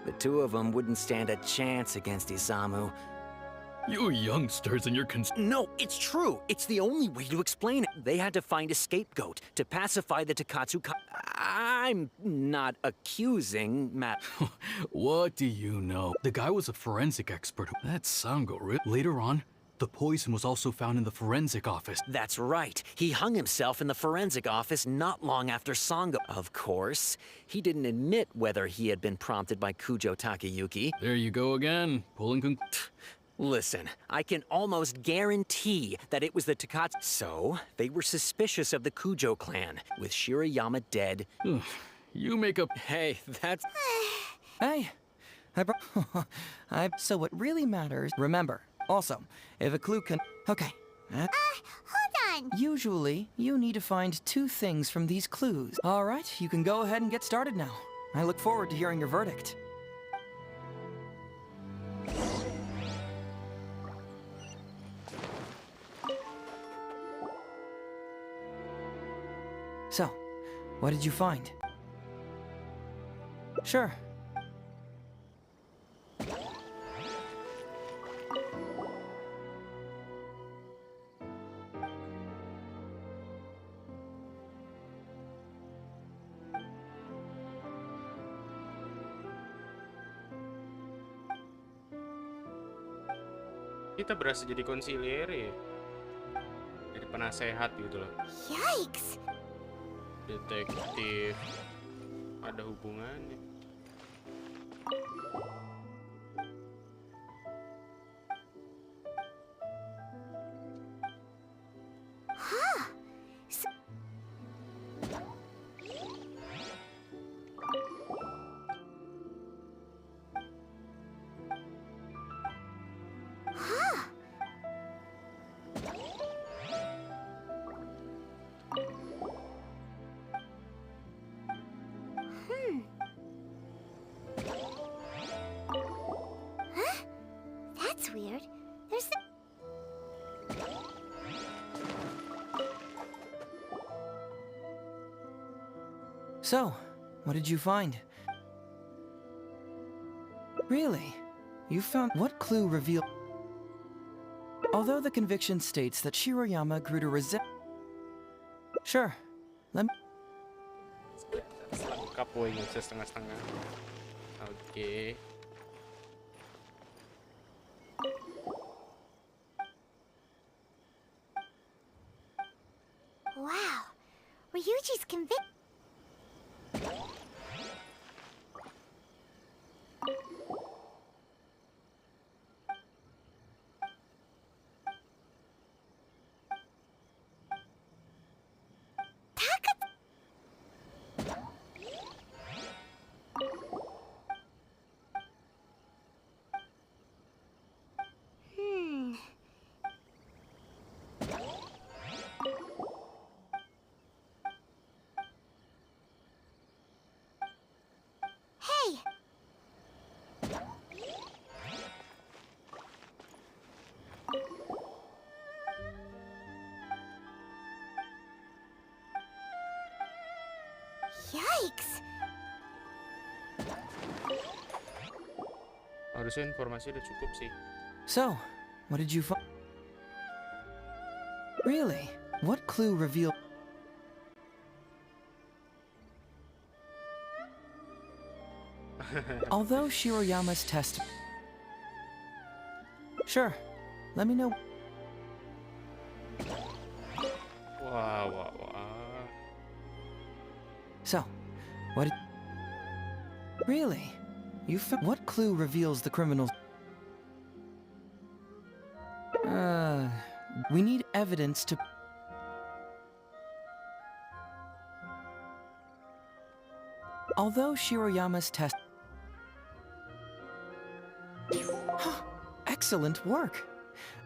The two of them wouldn't stand a chance against Isamu. You youngsters and your No, it's true. It's the only way to explain it. They had to find a scapegoat to pacify the Takatsu I'm not accusing Matt. What do you know? The guy was a forensic expert. That's Sango. Later on, the poison was also found in the forensic office. That's right. He hung himself in the forensic office not long after Sango. Of course, he didn't admit whether he had been prompted by Kujo Takayuki. There you go again, pulling Listen, I can almost guarantee that it was the Takatsu. So, they were suspicious of the Kujo clan, with Shirayama dead. You make up... Hey, that's... Hey, So what really matters... Remember, also, if a clue can... Okay. Hold on! Usually, you need to find 2 things from these clues. All right, you can go ahead and get started now. I look forward to hearing your verdict. So, what did you find? Sure. Kita berasa jadi konsilier ya. Jadi penasehat gitu loh. Yikes! Detektif. Ada hubungannya. Huh. Huh. Huh? That's weird. There's So, what did you find? Really? You found what clue revealed? Although the conviction states that Shiroyama grew to resent. Sure. Let me. Setelah buka poin bisa setengah-setengah. Oke. wow. Ryuji's convict. Hey! Yikes! Harusnya informasi udah cukup sih. So, what did you find? Really? What clue revealed? Although Shiroyama's test. Sure. Let me know. Wah, wah, wah. So, what did... Really? You found... What clue reveals the criminal? We need evidence to... Although Shiroyama's test... Excellent work!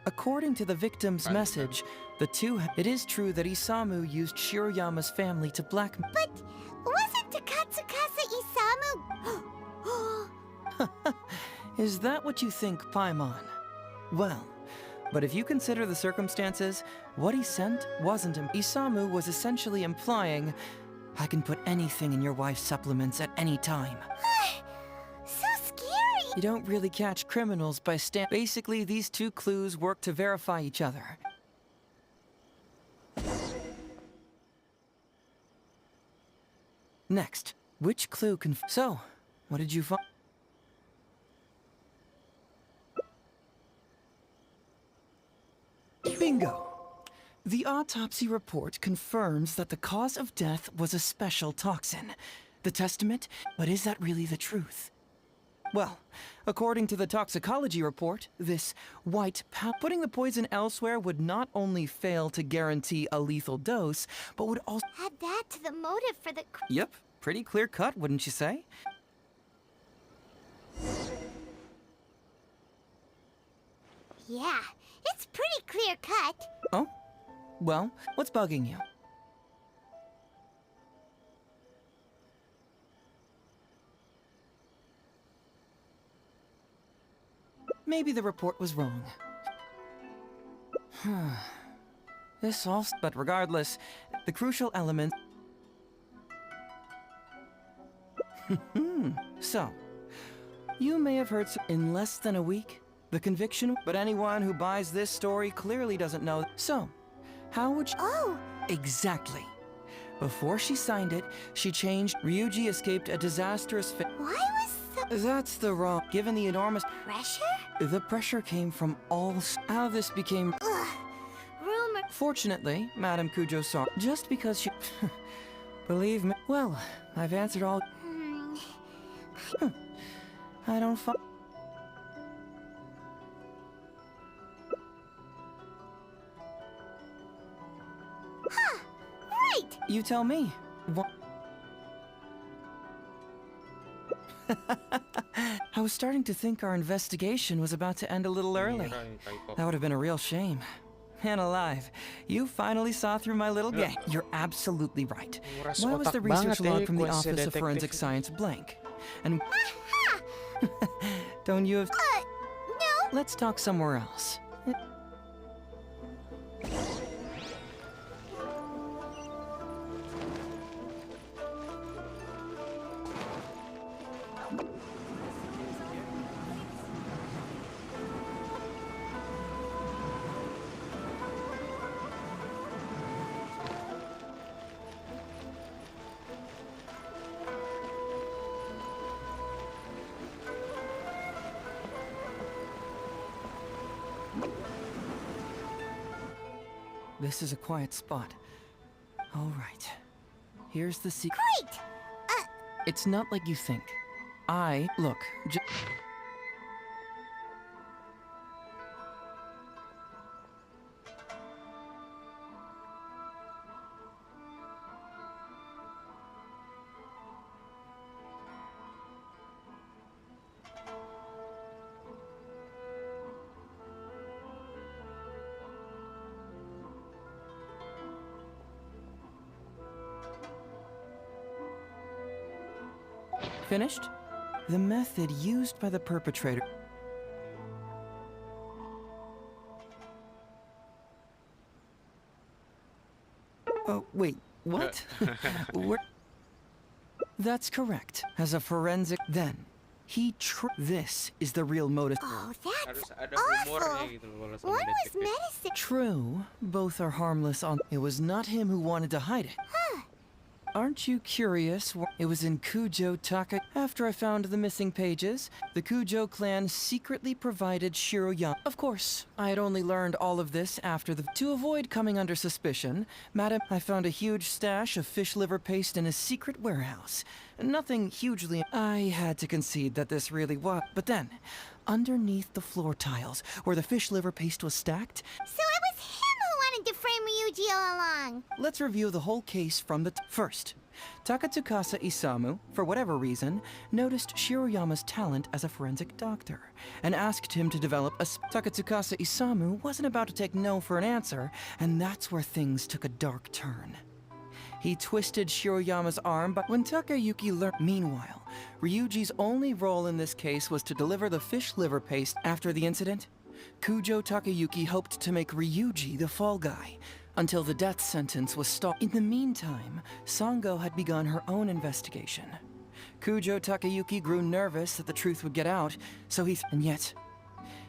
According to the victim's message, the two... It is true that Isamu used Shiroyama's family to blackmail... But wasn't Takatsukasa Isamu? Is that what you think, Paimon? Well, but if you consider the circumstances, what he sent wasn't him. Isamu was essentially implying, I can put anything in your wife's supplements at any time. So scary! You don't really catch criminals by Basically, these two clues work to verify each other. Next, which clue can... So, what did you find? Bingo! The autopsy report confirms that the cause of death was a special toxin. The testament? But is that really the truth? Well, according to the toxicology report, this white putting the poison elsewhere would not only fail to guarantee a lethal dose, but would also... Add that to the motive for the... Yep, pretty clear cut, wouldn't you say? Yeah, it's pretty clear cut. Oh? Well, what's bugging you? Maybe the report was wrong. This all... But regardless, the crucial element... So, you may have heard in less than a week, the conviction... But anyone who buys this story clearly doesn't know... So, how would you... Oh! Exactly. Before she signed it, she changed... Ryuji escaped a disastrous... Why was the... That's the wrong. Given the enormous Pressure? the pressure came from all. How this became. Ugh. Rumor. Fortunately, Madame Kujo-san, just because she. Believe me. Well, I've answered all. I don't. Huh. Right. You tell me. What? I was starting to think our investigation was about to end a little early. That would have been a real shame. And alive, you finally saw through my little game. You're absolutely right. Why was the research log from the Office of Forensic Science blank? And don't you have... No. Let's talk somewhere else. This is a quiet spot. All right. Here's the secret. Great! It's not like you think. Look, finished? The method used by the perpetrator. Oh, wait, what? That's correct. As a forensic, then, this is the real motive. Oh, that's awful. One was medicine. True, both are harmless on. It was not him who wanted to hide it. Huh. Aren't you curious? It was in Kujo Taka. After I found the missing pages, the Kujo clan secretly provided Shiroyama. Of course, I had only learned all of this after the... To avoid coming under suspicion, Madam, I found a huge stash of fish liver paste in a secret warehouse. Nothing hugely... I had to concede that this really was... But then, underneath the floor tiles, where the fish liver paste was stacked... So it was him who wanted to frame Ryuji all along. Let's review the whole case from the... First, Takatsukasa Isamu, for whatever reason, noticed Shiroyama's talent as a forensic doctor and asked him to develop a... Takatsukasa Isamu wasn't about to take no for an answer, and that's where things took a dark turn. He twisted Shiroyama's arm, but when Takayuki learned... Meanwhile, Ryuji's only role in this case was to deliver the fish liver paste. After the incident, Kujo Takayuki hoped to make Ryuji the fall guy, until the death sentence was stopped. In the meantime, Sango had begun her own investigation. Kujo Takayuki grew nervous that the truth would get out, so and yet,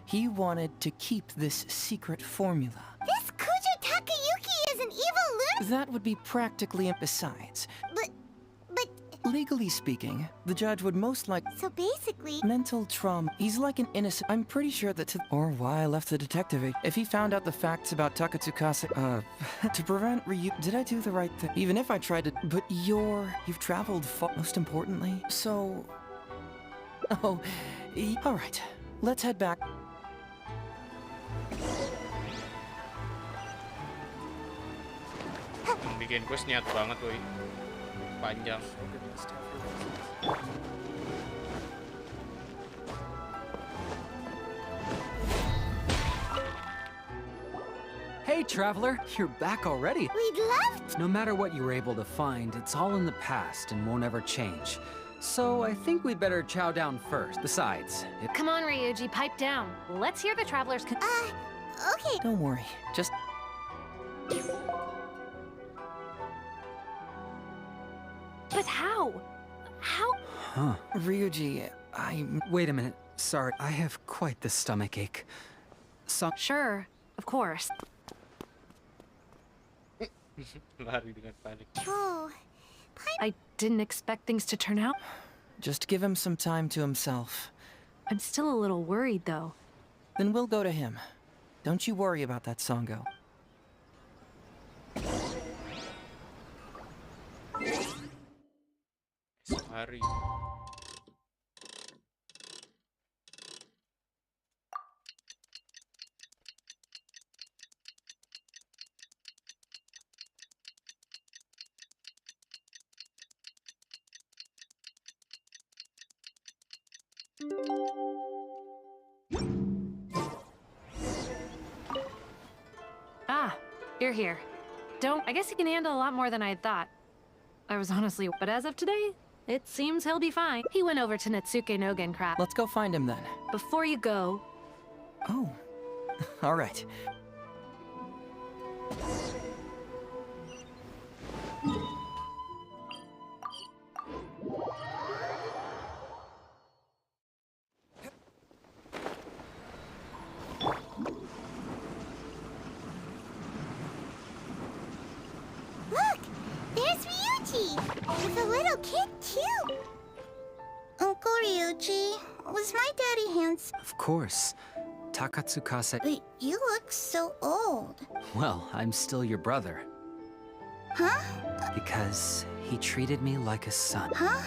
he wanted to keep this secret formula. This Kujo Takayuki is an evil lunatic. That would be practically... Besides... But... Legally speaking, the judge would most likely... So basically... Mental trauma. He's like an innocent... I'm pretty sure that Or why I left the detective. If he found out the facts about Takatsukasa... to prevent Did I do the right thing? Even if I tried to... But you've traveled far... Most importantly... So... Oh... Alright. Let's head back. Bikin quest niat banget, woy. Panjang. Hey, traveler, you're back already. We'd love to. No matter what you were able to find, it's all in the past and won't ever change. So I think we'd better chow down first. Besides, Come on, Ryuji, pipe down. Let's hear the traveler's Okay. Don't worry. Just... But how? How? Huh. Ryuji, Wait a minute. Sorry, I have quite the stomach ache. Sure, of course. Lari dengan panik. Oh, I didn't expect things to turn out. Just give him some time to himself. I'm still a little worried, though. Then we'll go to him. Don't you worry about that Songo. Hari. Ah, you're here. I guess he can handle a lot more than I had thought. I was honestly, but as of today, it seems he'll be fine. He went over to Natsuke Nogen Craft. Let's go find him then. Before you go... Oh, all right. Look! There's Ryuji! With a little kid, too! Uncle Ryuji, was my daddy handsome? Of course. Takatsukase. But you look so old. Well, I'm still your brother. Huh? Because he treated me like a son. Huh?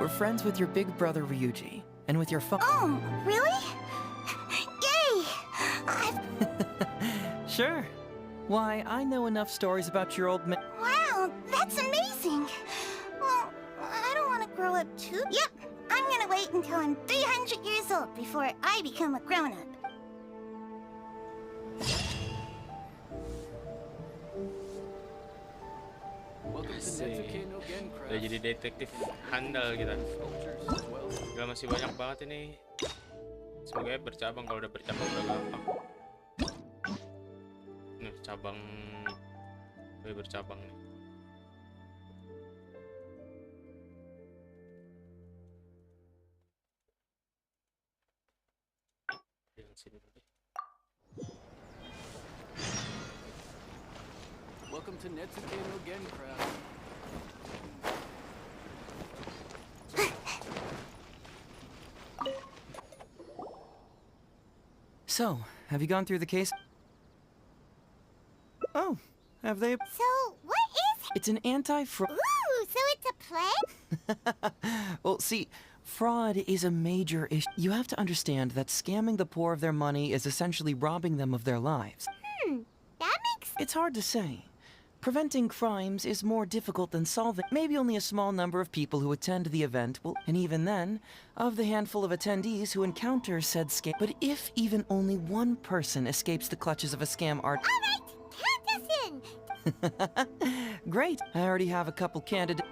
We're friends with your big brother Ryuji, and with your Oh, really? Yay! Sure. Why, I know enough stories about your old man. Wow, that's amazing! Well, I don't want to grow up too. Yep, I'm gonna wait until I'm 300 years old before I become a grown-up. Asik. Udah jadi detektif handal kita. Gak masih banyak banget ini. Semoga bercabang, kalau udah bercabang udah gampang. Nih cabang, bercabang nih. Yang sini dulu. Welcome to Natsuke Nogen Craft. So, have you gone through the case? Oh, have they? So, what is it? It's an anti-fraud. Ooh, so it's a play? Well, see, fraud is a major issue. You have to understand that scamming the poor of their money is essentially robbing them of their lives. That makes... It's hard to say. Preventing crimes is more difficult than solving. Maybe only a small number of people who attend the event will, and even then, of the handful of attendees who encounter said scam. But if even only one person escapes the clutches of a scam art... All right, count us in! Great! I already have a couple candidates.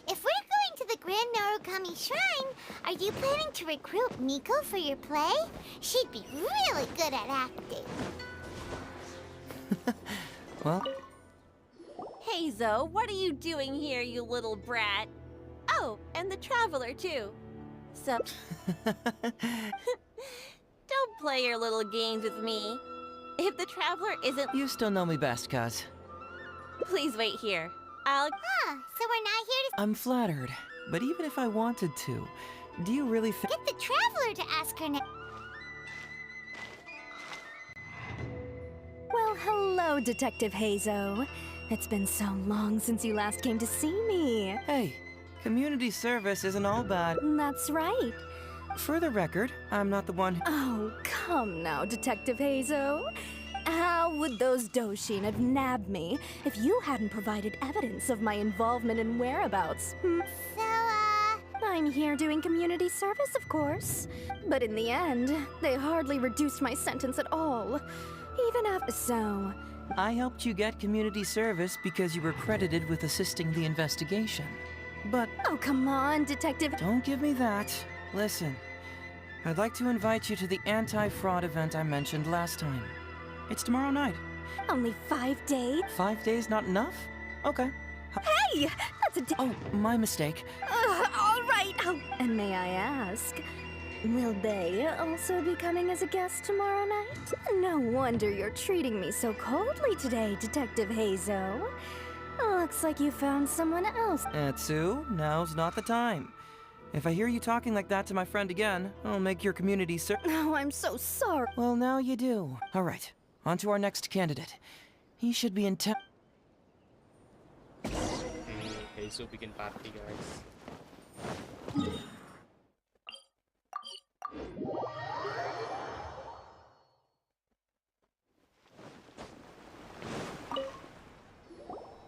If we're going to the Grand Narukami Shrine, are you planning to recruit Miko for your play? She'd be really good at acting. Well... Hey, Zoe, what are you doing here, you little brat? Oh, and the Traveler, too. So... Don't play your little games with me. If the Traveler isn't... You still know me best, Kaz. Please wait here. So we're not here to... I'm flattered, but even if I wanted to, do you really think... Get the Traveler to ask her now. Well, hello, Detective Hazo. It's been so long since you last came to see me. Hey, community service isn't all bad. That's right. For the record, I'm not the one... Oh, come now, Detective Hazo. How would those Doshin have nabbed me if you hadn't provided evidence of my involvement and whereabouts? I'm here doing community service, of course. But in the end, they hardly reduced my sentence at all. Even after so... I helped you get community service because you were credited with assisting the investigation. But... Oh, come on, Detective... Don't give me that. Listen, I'd like to invite you to the anti-fraud event I mentioned last time. It's tomorrow night. Only 5 days? 5 days not enough? Okay. Hey! That's today. Oh, my mistake. All right. Oh, and may I ask, will they also be coming as a guest tomorrow night? No wonder you're treating me so coldly today, Detective Hazo. Looks like you found someone else. Etsu, now's not the time. If I hear you talking like that to my friend again, I'll make your community Oh, I'm so sorry. Well, now you do. All right, on to our next candidate. He should be in town. Hazel bikin party, guys.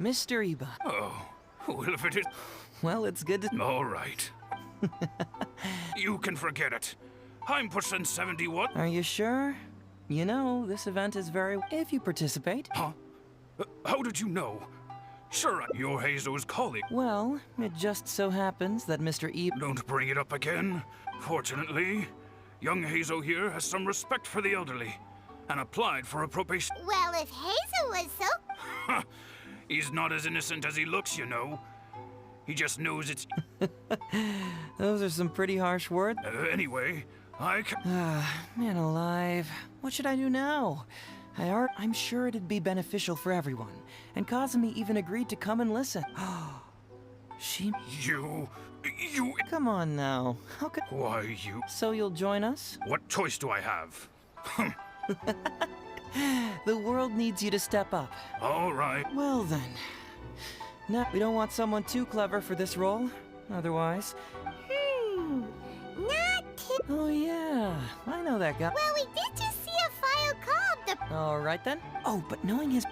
Mr. Iba. Oh, well, if it is... Well, it's good to... All right. You can forget it. I'm pushing 71. Are you sure? You know, this event is very... If you participate. Huh? How did you know? Sure, you're Hazo's colleague. Well, it just so happens that Mr. Iba... Don't bring it up again. Fortunately, young Hazo here has some respect for the elderly and applied for a probation. Well, if Hazel was so... He's not as innocent as he looks, you know. He just knows it's... Those are some pretty harsh words. Anyway, I can... Man alive. What should I do now? I'm sure it'd be beneficial for everyone. And Kazumi even agreed to come and listen. She... You... Come on now. How could... Why, you... So you'll join us? What choice do I have? The world needs you to step up. All right. Well then. No, we don't want someone too clever for this role. Otherwise... Not too... Oh yeah, I know that guy. Well, we did just see a file called the... All right then. Oh, but knowing his...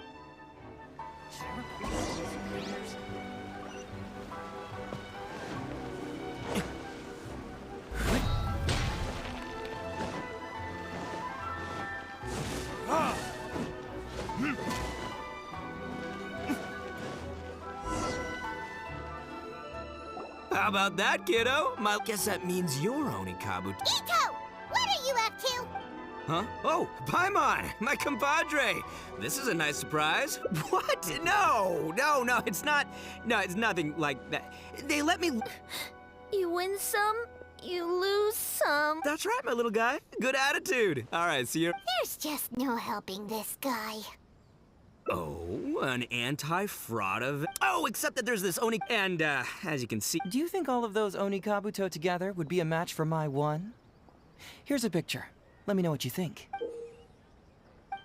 How about that, kiddo? I guess that means you're owning Kabuto. Ito! What are you up to? Huh? Oh, Paimon, my compadre. This is a nice surprise. What? No, it's not. No, it's nothing like that. They let me... You win some, you lose some. That's right, my little guy. Good attitude. All right, see you. There's just no helping this guy. Oh, an anti-fraud event. Oh, except that there's this Oni... And, as you can see... Do you think all of those Oni Kabuto together would be a match for my one? Here's a picture. Let me know what you think.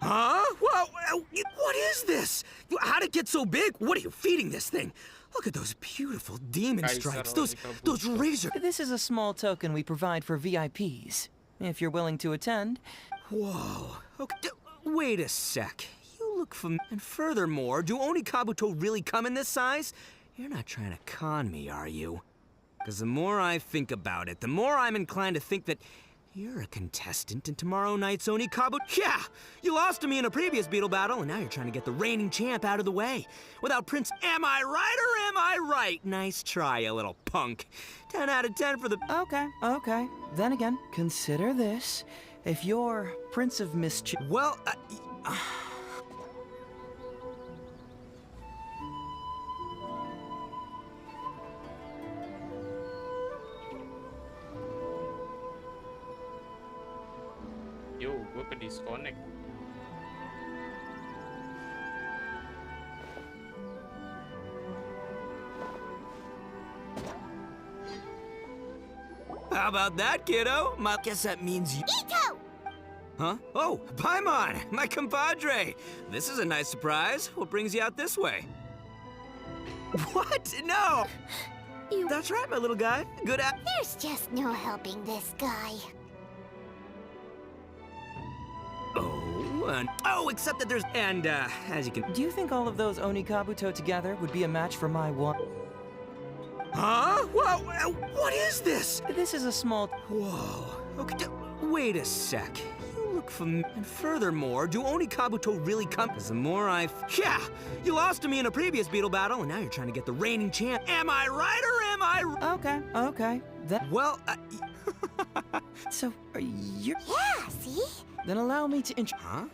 Huh? Whoa, what is this? How'd it get so big? What are you feeding this thing? Look at those beautiful demon stripes. Those razor... This is a small token we provide for VIPs. If you're willing to attend... Whoa. Okay, wait a sec. Look from... And furthermore, do Oni Kabuto really come in this size? You're not trying to con me, are you? Because the more I think about it, the more I'm inclined to think that you're a contestant in tomorrow night's Oni Kabuto. Yeah! You lost to me in a previous Beetle battle, and now you're trying to get the reigning champ out of the way. Without Prince... Am I right or am I right? Nice try, you little punk. 10 out of 10 for the... Okay. Then again, consider this. If you're Prince of Mischief... Well, Yo, gue ke disconnect. How about that, kiddo? I guess that means you... Ito! Huh? Oh, Paimon, my compadre. This is a nice surprise. What brings you out this way? What? No! That's right, my little guy. Good at... There's just no helping this guy. Oh, except that there's... And, as you can... Do you think all of those Oni Kabuto together would be a match for my one? Huh? Whoa, what is this? This is a small... Whoa. Okay, wait a sec. You look familiar. And furthermore, do Oni Kabuto really come... Because the more I... Yeah! You lost to me in a previous Beetle battle, and now you're trying to get the reigning champ. Am I right or am I... Okay. Well, So, are you... Yeah, see? Then allow me to Huh?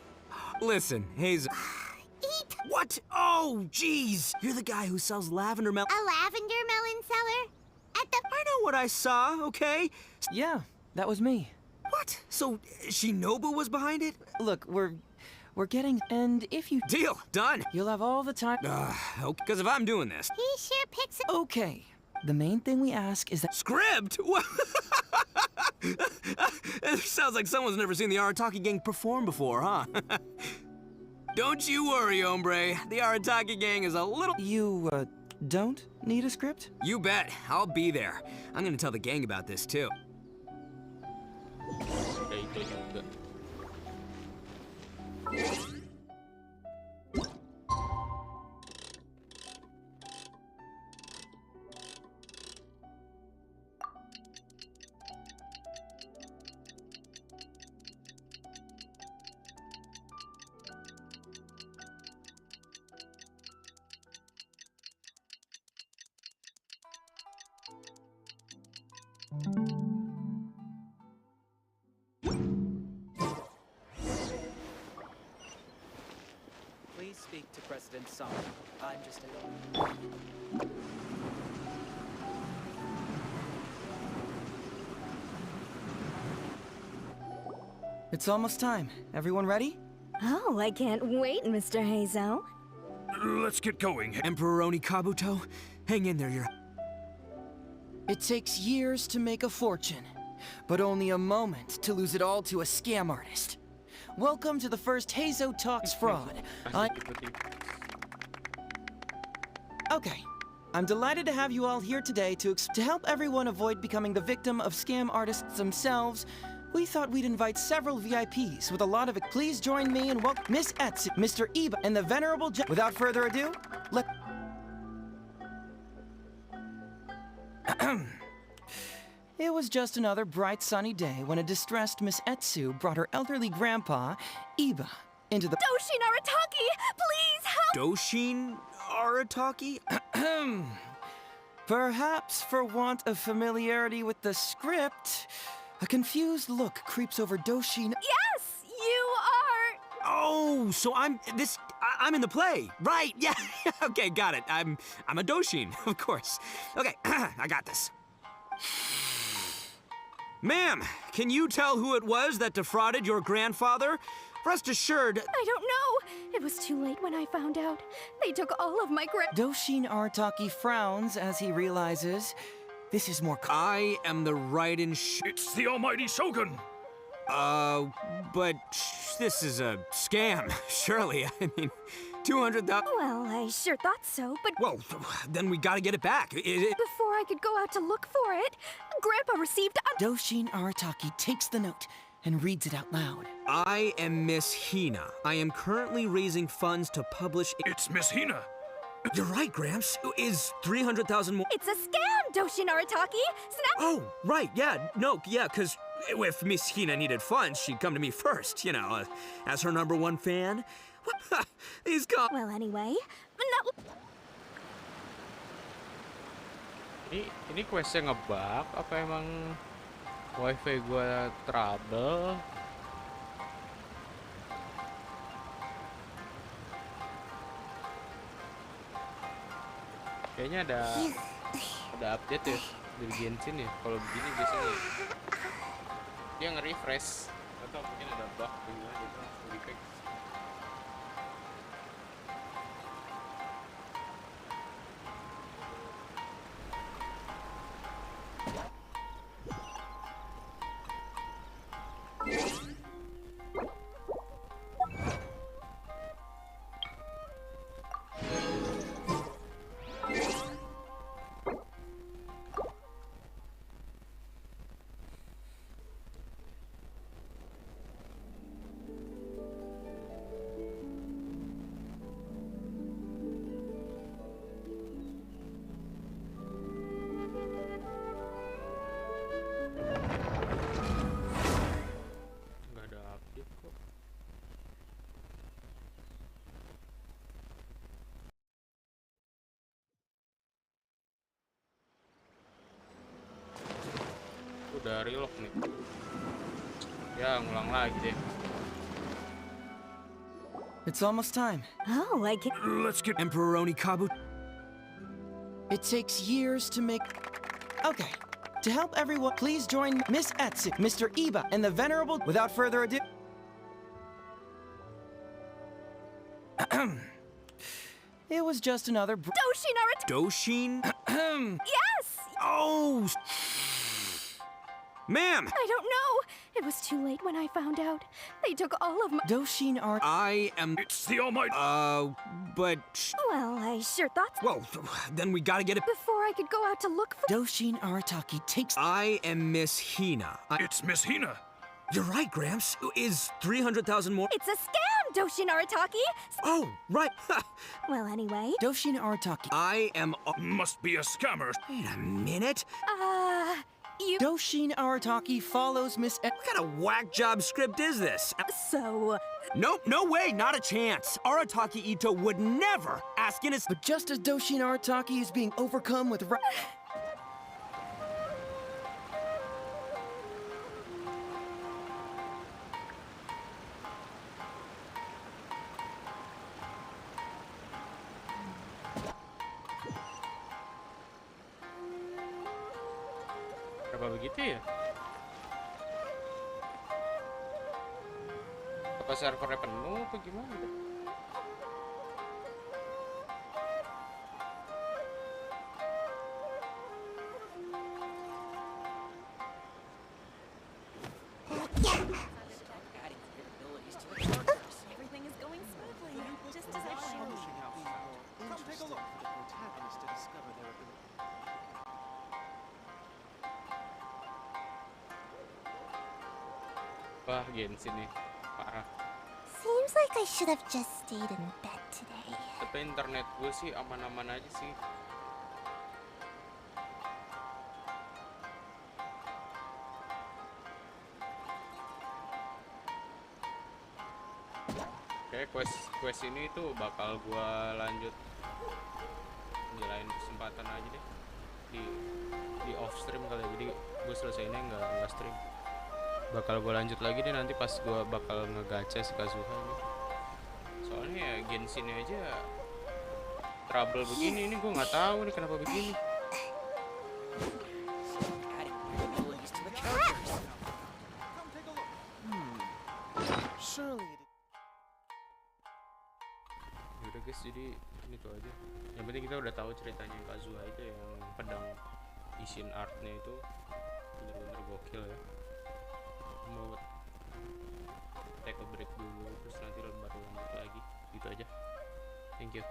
Listen, Hazel... Ito! What? Oh, jeez. You're the guy who sells lavender melon. A lavender melon seller? At the... I know what I saw, okay? Yeah, that was me. What? So, Shinobu was behind it? Look, we're getting... And if you... Deal. Done. You'll have all the time... Okay, because if I'm doing this... He sure picks... Okay. The main thing we ask is that... Script? It sounds like someone's never seen the Arataki gang perform before, huh? Don't you worry, hombre. The Arataki gang is a little... You, don't need a script? You bet. I'll be there. I'm gonna tell the gang about this, too. Please speak to President Song. I'm just a... It's almost time. Everyone ready? Oh, I can't wait, Mr. Heizo. Let's get going. Emperoroni Kabuto, hang in there, you're... It takes years to make a fortune, but only a moment to lose it all to a scam artist. Welcome to the first Heizo Talks Fraud. Okay, I'm delighted to have you all here today to help everyone avoid becoming the victim of scam artists themselves. We thought we'd invite several VIPs with a lot of it. Please join me in welcome Miss Etsu, Mr. Iba, and the Venerable Without further ado, It was just another bright sunny day when a distressed Miss Etsu brought her elderly grandpa, Iba, into the... Doshin Arataki! Please help! Doshin Arataki? Perhaps for want of familiarity with the script, a confused look creeps over Doshin... Yes! You are... Oh, so I'm in the play. Right, yeah. Okay, got it. I'm a Doshin, of course. Okay, I got this. Ma'am, can you tell who it was that defrauded your grandfather? Rest assured... I don't know. It was too late when I found out. They took all of my Doshin Arataki frowns as he realizes this is more... I am the Raiden It's the almighty Shogun! But this is a scam, surely. I mean, 200,000... Well, I sure thought so, but... Well, then we gotta get it back. Before I could go out to look for it, Grandpa received a... Doshin Arataki takes the note and reads it out loud. I am Miss Hina. I am currently raising funds to publish... It's Miss Hina! You're right, Gramps. Is 300,000 more... It's a scam, Doshin Arataki! Oh, right, yeah. No, yeah, because if Miss Hina needed funds, she'd come to me first, you know, as her #1 fan. He's got... Well, anyway, Ini questnya ngebug apa emang wifi gua trouble? Kayaknya ada update ya dari Genshin ya. Kalau begini biasanya dia nge-refresh atau mungkin ada bug gimana gitu langsung di-fix. Udah relock nih. Ya, ngulang lagi deh. It's almost time. Oh, I can. Let's get Emperoroni Kabu. It takes years to make... Okay. To help everyone, please join Miss Etsu, Mr. Iba, and the Venerable... Without further ado... It was just another... Doshin Doshin? Yes! Oh! Ma'am! I don't know. It was too late when I found out. They took all of my... Doshin Art... I am... It's the Almighty... but... Well, I sure thought so. Well, then we gotta get it... Before I could go out to look for... Doshin Arataki takes... I am Miss Hina. It's Miss Hina. You're right, Gramps. Is 300,000 more... It's a scam, Doshin Arataki! Oh, right. Well, anyway... Doshin Arataki... I am... Must be a scammer. Wait a minute. You... Doshin Arataki follows Miss... What kind of whack job script is this? So... Nope, no way, not a chance. Arataki Ito would never ask in his... But just as Doshin Arataki is being overcome with... Apa begitu ya? Apa servernya penuh apa gimana? Everything is going smoothly, just as I should. Come take a look for the protagonist to discover their ability. Wah, Genshin nih, parah. Seems like I should have just stayed in bed today. Tapi internet gue sih aman-aman aja sih. Kayak quest ini tuh bakal gue lanjut di lain kesempatan aja deh, di off stream kali ya. Jadi gue selesainya nggak stream. Bakal gue lanjut lagi deh nanti pas gue bakal ngegacha si Kazuha ini. Soalnya ya Genshin aja trouble begini, ini gue nggak tahu nih kenapa begini. Yaudah guys, jadi ini tuh aja. Yang penting kita udah tahu ceritanya Kazuha itu yang pedang Ishin artnya itu bener-bener gokil ya. Mau take a break dulu terus nanti baru lanjut lagi gitu aja. Thank you.